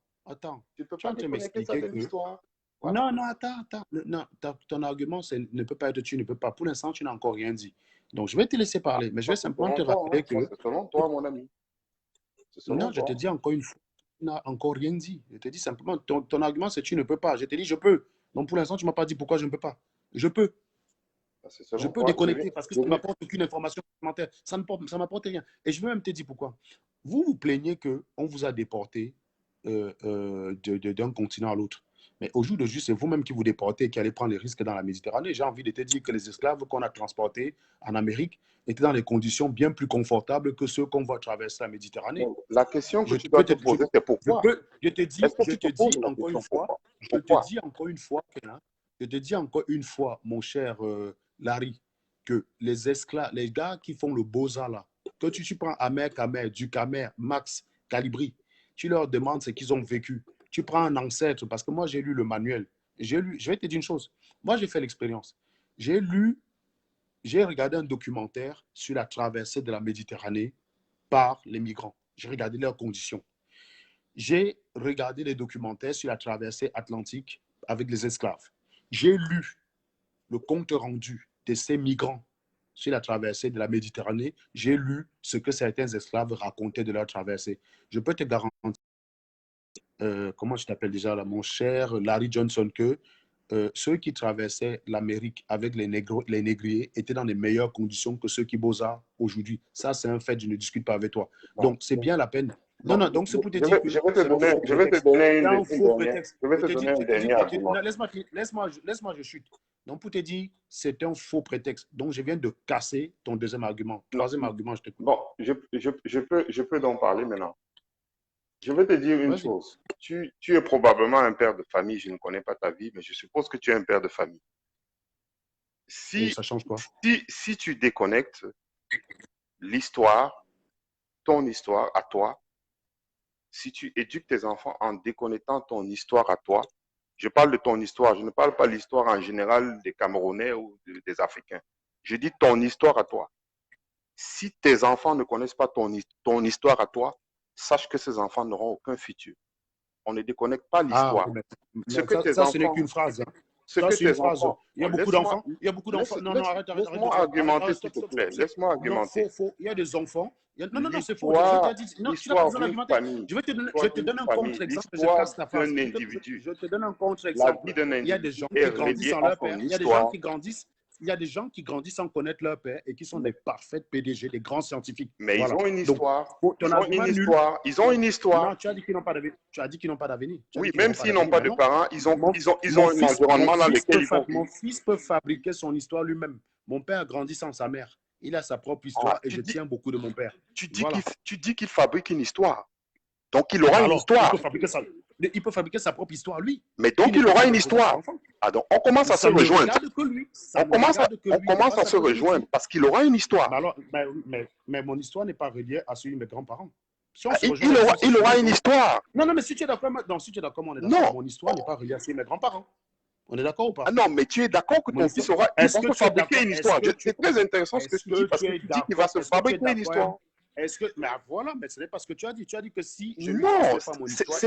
Tu ne peux Tu es pas en train de déconnecter ça m'expliquer de que l'histoire. Voilà. non, non, attends. Non, ton argument ne peut pas être tu ne peux pas. Pour l'instant, tu n'as encore rien dit. Donc, je vais te laisser parler, mais je Ça, vais c'est simplement te selon toi, rappeler hein. Ça, que c'est selon toi, mon ami. C'est selon non, je te toi. dis encore une fois, tu n'as encore rien dit. Je te dis simplement, ton argument, c'est tu ne peux pas. Je te dis, je peux. Donc, pour l'instant, tu ne m'as pas dit pourquoi je ne peux pas. Je peux. Ça, c'est Je selon peux toi. déconnecter parce que je ça ne vais- m'apporte aucune information supplémentaire. Ça ne m'apporte rien. Et je vais même te dire pourquoi. Vous vous plaignez qu'on vous a déporté d'un continent à l'autre. Mais au jour d'aujourd'hui, c'est vous-même qui vous déportez et qui allez prendre les risques dans la Méditerranée. J'ai envie de te dire que les esclaves qu'on a transportés en Amérique étaient dans des conditions bien plus confortables que ceux qu'on voit traverser la Méditerranée. Donc, la question que Je tu peux dois te, te poser, c'est pourquoi? je te dis, Est-ce que tu te poses la encore une question fois, pourquoi? je te Pourquoi? dis encore une fois, Kenan, je te dis encore une fois, mon cher Larry, que les esclaves, les gars qui font le beaux-arts là, que tu prends Amer Kamer, Ducamer, Max, Calibri, tu leur demandes ce qu'ils ont vécu. Tu prends un ancêtre, parce que moi j'ai lu le manuel. Je vais te dire une chose. Moi j'ai fait l'expérience. J'ai regardé un documentaire sur la traversée de la Méditerranée par les migrants. J'ai regardé leurs conditions. J'ai regardé les documentaires sur la traversée atlantique avec les esclaves. J'ai lu le compte rendu de ces migrants sur la traversée de la Méditerranée. J'ai lu ce que certains esclaves racontaient de leur traversée. Je peux te garantir, comment je t'appelle déjà là, mon cher Larry Johnson, que ceux qui traversaient l'Amérique avec les négriers étaient dans les meilleures conditions que ceux qui bossent aujourd'hui. Ça, c'est un fait, je ne discute pas avec toi. Donc, c'est bien la peine. Non, non, donc c'est pour te dire que je vais te donner c'est un faux dernière, prétexte. je vais te donner un dernier argument. Laisse-moi, je chute. Donc, pour te dire, c'est un faux prétexte. Donc, je viens de casser ton deuxième argument. Troisième argument, je t'écoute. Bon, je peux donc parler maintenant. Je vais te dire une chose. Tu es probablement un père de famille. Je ne connais pas ta vie, mais je suppose que tu es un père de famille. Ça change quoi? Si tu déconnectes l'histoire, ton histoire à toi, si tu éduques tes enfants en déconnectant ton histoire à toi, je parle de ton histoire, je ne parle pas de l'histoire en général des Camerounais ou des Africains. Je dis ton histoire à toi. Si tes enfants ne connaissent pas ton histoire à toi, sache que ces enfants n'auront aucun futur. On ne déconnecte pas Ah, l'histoire. oui, Ce mais que tes ça, ce n'est enfants, qu'une phrase. Hein. ce Ça, que c'est une tes phrase. enfants, Il y a beaucoup laisse-moi, d'enfants. Il y a beaucoup d'enfants. Non, non, arrête de laisse-moi dire ça. argumenter, s'il Stop, te stop, plaît. stop. Laisse-moi Non, argumenter. faux. Il y a des enfants. Non, non, c'est faux. Je t'ai L'histoire, dit. Non, tu n'as pas l'histoire besoin d'une d'argumenter. famille, Je vais te donner, l'histoire d'une un famille, contre-exemple. Je l'histoire casse ta phrase. d'un individu. Je te donne un La contre-exemple. vie d'un Il y a des individu gens est qui grandissent reliée sans à leur père. son Il y a des gens histoire. qui grandissent. Il y a des gens qui grandissent sans connaître leur père et qui sont des parfaits PDG, des grands scientifiques. Mais Voilà. ils ont une Donc, histoire. ton Ils ont argument une nul. histoire. Ils ont une histoire. Non, tu as dit qu'ils n'ont pas d'avenir. Tu as dit qu'ils n'ont pas d'avenir. Oui, même s'ils n'ont pas de Maintenant, parents, ils ont mon un fils, environnement dans lequel ils vont mon vivre. fils peut fabriquer son histoire lui-même. Mon père a grandi sans sa mère. Il a sa propre histoire et je tiens beaucoup de mon père. Tu dis Voilà. qu'il fabrique une histoire. Donc, il aura une Alors, histoire. il peut fabriquer sa propre histoire, lui. Mais donc, il aura une histoire. Ah, donc, on commence à se rejoindre. On commence à se rejoindre parce qu'il aura une histoire. Mais mon histoire n'est pas reliée à celui de mes grands-parents. Si Il aura une histoire. Non, mais si tu es d'accord, on est d'accord. Mon histoire n'est pas reliée à celui de mes grands-parents. On est d'accord ou pas? Ah non, mais tu es d'accord que ton fils aura. Il va se fabriquer une histoire. C'est très intéressant ce que tu dis parce que tu dis qu'il va se fabriquer une histoire. Mais voilà, mais ce n'est pas ce que tu as dit. Tu as dit que si je ne pas mon histoire.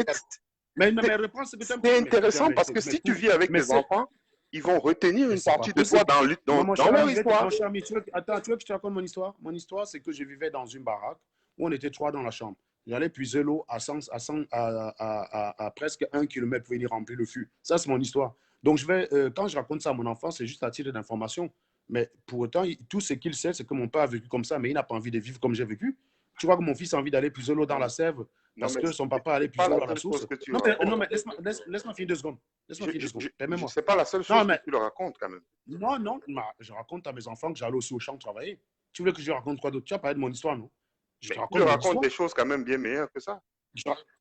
Mais réponse, c'est intéressant parce que si tu vis avec tes enfants, ils vont retenir une partie de toi dans leur histoire. Mon cher ami, attends, tu veux que je te raconte mon histoire? Mon histoire, c'est que je vivais dans une baraque où on était 3 dans la chambre. J'allais puiser l'eau à presque 1 kilomètre pour venir remplir le fût. Ça, c'est mon histoire. Donc, quand je raconte ça à mon enfant, c'est juste à titre d'information. Mais pour autant, tout ce qu'il sait, c'est que mon père a vécu comme ça, mais il n'a pas envie de vivre comme j'ai vécu. Tu vois que mon fils a envie d'aller puiser l'eau dans la sève parce que son papa allait puiser l'eau à la source. Non, mais laisse-moi finir 2 secondes. C'est pas la seule chose que tu le racontes quand même. Non, je raconte à mes enfants que j'allais aussi au champ travailler. Tu veux que je raconte quoi d'autre? Tu as parlé de mon histoire, non? Tu racontes des choses quand même bien meilleures que ça.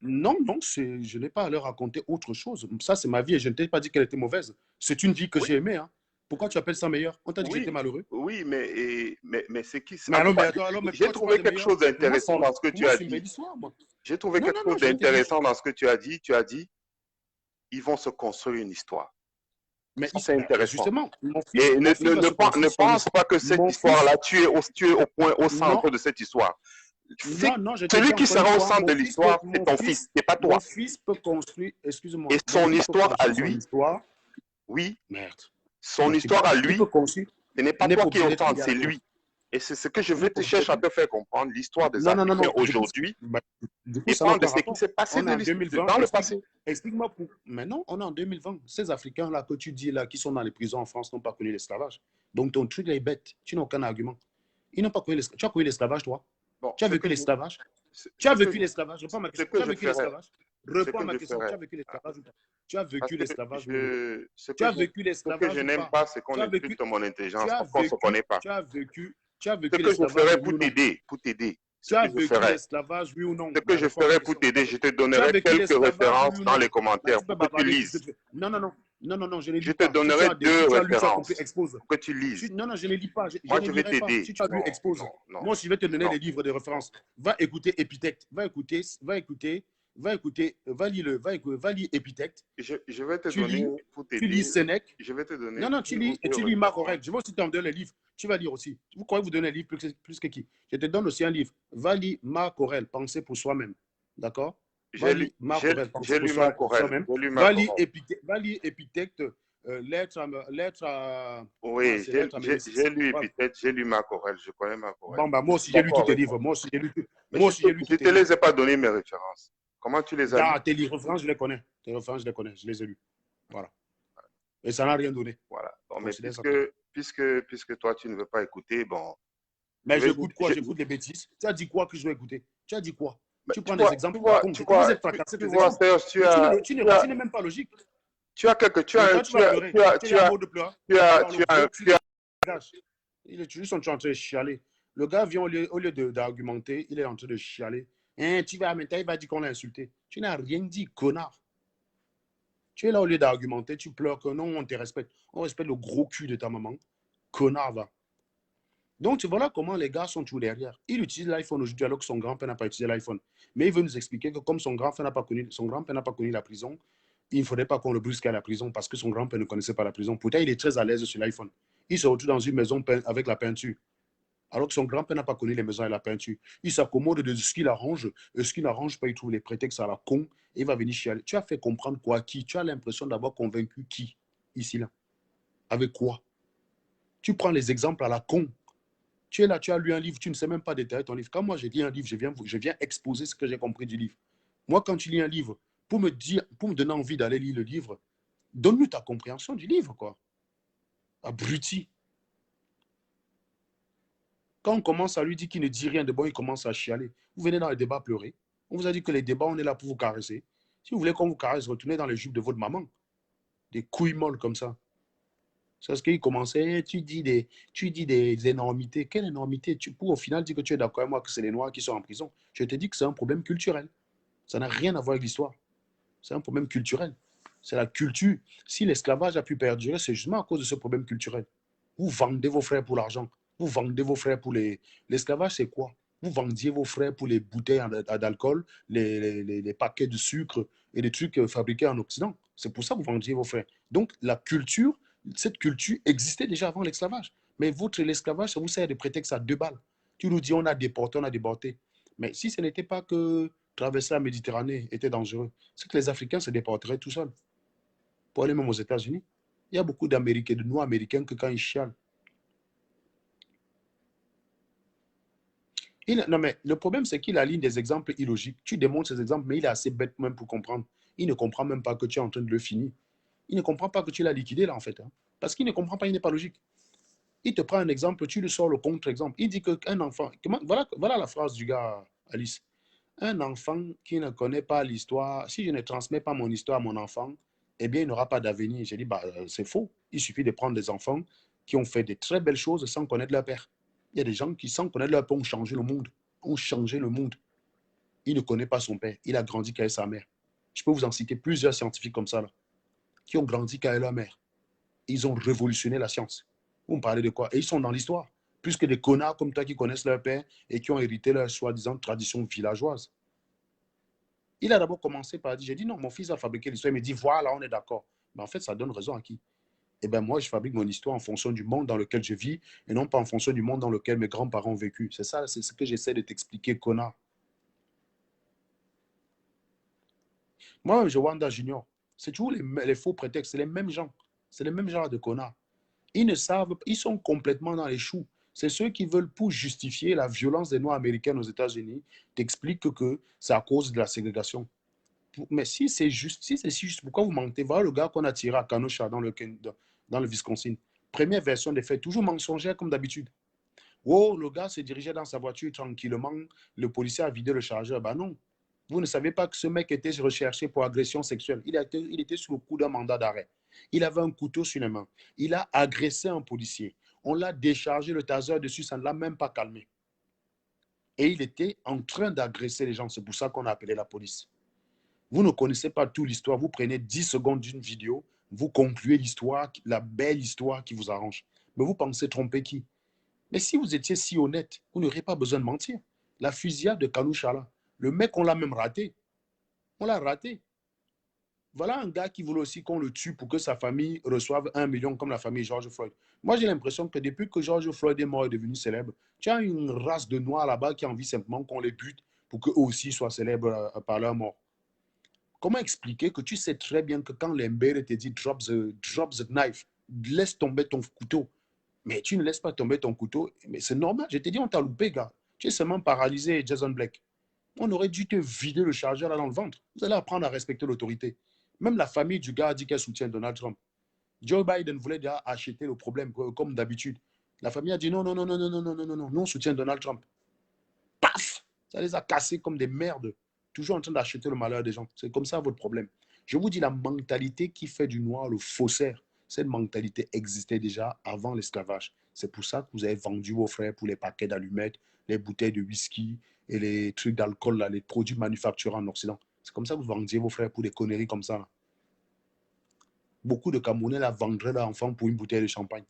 Non, je n'ai pas à leur raconter autre chose. Ça, c'est ma vie et je ne t'ai pas dit qu'elle était mauvaise. C'est une vie que j'ai aimée. Hein. Pourquoi tu appelles ça meilleur? On t'a dit que j'étais malheureux. Oui, mais c'est qui ça? J'ai trouvé quelque chose d'intéressant dans ce que tu as dit. J'ai trouvé quelque chose d'intéressant dans ce que tu as dit. Tu as dit, ils vont se construire une histoire. Mais c'est intéressant. Justement, et ne pense pas que cette histoire-là, tu es au centre de cette histoire. Celui qui sera au centre de l'histoire, c'est ton fils, et pas toi. Mon fils peut construire, excuse-moi. Et son histoire à lui, oui, son histoire à lui, ce n'est pas toi qui es au centre, c'est lui. Et c'est ce que je veux te chercher à te faire comprendre, l'histoire des Africains aujourd'hui dépend de ce qui s'est passé dans le passé. Explique-moi pour. Mais non, on est en 2020. Ces Africains-là que tu dis là, qui sont dans les prisons en France, n'ont pas connu l'esclavage. Donc ton truc est bête. Tu n'as aucun argument. Ils n'ont pas connu l'esclavage. Tu as connu l'esclavage, toi? Tu as vécu l'esclavage? Tu as vécu l'esclavage? Réponds à ma question. Tu as vécu l'esclavage? Réponds à ma question. Tu as vécu l'esclavage ou pas? Tu as vécu l'esclavage? Tu as vécu l'esclavage? Ce que je n'aime pas, c'est qu'on insulte mon intelligence parce qu'on ne se connaît pas. Tu as vécu ce que je ferais pour t'aider, tu as vécu l'esclavage, oui ou non? Ce que je ferais pour t'aider, je te donnerai quelques références dans les commentaires pour que tu lises. Non, je ne lis pas. Je te donnerai 2 références pour que tu lises. Non, je ne lis pas. Moi, je vais t'aider. Si tu as lu, expose. Moi, je vais te donner les livres de référence. Va écouter Épithète. Va lire Épithète. Je vais te donner pour t'aider. Tu lis Sénèque. Je vais te donner. Non, tu lis Marc Aurèle. Je vais aussi t'en donner les livres. Tu vas lire aussi. Vous croyez vous donner un livre plus que qui? Je te donne aussi un livre. Va lire Marc Aurèle, Penser pour soi-même. D'accord? J'ai lu Marc Aurèle. Va lire Épithète. Lettre à. Oui, j'ai lu Épithète, j'ai lu Marc Aurèle. Je connais Marc Aurèle. Bon, moi aussi, j'ai lu tous tes livres. Je te les ai pas donné mes références. Comment tu les as? Tes références, je les connais. Je les ai lus. Voilà. Et ça n'a rien donné. Voilà. Bon, mais puisque toi, tu ne veux pas écouter, bon. Mais j'écoute quoi? J'écoute des bêtises. Tu as dit quoi que je dois écouter? Tu as dit quoi? Tu prends des exemples. Tu n'es même pas logique. Tu as quelque chose. Il est juste en train de chialer. Le gars vient au lieu d'argumenter, il est en train de chialer. Tu vas il va dire qu'on l'a insulté. Tu n'as rien dit, connard. Tu es là au lieu d'argumenter, tu pleures que non, on te respecte. On respecte le gros cul de ta maman. Connard, va. Donc, voilà comment les gars sont toujours derrière. Il utilise l'iPhone aujourd'hui alors que son grand-père n'a pas utilisé l'iPhone. Mais il veut nous expliquer que comme son grand-père n'a pas connu la prison, il ne faudrait pas qu'on le brusque à la prison parce que son grand-père ne connaissait pas la prison. Pourtant, il est très à l'aise sur l'iPhone. Il se retrouve dans une maison avec la peinture. Alors que son grand-père n'a pas connu les maisons et la peinture. Il s'accommode de ce qu'il arrange, et ce qu'il n'arrange pas, il trouve les prétextes à la con, et il va venir chialer. Tu as fait comprendre quoi? Qui? Tu as l'impression d'avoir convaincu qui? Ici, là. Avec quoi? Tu prends les exemples à la con. Tu es là, tu as lu un livre, tu ne sais même pas détailler ton livre. Quand moi, j'ai lu un livre, je viens exposer ce que j'ai compris du livre. Moi, quand tu lis un livre, pour me donner envie d'aller lire le livre, donne-nous ta compréhension du livre, quoi. Abruti. Quand on commence à lui dire qu'il ne dit rien de bon, il commence à chialer. Vous venez dans le débat pleurer. On vous a dit que les débats, on est là pour vous caresser. Si vous voulez qu'on vous caresse, retournez dans les jupes de votre maman. Des couilles molles comme ça. C'est parce qu'il commençait, tu dis des énormités. Quelle énormité? Tu peux au final dire que tu es d'accord avec moi que c'est les Noirs qui sont en prison. Je te dis que c'est un problème culturel. Ça n'a rien à voir avec l'histoire. C'est un problème culturel. C'est la culture. Si l'esclavage a pu perdurer, c'est justement à cause de ce problème culturel. Vous vendez vos frères pour l'argent. Vous vendez vos frères pour les... L'esclavage, c'est quoi? Vous vendiez vos frères pour les bouteilles d'alcool, les paquets de sucre et des trucs fabriqués en Occident. C'est pour ça que vous vendiez vos frères. Donc, la culture, cette culture existait déjà avant l'esclavage. Mais l'esclavage, ça vous sert de prétexte à 2 balles. Tu nous dis, on a déporté, on a déporté. Mais si ce n'était pas que traverser la Méditerranée était dangereux, c'est que les Africains se déporteraient tout seuls pour aller même aux États-Unis. Il y a beaucoup d'Américains, de Noirs américains que quand ils chialent. Non, mais le problème, c'est qu'il aligne des exemples illogiques. Tu démontres ces exemples, mais il est assez bête même pour comprendre. Il ne comprend même pas que tu es en train de le finir. Il ne comprend pas que tu l'as liquidé, là, en fait. Hein. Parce qu'il ne comprend pas, il n'est pas logique. Il te prend un exemple, tu lui sors le contre-exemple. Il dit qu'un enfant... Voilà la phrase du gars, Alice. Un enfant qui ne connaît pas l'histoire, si je ne transmets pas mon histoire à mon enfant, eh bien, il n'aura pas d'avenir. J'ai dit, bah, c'est faux. Il suffit de prendre des enfants qui ont fait de très belles choses sans connaître leur père. Il y a des gens qui, sans connaître leur père, ont changé le monde. Ont changé le monde. Il ne connaît pas son père. Il a grandi qu'avec sa mère. Je peux vous en citer plusieurs scientifiques comme ça, là, qui ont grandi qu'avec leur mère. Ils ont révolutionné la science. Vous me parlez de quoi? Et ils sont dans l'histoire. Plus que des connards comme toi qui connaissent leur père et qui ont hérité leur soi-disant tradition villageoise. Il a d'abord commencé par dire, j'ai dit non, mon fils a fabriqué l'histoire. Il me dit, voilà, on est d'accord. Mais en fait, ça donne raison à qui? Eh bien, moi, je fabrique mon histoire en fonction du monde dans lequel je vis et non pas en fonction du monde dans lequel mes grands-parents ont vécu. C'est ça, c'est ce que j'essaie de t'expliquer, connard. Moi, je Wanda Junior. C'est toujours les faux prétextes. C'est les mêmes gens. C'est les mêmes genres de connards. Ils ne savent, ils sont complètement dans les choux. C'est ceux qui veulent, pour justifier la violence des Noirs américains aux États-Unis, t'expliquent que c'est à cause de la ségrégation. Mais si c'est juste, si c'est si juste, pourquoi vous mentez? Voilà le gars qu'on a tiré à Kenosha dans le Wisconsin. Première version des faits, toujours mensongère comme d'habitude. Oh, le gars se dirigeait dans sa voiture tranquillement, le policier a vidé le chargeur. Ben non, vous ne savez pas que ce mec était recherché pour agression sexuelle. Il était sous le coup d'un mandat d'arrêt. Il avait un couteau sur les mains. Il a agressé un policier. On l'a déchargé le taser dessus, ça ne l'a même pas calmé. Et il était en train d'agresser les gens. C'est pour ça qu'on a appelé la police. Vous ne connaissez pas toute l'histoire. Vous prenez 10 secondes d'une vidéo, vous concluez l'histoire, la belle histoire qui vous arrange. Mais vous pensez tromper qui? Mais si vous étiez si honnête, vous n'auriez pas besoin de mentir. La fusillade de Kanouchala, le mec, on l'a même raté. On l'a raté. Voilà un gars qui voulait aussi qu'on le tue pour que sa famille reçoive 1 million comme la famille George Floyd. Moi, j'ai l'impression que depuis que George Floyd est mort et devenu célèbre, tu as une race de noirs là-bas qui a envie simplement qu'on les bute pour qu'eux aussi soient célèbres par leur mort. Comment expliquer que tu sais très bien que quand l'embele te dit drop the knife, laisse tomber ton couteau, mais tu ne laisses pas tomber ton couteau, mais c'est normal, je t'ai dit, on t'a loupé, gars. Tu es seulement paralysé, Jason Blake. On aurait dû te vider le chargeur là dans le ventre. Vous allez apprendre à respecter l'autorité. Même la famille du gars a dit qu'elle soutient Donald Trump. Joe Biden voulait déjà acheter le problème, comme d'habitude. La famille a dit non, non, non, non, non, non, non, non, non, non, nous on soutient Donald Trump. Paf! Ça les a cassés comme des merdes. Toujours en train d'acheter le malheur des gens. C'est comme ça votre problème. Je vous dis, la mentalité qui fait du noir le faussaire, cette mentalité existait déjà avant l'esclavage. C'est pour ça que vous avez vendu vos frères pour les paquets d'allumettes, les bouteilles de whisky et les trucs d'alcool, les produits manufacturés en Occident. C'est comme ça que vous vendiez vos frères pour des conneries comme ça. Là. Beaucoup de Camerounais là, vendraient leur enfant pour une bouteille de champagne.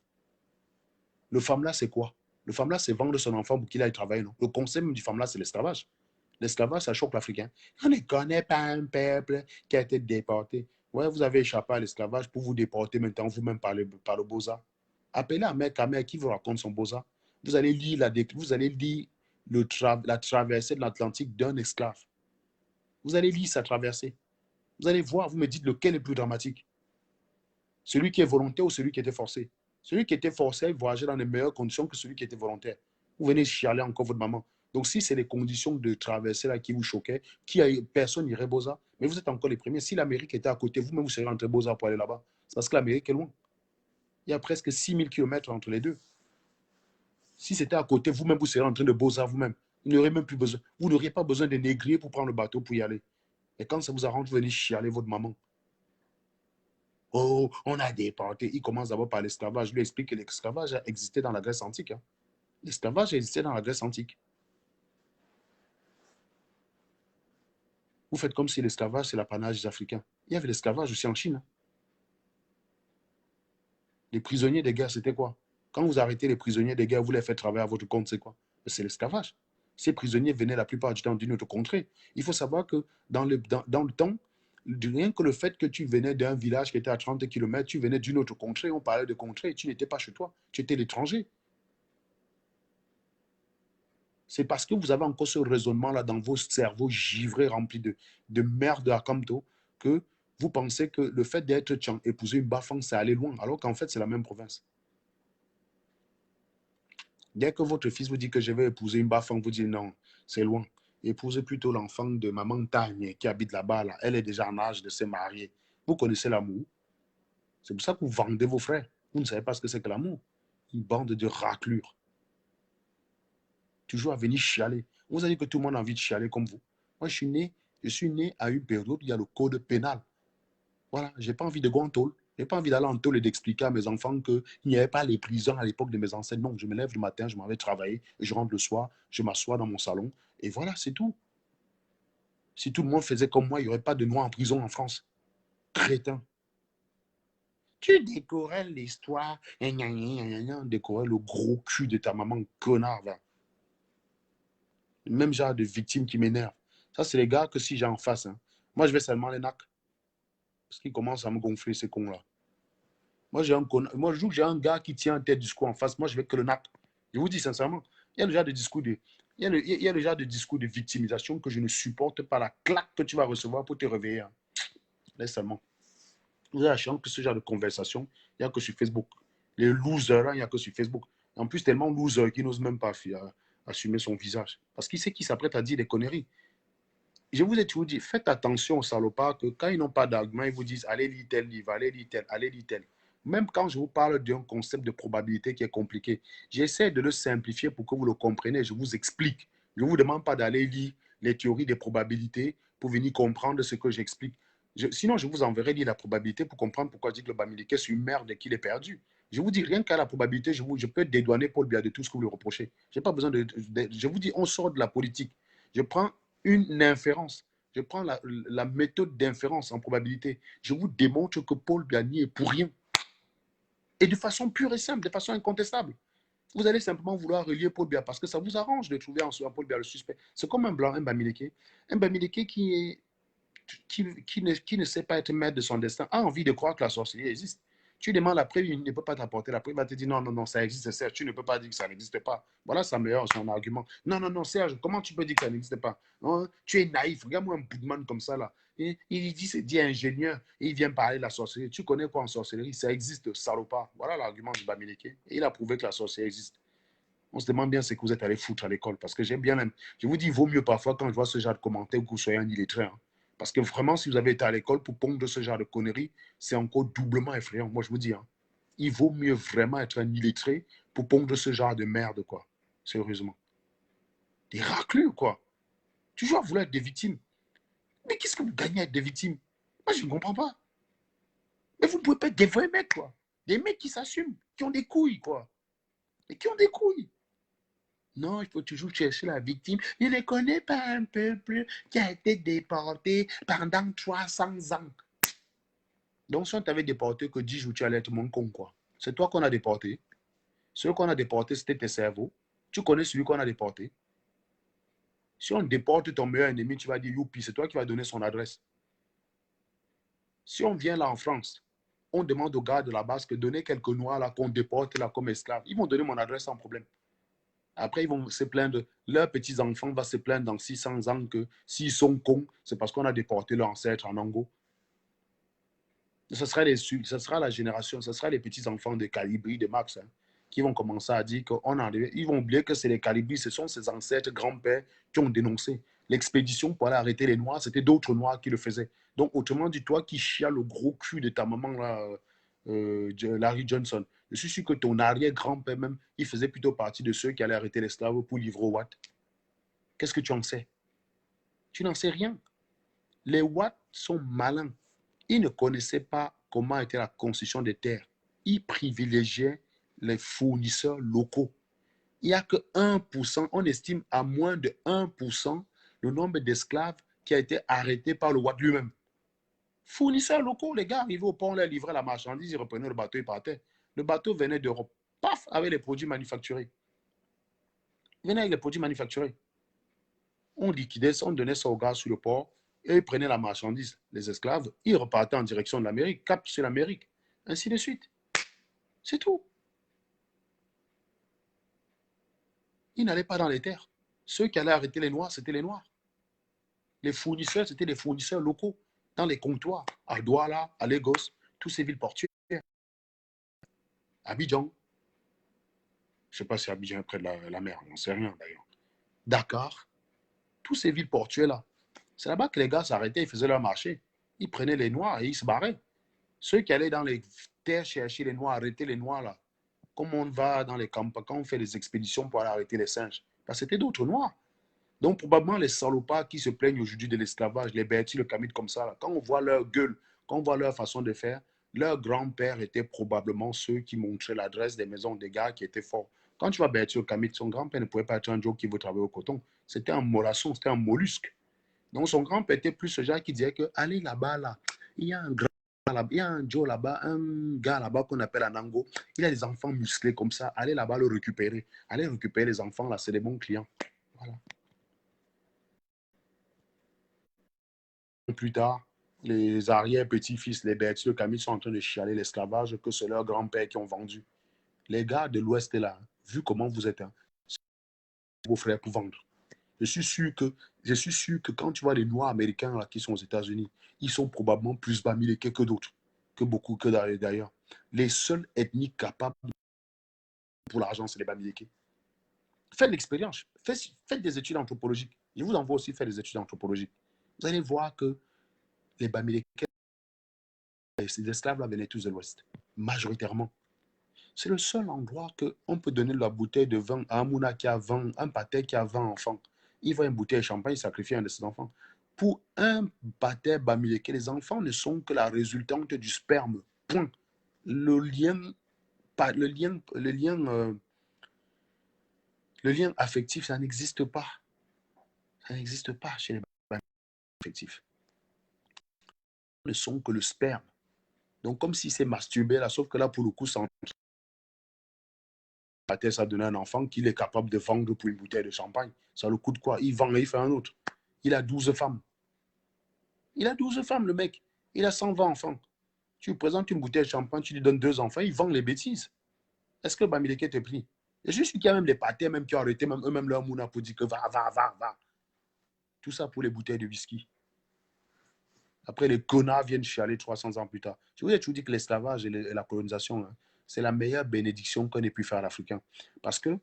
Le femme-là, c'est quoi? Le femme-là, c'est vendre son enfant pour qu'il aille travailler. Non? Le concept même du femme-là, c'est l'esclavage. L'esclavage, ça choque l'Africain. On ne connaît pas un peuple qui a été déporté. Ouais, vous avez échappé à l'esclavage pour vous déporter maintenant vous-même par le Boza. Appelez un mec qui vous raconte son Boza. Vous allez lire la traversée de l'Atlantique d'un esclave. Vous allez lire sa traversée. Vous allez voir, vous me dites lequel est plus dramatique. Celui qui est volontaire ou celui qui était forcé. Celui qui était forcé voyageait dans les meilleures conditions que celui qui était volontaire. Vous venez chialer encore votre maman. Donc, si c'est les conditions de traversée là qui vous choquaient, personne n'irait Beaux-Arts. Mais vous êtes encore les premiers. Si l'Amérique était à côté, vous-même, vous seriez rentré Beaux-Arts pour aller là-bas. C'est parce que l'Amérique est loin. Il y a presque 6000 km entre les deux. Si c'était à côté, vous-même, vous seriez en train de Beaux-Arts vous-même. Vous n'auriez même plus besoin. Vous n'auriez pas besoin de négrier pour prendre le bateau pour y aller. Et quand ça vous arrange, vous venez chialer votre maman. Oh, on a déporté. Il commence d'abord par l'esclavage. Je lui explique que l'esclavage a existé dans la Grèce antique. Hein. L'esclavage existait dans la Grèce antique. Vous faites comme si l'esclavage, c'est l'apanage des Africains. Il y avait l'esclavage aussi en Chine. Hein. Les prisonniers de guerre, c'était quoi? Quand vous arrêtez les prisonniers de guerre, vous les faites travailler à votre compte, c'est quoi? C'est l'esclavage. Ces prisonniers venaient la plupart du temps d'une autre contrée. Il faut savoir que dans le temps, rien que le fait que tu venais d'un village qui était à 30 km, tu venais d'une autre contrée, on parlait de contrée, tu n'étais pas chez toi, tu étais l'étranger. C'est parce que vous avez encore ce raisonnement-là dans vos cerveaux givrés, remplis de merde à Kamto, que vous pensez que le fait d'être Tchang, épouser une Bafang, c'est aller loin, alors qu'en fait, c'est la même province. Dès que votre fils vous dit que je vais épouser une Bafang, vous dites non, c'est loin. Épousez plutôt l'enfant de maman Tagne qui habite là-bas. Là. Elle est déjà en âge de se marier. Vous connaissez l'amour. C'est pour ça que vous vendez vos frères. Vous ne savez pas ce que c'est que l'amour. Une bande de raclures. Toujours à venir chialer. Vous avez dit que tout le monde a envie de chialer comme vous. Moi, je suis né à une période où il y a le code pénal. Voilà, je n'ai pas envie de go en tôle. Je n'ai pas envie d'aller en tôle et d'expliquer à mes enfants qu'il n'y avait pas les prisons à l'époque de mes ancêtres. Non, je me lève le matin, je m'en vais travailler, et je rentre le soir, je m'assois dans mon salon, et voilà, c'est tout. Si tout le monde faisait comme moi, il n'y aurait pas de noirs en prison en France. Crétin. Tu décorais l'histoire, décorais le gros cul de ta maman, connard. Là. Le même genre de victime qui m'énerve. Ça, c'est les gars que si j'ai en face, hein, moi, je vais seulement les nacs. Parce qu'ils commencent à me gonfler, ces cons-là. Moi, je joue que j'ai un gars qui tient un tel discours en face, moi, je vais que le nac. Je vous dis sincèrement, il y a le genre de discours de discours de victimisation que je ne supporte pas. La claque que tu vas recevoir pour te réveiller. Hein. Laisse seulement. Vous avez la chance que ce genre de conversation, il n'y a que sur Facebook. Les losers, il n'y a que sur Facebook. En plus, tellement loser qu'il n'ose même pas assumer son visage. Parce qu'il sait qu'il s'apprête à dire des conneries. Je vous ai toujours dit, faites attention aux salopards que quand ils n'ont pas d'argument, ils vous disent allez lire tel livre, allez lire tel, allez lire tel. Même quand je vous parle d'un concept de probabilité qui est compliqué, j'essaie de le simplifier pour que vous le compreniez. Je vous explique. Je ne vous demande pas d'aller lire les théories des probabilités pour venir comprendre ce que j'explique. Sinon, je vous enverrai lire la probabilité pour comprendre pourquoi Dick le Bamileke est une merde et qu'il est perdu. Je vous dis, rien qu'à la probabilité, je peux dédouaner Paul Biya de tout ce que vous lui reprochez. J'ai pas besoin je vous dis, on sort de la politique. Je prends une inférence. Je prends la méthode d'inférence en probabilité. Je vous démontre que Paul Biya n'y est pour rien. Et de façon pure et simple, de façon incontestable. Vous allez simplement vouloir relier Paul Biya parce que ça vous arrange de trouver en soi Paul Biya le suspect. C'est comme un blanc, un Bamileke. Un Bamileke qui ne sait pas être maître de son destin a envie de croire que la sorcellerie existe. Tu demandes la preuve, il ne peut pas t'apporter la preuve. Il va te dire non, non, non, ça existe, Serge. Tu ne peux pas dire que ça n'existe pas. Voilà son argument. Non, non, non, Serge, comment tu peux dire que ça n'existe pas? Hein? Tu es naïf. Regarde-moi un boudman comme ça, là. Et il dit, c'est dit ingénieur, et il vient parler de la sorcellerie. Tu connais quoi en sorcellerie? Ça existe, salopard. Voilà l'argument du Bamileke. Et il a prouvé que la sorcellerie existe. On se demande bien ce que vous êtes allé foutre à l'école. Parce que j'aime bien. Je vous dis, il vaut mieux parfois quand je vois ce genre de commentaires que vous soyez un illettré. Hein. Parce que vraiment, si vous avez été à l'école pour pondre ce genre de conneries, c'est encore doublement effrayant. Moi, je vous dis, hein, il vaut mieux vraiment être un illettré pour pondre ce genre de merde, quoi. Sérieusement. Des raclures, quoi. Toujours à vouloir être des victimes. Mais qu'est-ce que vous gagnez à être des victimes? Moi, je ne comprends pas. Mais vous ne pouvez pas être des vrais mecs, quoi. Des mecs qui s'assument, qui ont des couilles, quoi. Et qui ont des couilles. Non, il faut toujours chercher la victime. Je ne connais pas un peuple qui a été déporté pendant 300 ans. Donc, si on t'avait déporté que 10 jours, tu allais être mon con, quoi. C'est toi qu'on a déporté. Celui qu'on a déporté, c'était tes cerveaux. Tu connais celui qu'on a déporté. Si on déporte ton meilleur ennemi, tu vas dire youpi, c'est toi qui vas donner son adresse. Si on vient là en France, on demande aux gars de la base que donner quelques noirs là qu'on déporte là comme esclaves. Ils vont donner mon adresse sans problème. Après, ils vont se plaindre, leurs petits-enfants vont se plaindre dans 600 ans que s'ils sont cons, c'est parce qu'on a déporté leurs ancêtres en Ango. Ce sera la génération, ce sera les petits-enfants de Calibri, de Max, hein, qui vont commencer à dire qu'on a ils vont oublier que c'est les Calibri, ce sont ses ancêtres, grands-pères qui ont dénoncé. L'expédition pour aller arrêter les Noirs, c'était d'autres Noirs qui le faisaient. Donc, autrement dit, toi qui chiales le gros cul de ta maman, là, Larry Johnson, je suis sûr que ton arrière-grand-père même, il faisait plutôt partie de ceux qui allaient arrêter l'esclave pour livrer aux Watt. Qu'est-ce que tu en sais? Tu n'en sais rien. Les Watt sont malins. Ils ne connaissaient pas comment était la construction des terres. Ils privilégiaient les fournisseurs locaux. Il n'y a que 1%, on estime à moins de 1% le nombre d'esclaves qui a été arrêté par le Watt lui-même. Fournisseurs locaux, les gars arrivaient au pont, on leur livrait la marchandise, ils reprenaient le bateau, ils partaient. Le bateau venait d'Europe, paf, avec les produits manufacturés. Il venait avec les produits manufacturés. On liquidait ça, on donnait ça aux gars sur le port, et ils prenaient la marchandise, les esclaves, ils repartaient en direction de l'Amérique, cap sur l'Amérique, ainsi de suite. C'est tout. Ils n'allaient pas dans les terres. Ceux qui allaient arrêter les Noirs, c'était les Noirs. Les fournisseurs, c'était les fournisseurs locaux, dans les comptoirs, à Douala, à Lagos, tous ces villes portuaires. Abidjan. Je ne sais pas si Abidjan est près de la mer, on n'en sait rien d'ailleurs. Dakar, tous ces villes portuaires-là. C'est là-bas que les gars s'arrêtaient, ils faisaient leur marché. Ils prenaient les Noirs et ils se barraient. Ceux qui allaient dans les terres chercher les Noirs, arrêter les Noirs, là, comme on va dans les camps, quand on fait des expéditions pour aller arrêter les singes, c'était d'autres Noirs. Donc, probablement, les salopards qui se plaignent aujourd'hui de l'esclavage, les Bertie, le Camille comme ça, là, quand on voit leur gueule, quand on voit leur façon de faire, leurs grands-pères étaient probablement ceux qui montraient l'adresse des maisons des gars qui étaient forts. Quand tu vois Bertie, le Camille, son grand-père ne pouvait pas être un Joe qui veut travailler au coton. C'était un mollasson, c'était un mollusque. Donc, son grand-père était plus ce genre qui disait que allez là-bas, là, il y a un grand. Il y a un Joe là-bas, un gars là-bas qu'on appelle Anango. Il a des enfants musclés comme ça. Allez là-bas le récupérer. Allez récupérer les enfants là, c'est des bons clients. Voilà. Plus tard, les arrière-petits-fils, les Berthier, Camille sont en train de chialer l'esclavage que c'est leurs grands-pères qui ont vendu. Les gars de l'Ouest est là, vu comment vous êtes, hein, vos frères pour vendre. Je suis sûr que quand tu vois les Noirs américains là, qui sont aux États-Unis, ils sont probablement plus bamilekés que d'autres, que beaucoup que d'ailleurs. Les seules ethnies capables pour l'argent, c'est les bamilekés. Faites l'expérience, faites des études anthropologiques. Je vous envoie aussi faire des études anthropologiques. Vous allez voir que les bamilekés, ces esclaves là venaient tous de l'Ouest, majoritairement. C'est le seul endroit qu'on peut donner la bouteille de vin à un mouna qui a 20, un pater qui a 20 enfants. Il va une bouteille de champagne, il sacrifie un de ses enfants. Pour un pater bamileke, les enfants ne sont que la résultante du sperme. Point. Le lien affectif, ça n'existe pas. Ça n'existe pas chez les bamileke affectifs. Ils ne sont que le sperme. Donc, comme si c'est masturbé, là, sauf que là, pour le coup, ça a donné un enfant qu'il est capable de vendre pour une bouteille de champagne. Ça le coûte quoi? Il vend et il fait un autre. Il a 12 femmes. Il a 12 femmes, le mec. Il a 120 enfants. Tu lui présentes une bouteille de champagne, tu lui donnes 2 enfants, il vend les bêtises. Est-ce que Bamileke te prie? Et je suis qu'il y a même des pâtés même qui ont arrêté même eux-mêmes leur mouna pour dire que va. Tout ça pour les bouteilles de whisky. Après, les connards viennent chialer 300 ans plus tard. Je vous dis que l'esclavage et la colonisation, hein, c'est la meilleure bénédiction qu'on ait pu faire à l'Africain. Parce que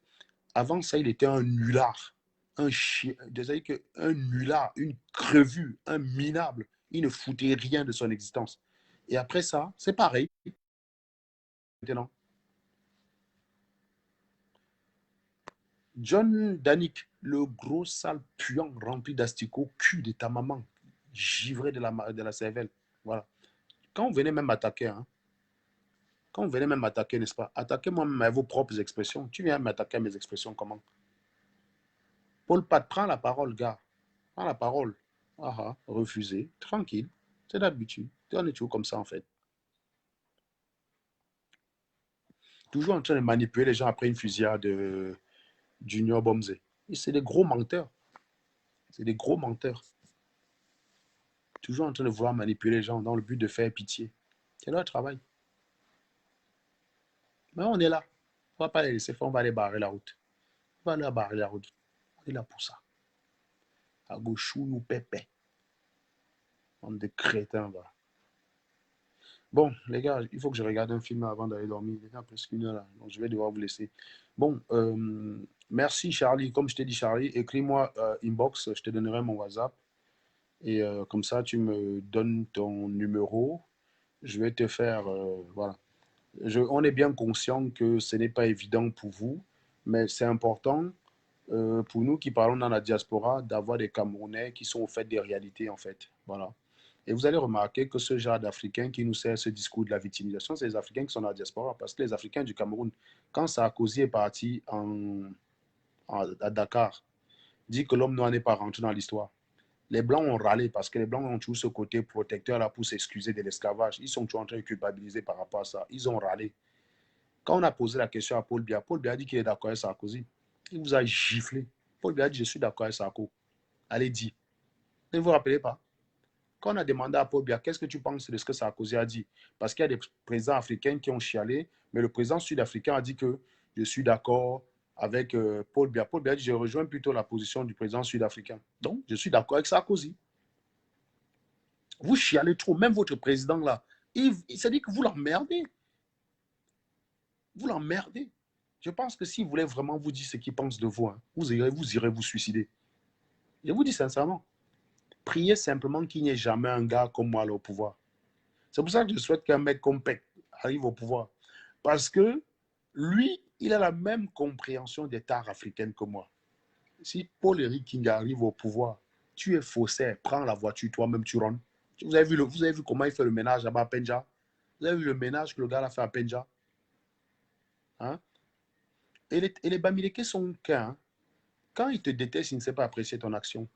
avant ça, il était un nulard, un chien, un nulard, une crevue, un minable. Il ne foutait rien de son existence. Et après ça, c'est pareil. Maintenant, John Danik, le gros sale puant rempli d'asticots, cul de ta maman, givré de la cervelle. Voilà. Quand on venait même m'attaquer, hein, n'est-ce pas? Attaquez-moi même à vos propres expressions. Tu viens m'attaquer à mes expressions comment? Paul Pat, prends la parole, gars. Prends la parole. Ah, refusé. Tranquille. C'est d'habitude. On est toujours comme ça, en fait. Toujours en train de manipuler les gens après une fusillade de Junior Bomze. C'est des gros menteurs. C'est des gros menteurs. Toujours en train de vouloir manipuler les gens dans le but de faire pitié. C'est leur travail. Mais on est là. On ne va pas les laisser faire, on va aller barrer la route. va aller à barrer la route. Il est là pour ça. À gauche, nous pépé. On des crétins, va. Bon, les gars, il faut que je regarde un film avant d'aller dormir. Il est presque 1 heure là, donc je vais devoir vous laisser. Bon, merci Charlie. Comme je t'ai dit, Charlie, écris-moi inbox, je te donnerai mon WhatsApp. Et comme ça, tu me donnes ton numéro. Je vais te faire, voilà. On est bien conscient que ce n'est pas évident pour vous, mais c'est important pour nous qui parlons dans la diaspora d'avoir des Camerounais qui sont au fait des réalités, en fait. Voilà. Et vous allez remarquer que ce genre d'Africains qui nous sert ce discours de la victimisation, c'est les Africains qui sont dans la diaspora. Parce que les Africains du Cameroun, quand Sarkozy est parti à Dakar, dit que l'homme noir n'est pas rentré dans l'histoire. Les Blancs ont râlé parce que les Blancs ont toujours ce côté protecteur là pour s'excuser de l'esclavage. Ils sont toujours en train de culpabiliser par rapport à ça. Ils ont râlé. Quand on a posé la question à Paul Biya a dit qu'il est d'accord avec Sarkozy. Il vous a giflé. Paul Biya a dit je suis d'accord avec Sarko. Allez, dis. Ne vous rappelez pas? Quand on a demandé à Paul Biya qu'est-ce que tu penses de ce que Sarkozy a dit? Parce qu'il y a des présidents africains qui ont chialé, mais le président sud-africain a dit que je suis d'accord avec Paul Biya. Paul Biya a dit je rejoins plutôt la position du président sud-africain. Donc, je suis d'accord avec Sarkozy. Vous chialez trop, même votre président là. Il s'est dit que vous l'emmerdez. Vous l'emmerdez. Je pense que s'il voulait vraiment vous dire ce qu'il pense de vous, hein, vous irez vous suicider. Je vous dis sincèrement, priez simplement qu'il n'y ait jamais un gars comme moi là au pouvoir. C'est pour ça que je souhaite qu'un mec comme Peck arrive au pouvoir. Parce que lui, il a la même compréhension des tares africaines que moi. Si Paul-Éric King arrive au pouvoir, tu es faussaire, prends la voiture, toi-même tu rentres. Vous avez vu comment il fait le ménage là-bas à Penja? Vous avez vu le ménage que le gars a fait à Penja? Hein? Et les Bamileke sont qu'un. Hein? Quand ils te détestent, ils ne savent pas apprécier ton action.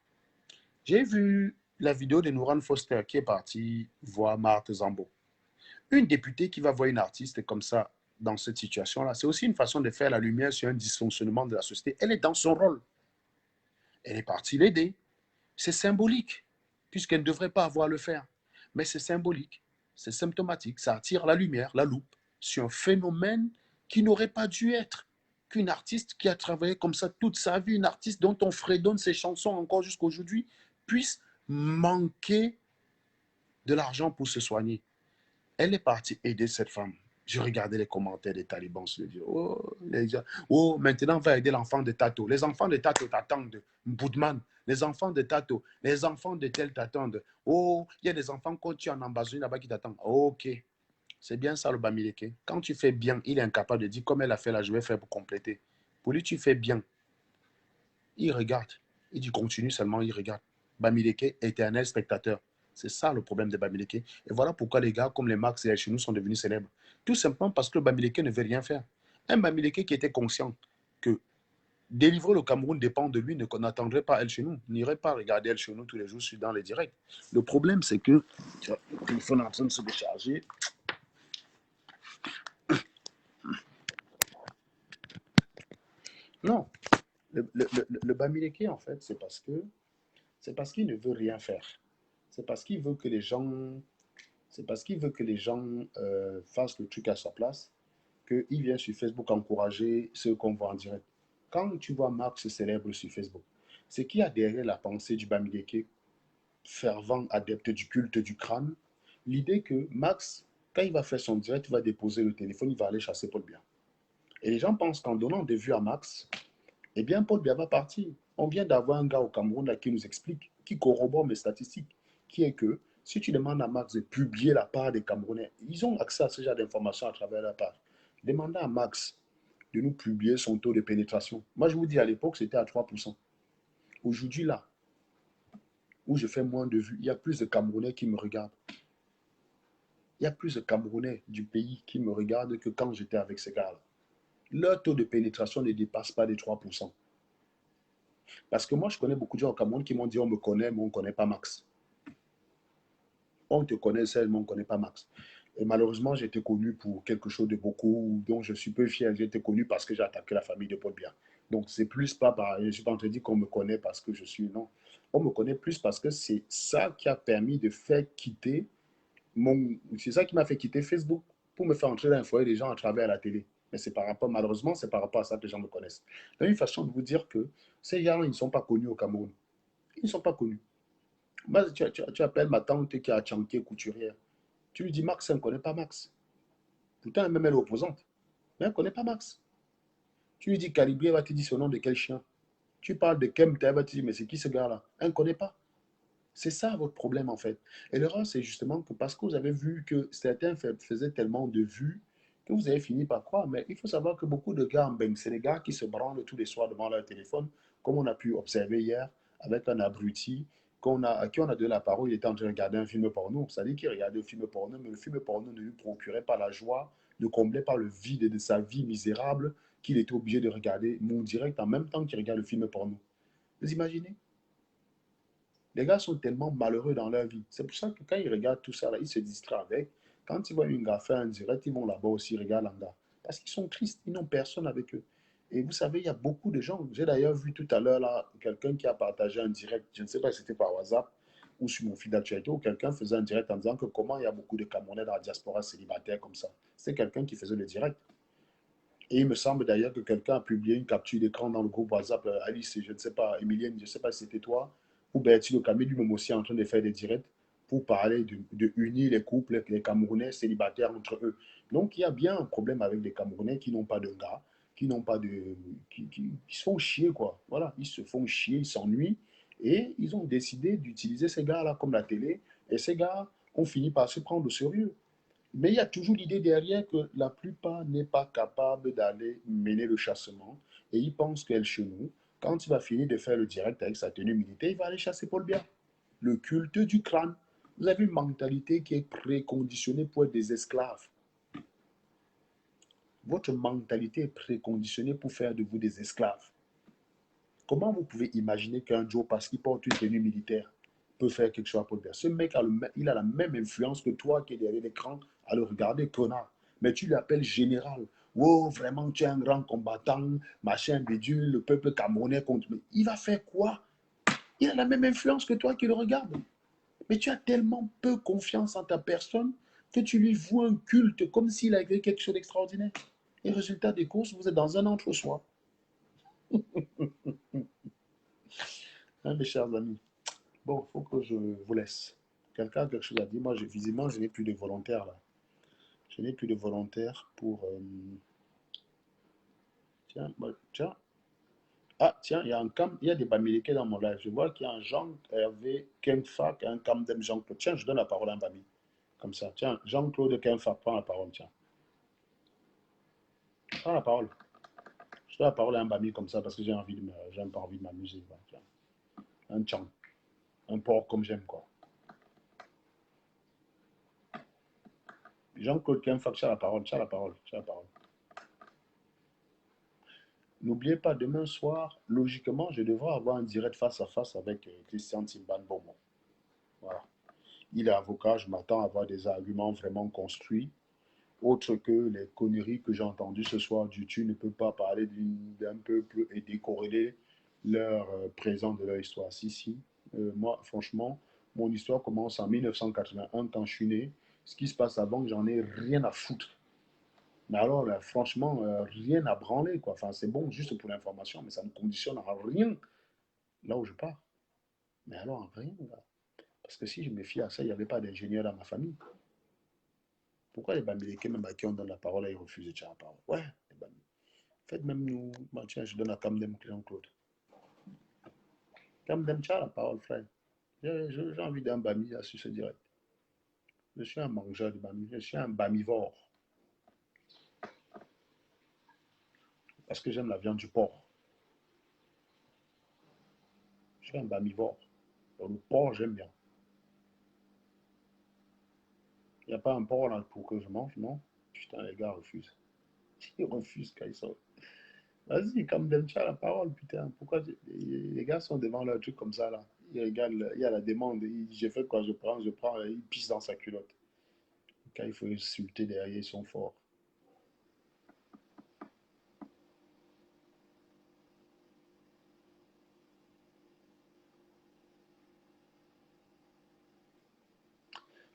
J'ai vu la vidéo de Nouran Foster qui est parti voir Marthe Zambo. Une députée qui va voir une artiste comme ça dans cette situation-là, c'est aussi une façon de faire la lumière sur un dysfonctionnement de la société. Elle est dans son rôle. Elle est partie l'aider. C'est symbolique, puisqu'elle ne devrait pas avoir à le faire. Mais c'est symbolique, c'est symptomatique, ça attire la lumière, la loupe, sur un phénomène qui n'aurait pas dû être. Qu'une artiste qui a travaillé comme ça toute sa vie, une artiste dont on fredonne ses chansons encore jusqu'à aujourd'hui, puisse manquer de l'argent pour se soigner. Elle est partie aider cette femme. Je regardais les commentaires des talibans sur le vidéo. Oh, oh, maintenant, on va aider l'enfant de Tato. Les enfants de Tato t'attendent. Boudman. Les enfants de Tato. Les enfants de tel t'attendent. Oh, il y a des enfants quand tu es en ambassade là-bas qui t'attendent. Ok. C'est bien ça le Bamileke. Quand tu fais bien, il est incapable de dire comme elle a fait là, je vais faire pour compléter. Pour lui, tu fais bien. Il regarde. Il dit continue seulement, il regarde. Bamileke, éternel spectateur. C'est ça le problème de Bamileke. Et voilà pourquoi les gars comme les Max et chez nous sont devenus célèbres. Tout simplement parce que le Bamileke ne veut rien faire. Un Bamileke qui était conscient que délivrer le Cameroun dépend de lui, n'attendrait pas El Chenou, n'irait pas regarder El Chenou tous les jours dans les directs. Le problème, c'est que le téléphone est en train de se décharger. Non, le Bamileke, en fait, c'est parce qu'il ne veut rien faire. C'est parce qu'il veut que les gens, fassent le truc à sa place, qu'il vient sur Facebook encourager ceux qu'on voit en direct. Quand tu vois Marx célèbre sur Facebook, c'est qu'il y a derrière la pensée du Bamileke, fervent adepte du culte du crâne, l'idée que Max, quand il va faire son direct, il va déposer le téléphone, il va aller chasser Paul Biya. Et les gens pensent qu'en donnant des vues à Max, eh bien, Paul Biya va partir. On vient d'avoir un gars au Cameroun là, qui nous explique, qui corrobore mes statistiques, qui est que si tu demandes à Max de publier la part des Camerounais, ils ont accès à ce genre d'informations à travers la page. Demandez à Max de nous publier son taux de pénétration. Moi, je vous dis, à l'époque, c'était à 3%. Aujourd'hui, là, où je fais moins de vues, il y a plus de Camerounais qui me regardent. Il y a plus de Camerounais du pays qui me regardent que quand j'étais avec ces gars-là. Leur taux de pénétration ne dépasse pas les 3%. Parce que moi, je connais beaucoup de gens au Cameroun qui m'ont dit on me connaît, mais on ne connaît pas Max. On te connaît seul, mais on ne connaît pas Max. Et malheureusement, j'ai été connu pour quelque chose de beaucoup dont je suis peu fier. J'ai été connu parce que j'ai attaqué la famille de Paul Biya. Donc, c'est plus pas par. Je ne suis pas en train de dire qu'on me connaît parce que je suis. Non. On me connaît plus parce que c'est ça qui a permis de faire quitter mon. C'est ça qui m'a fait quitter Facebook pour me faire entrer dans un foyer des gens à travers la télé. Mais c'est par rapport, malheureusement, c'est par rapport à ça que les gens me connaissent. De une façon de vous dire que ces gens, ils ne sont pas connus au Cameroun. Ils ne sont pas connus. Moi, tu appelles ma tante qui a Tchanké couturière. Tu lui dis Max, elle ne connaît pas Max. Pourtant, même elle est opposante. Mais elle ne connaît pas Max. Tu lui dis Calibré, elle va te dire ce nom de quel chien. Tu parles de Kemta, elle va te dire mais c'est qui ce gars-là? Elle ne connaît pas. C'est ça votre problème en fait. Et l'erreur, c'est justement que parce que vous avez vu que certains faisaient tellement de vues que vous avez fini par croire. Mais il faut savoir que beaucoup de gars en Beng, c'est des gars qui se branlent tous les soirs devant leur téléphone, comme on a pu observer hier avec un abruti à qui on a donné la parole. Il était en train de regarder un film porno. Ça dit qu'il regardait un film porno, mais le film porno ne lui procurait pas la joie, ne comblait pas le vide de sa vie misérable qu'il était obligé de regarder mon direct en même temps qu'il regarde le film porno. Vous imaginez? Les gars sont tellement malheureux dans leur vie. C'est pour ça que quand ils regardent tout ça, là, ils se distraient avec. Quand ils voient une gars faire un direct, ils vont là-bas aussi regarder un gars. Parce qu'ils sont tristes, ils n'ont personne avec eux. Et vous savez, il y a beaucoup de gens. J'ai d'ailleurs vu tout à l'heure là quelqu'un qui a partagé un direct, je ne sais pas si c'était par WhatsApp ou sur mon fil d'actualité, où quelqu'un faisait un direct en disant que comment il y a beaucoup de Camerounais dans la diaspora célibataire comme ça. C'est quelqu'un qui faisait le direct. Et il me semble d'ailleurs que quelqu'un a publié une capture d'écran dans le groupe WhatsApp. Alice, je ne sais pas, Emilienne, je ne sais pas si c'était toi, ou Bertie Camille lui-même aussi en train de faire des directs pour parler de unir les couples, les Camerounais célibataires entre eux. Donc il y a bien un problème avec les Camerounais qui n'ont pas de gars, qui n'ont pas de. Qui se font chier, quoi. Voilà, ils se font chier, ils s'ennuient. Et ils ont décidé d'utiliser ces gars-là comme la télé. Et ces gars ont fini par se prendre au sérieux. Mais il y a toujours l'idée derrière que la plupart n'est pas capable d'aller mener le chassement et il pense qu'elle chez nous, quand il va finir de faire le direct avec sa tenue militaire, il va aller chasser Paul Biya. Le culte du crâne. Vous avez une mentalité qui est préconditionnée pour être des esclaves. Votre mentalité est préconditionnée pour faire de vous des esclaves. Comment vous pouvez imaginer qu'un Joe, parce qu'il porte une tenue militaire, peut faire quelque chose à Paul Biya? Ce mec, il a la même influence que toi qui es derrière l'écran à le regarder, connard. Mais tu l'appelles général. Oh, vraiment, tu es un grand combattant, machin, bidule, le peuple camerounais contre. Mais il va faire quoi? Il a la même influence que toi qui le regarde. Mais tu as tellement peu confiance en ta personne que tu lui voues un culte comme s'il avait quelque chose d'extraordinaire. Et résultat des courses, vous êtes dans un entre-soi. Hein, mes chers amis. Bon, il faut que je vous laisse. Quelqu'un a quelque chose à dire. Moi, visiblement, je n'ai plus de volontaires là. Je n'ai plus de volontaires pour. Tiens, tiens. Ah, tiens, il y a des Bamileke dans mon live. Je vois qu'il y a un Jean Hervé Kenfak, un Kamdem Jean-Claude. Tiens, je donne la parole à un Bami. Comme ça. Tiens, Jean-Claude Kenfak, prends la parole, tiens. Prends la parole. Je donne la parole à un Bami comme ça parce que j'ai pas envie de m'amuser. Tiens. Un Tchang. Un porc comme j'aime, quoi. Jean-Claude Kenfak, tu as la parole, tu as la parole, tu as la parole. N'oubliez pas, demain soir, logiquement, je devrais avoir un direct face à face avec Christian Timban Bomo. Voilà. Il est avocat, je m'attends à avoir des arguments vraiment construits, autre que les conneries que j'ai entendues ce soir du tu ne peux pas parler d'un peuple et décorréler leur présent de leur histoire. Si, si. Moi, franchement, mon histoire commence en 1981 quand je suis né. Ce qui se passe avant, j'en ai rien à foutre. Mais alors, là, franchement, rien à branler, quoi. Enfin, c'est bon juste pour l'information, mais ça ne conditionne à rien là où je pars. Mais alors, rien, là. Parce que si je me fie à ça, il n'y avait pas d'ingénieur dans ma famille. Pourquoi les Bamileke, même à qui on donne la parole, ils refusent de dire la parole? Ouais, les Bamileke. Faites même nous. Bah, tiens, je donne à Kamdem Jean-Claude. Kamdem, tu as la parole, frère. J'ai envie d'un Bami là, sur ce direct. Je suis un mangeur de Bami. Je suis un Bamivore. Parce que j'aime la viande du porc. Je suis un Bamivore. Donc, le porc, j'aime bien. Il n'y a pas un porc là pour que je mange, non? Putain, les gars refusent. Ils refusent quand ils sont. Vas-y, comme tu as la parole, putain. Pourquoi les gars sont devant leur truc comme ça là? Ils regardent, il y a la demande, j'ai fait quoi, je prends, ils pissent dans sa culotte. Quand il faut insulter derrière, ils sont forts.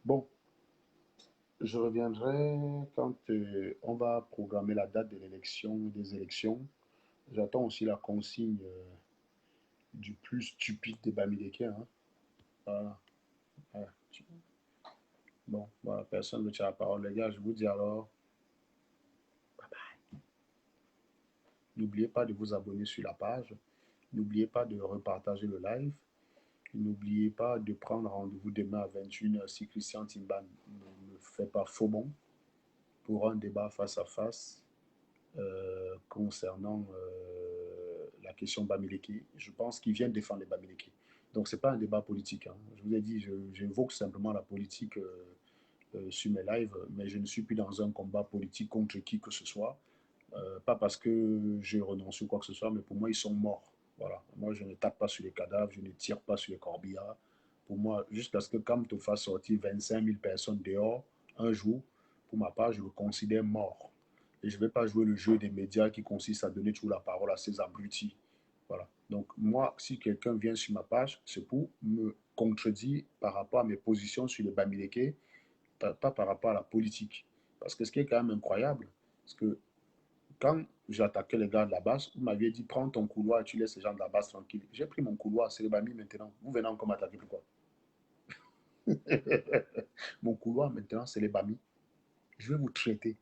Bon, Je reviendrai quand on va programmer la date de l'élection, des élections. J'attends aussi la consigne du plus stupide des Bamileke, hein. Voilà. Voilà. Bon, voilà, personne ne tient la parole, les gars. Je vous dis alors, n'oubliez pas de vous abonner sur la page. N'oubliez pas de repartager le live. N'oubliez pas de prendre rendez-vous demain à 21h si Christian Timban ne me fait pas faux bon pour un débat face à face concernant la question Bamileke. Je pense qu'il vient défendre les Bamileke. Donc, ce n'est pas un débat politique, hein. Je vous ai dit, j'invoque simplement la politique sur mes lives, mais je ne suis plus dans un combat politique contre qui que ce soit. Pas parce que j'ai renoncé ou quoi que ce soit, mais pour moi, ils sont morts. Voilà. Moi, je ne tape pas sur les cadavres, je ne tire pas sur les corbillards. Pour moi, jusqu'à ce que Kam te fasse sortir 25 000 personnes dehors un jour, pour ma part, je le considère mort. Et je ne vais pas jouer le jeu des médias qui consiste à donner toujours la parole à ces abrutis. Voilà. Donc, moi, si quelqu'un vient sur ma page, c'est pour me contredire par rapport à mes positions sur le Bamileke, pas par rapport à la politique. Parce que ce qui est quand même incroyable, c'est que quand j'attaquais les gars de la base, vous m'aviez dit prends ton couloir et tu laisses les gens de la base tranquilles. J'ai pris mon couloir, c'est les Bami maintenant. Vous venez encore m'attaquer pourquoi? Mon couloir maintenant, c'est les Bami. Je vais vous traiter.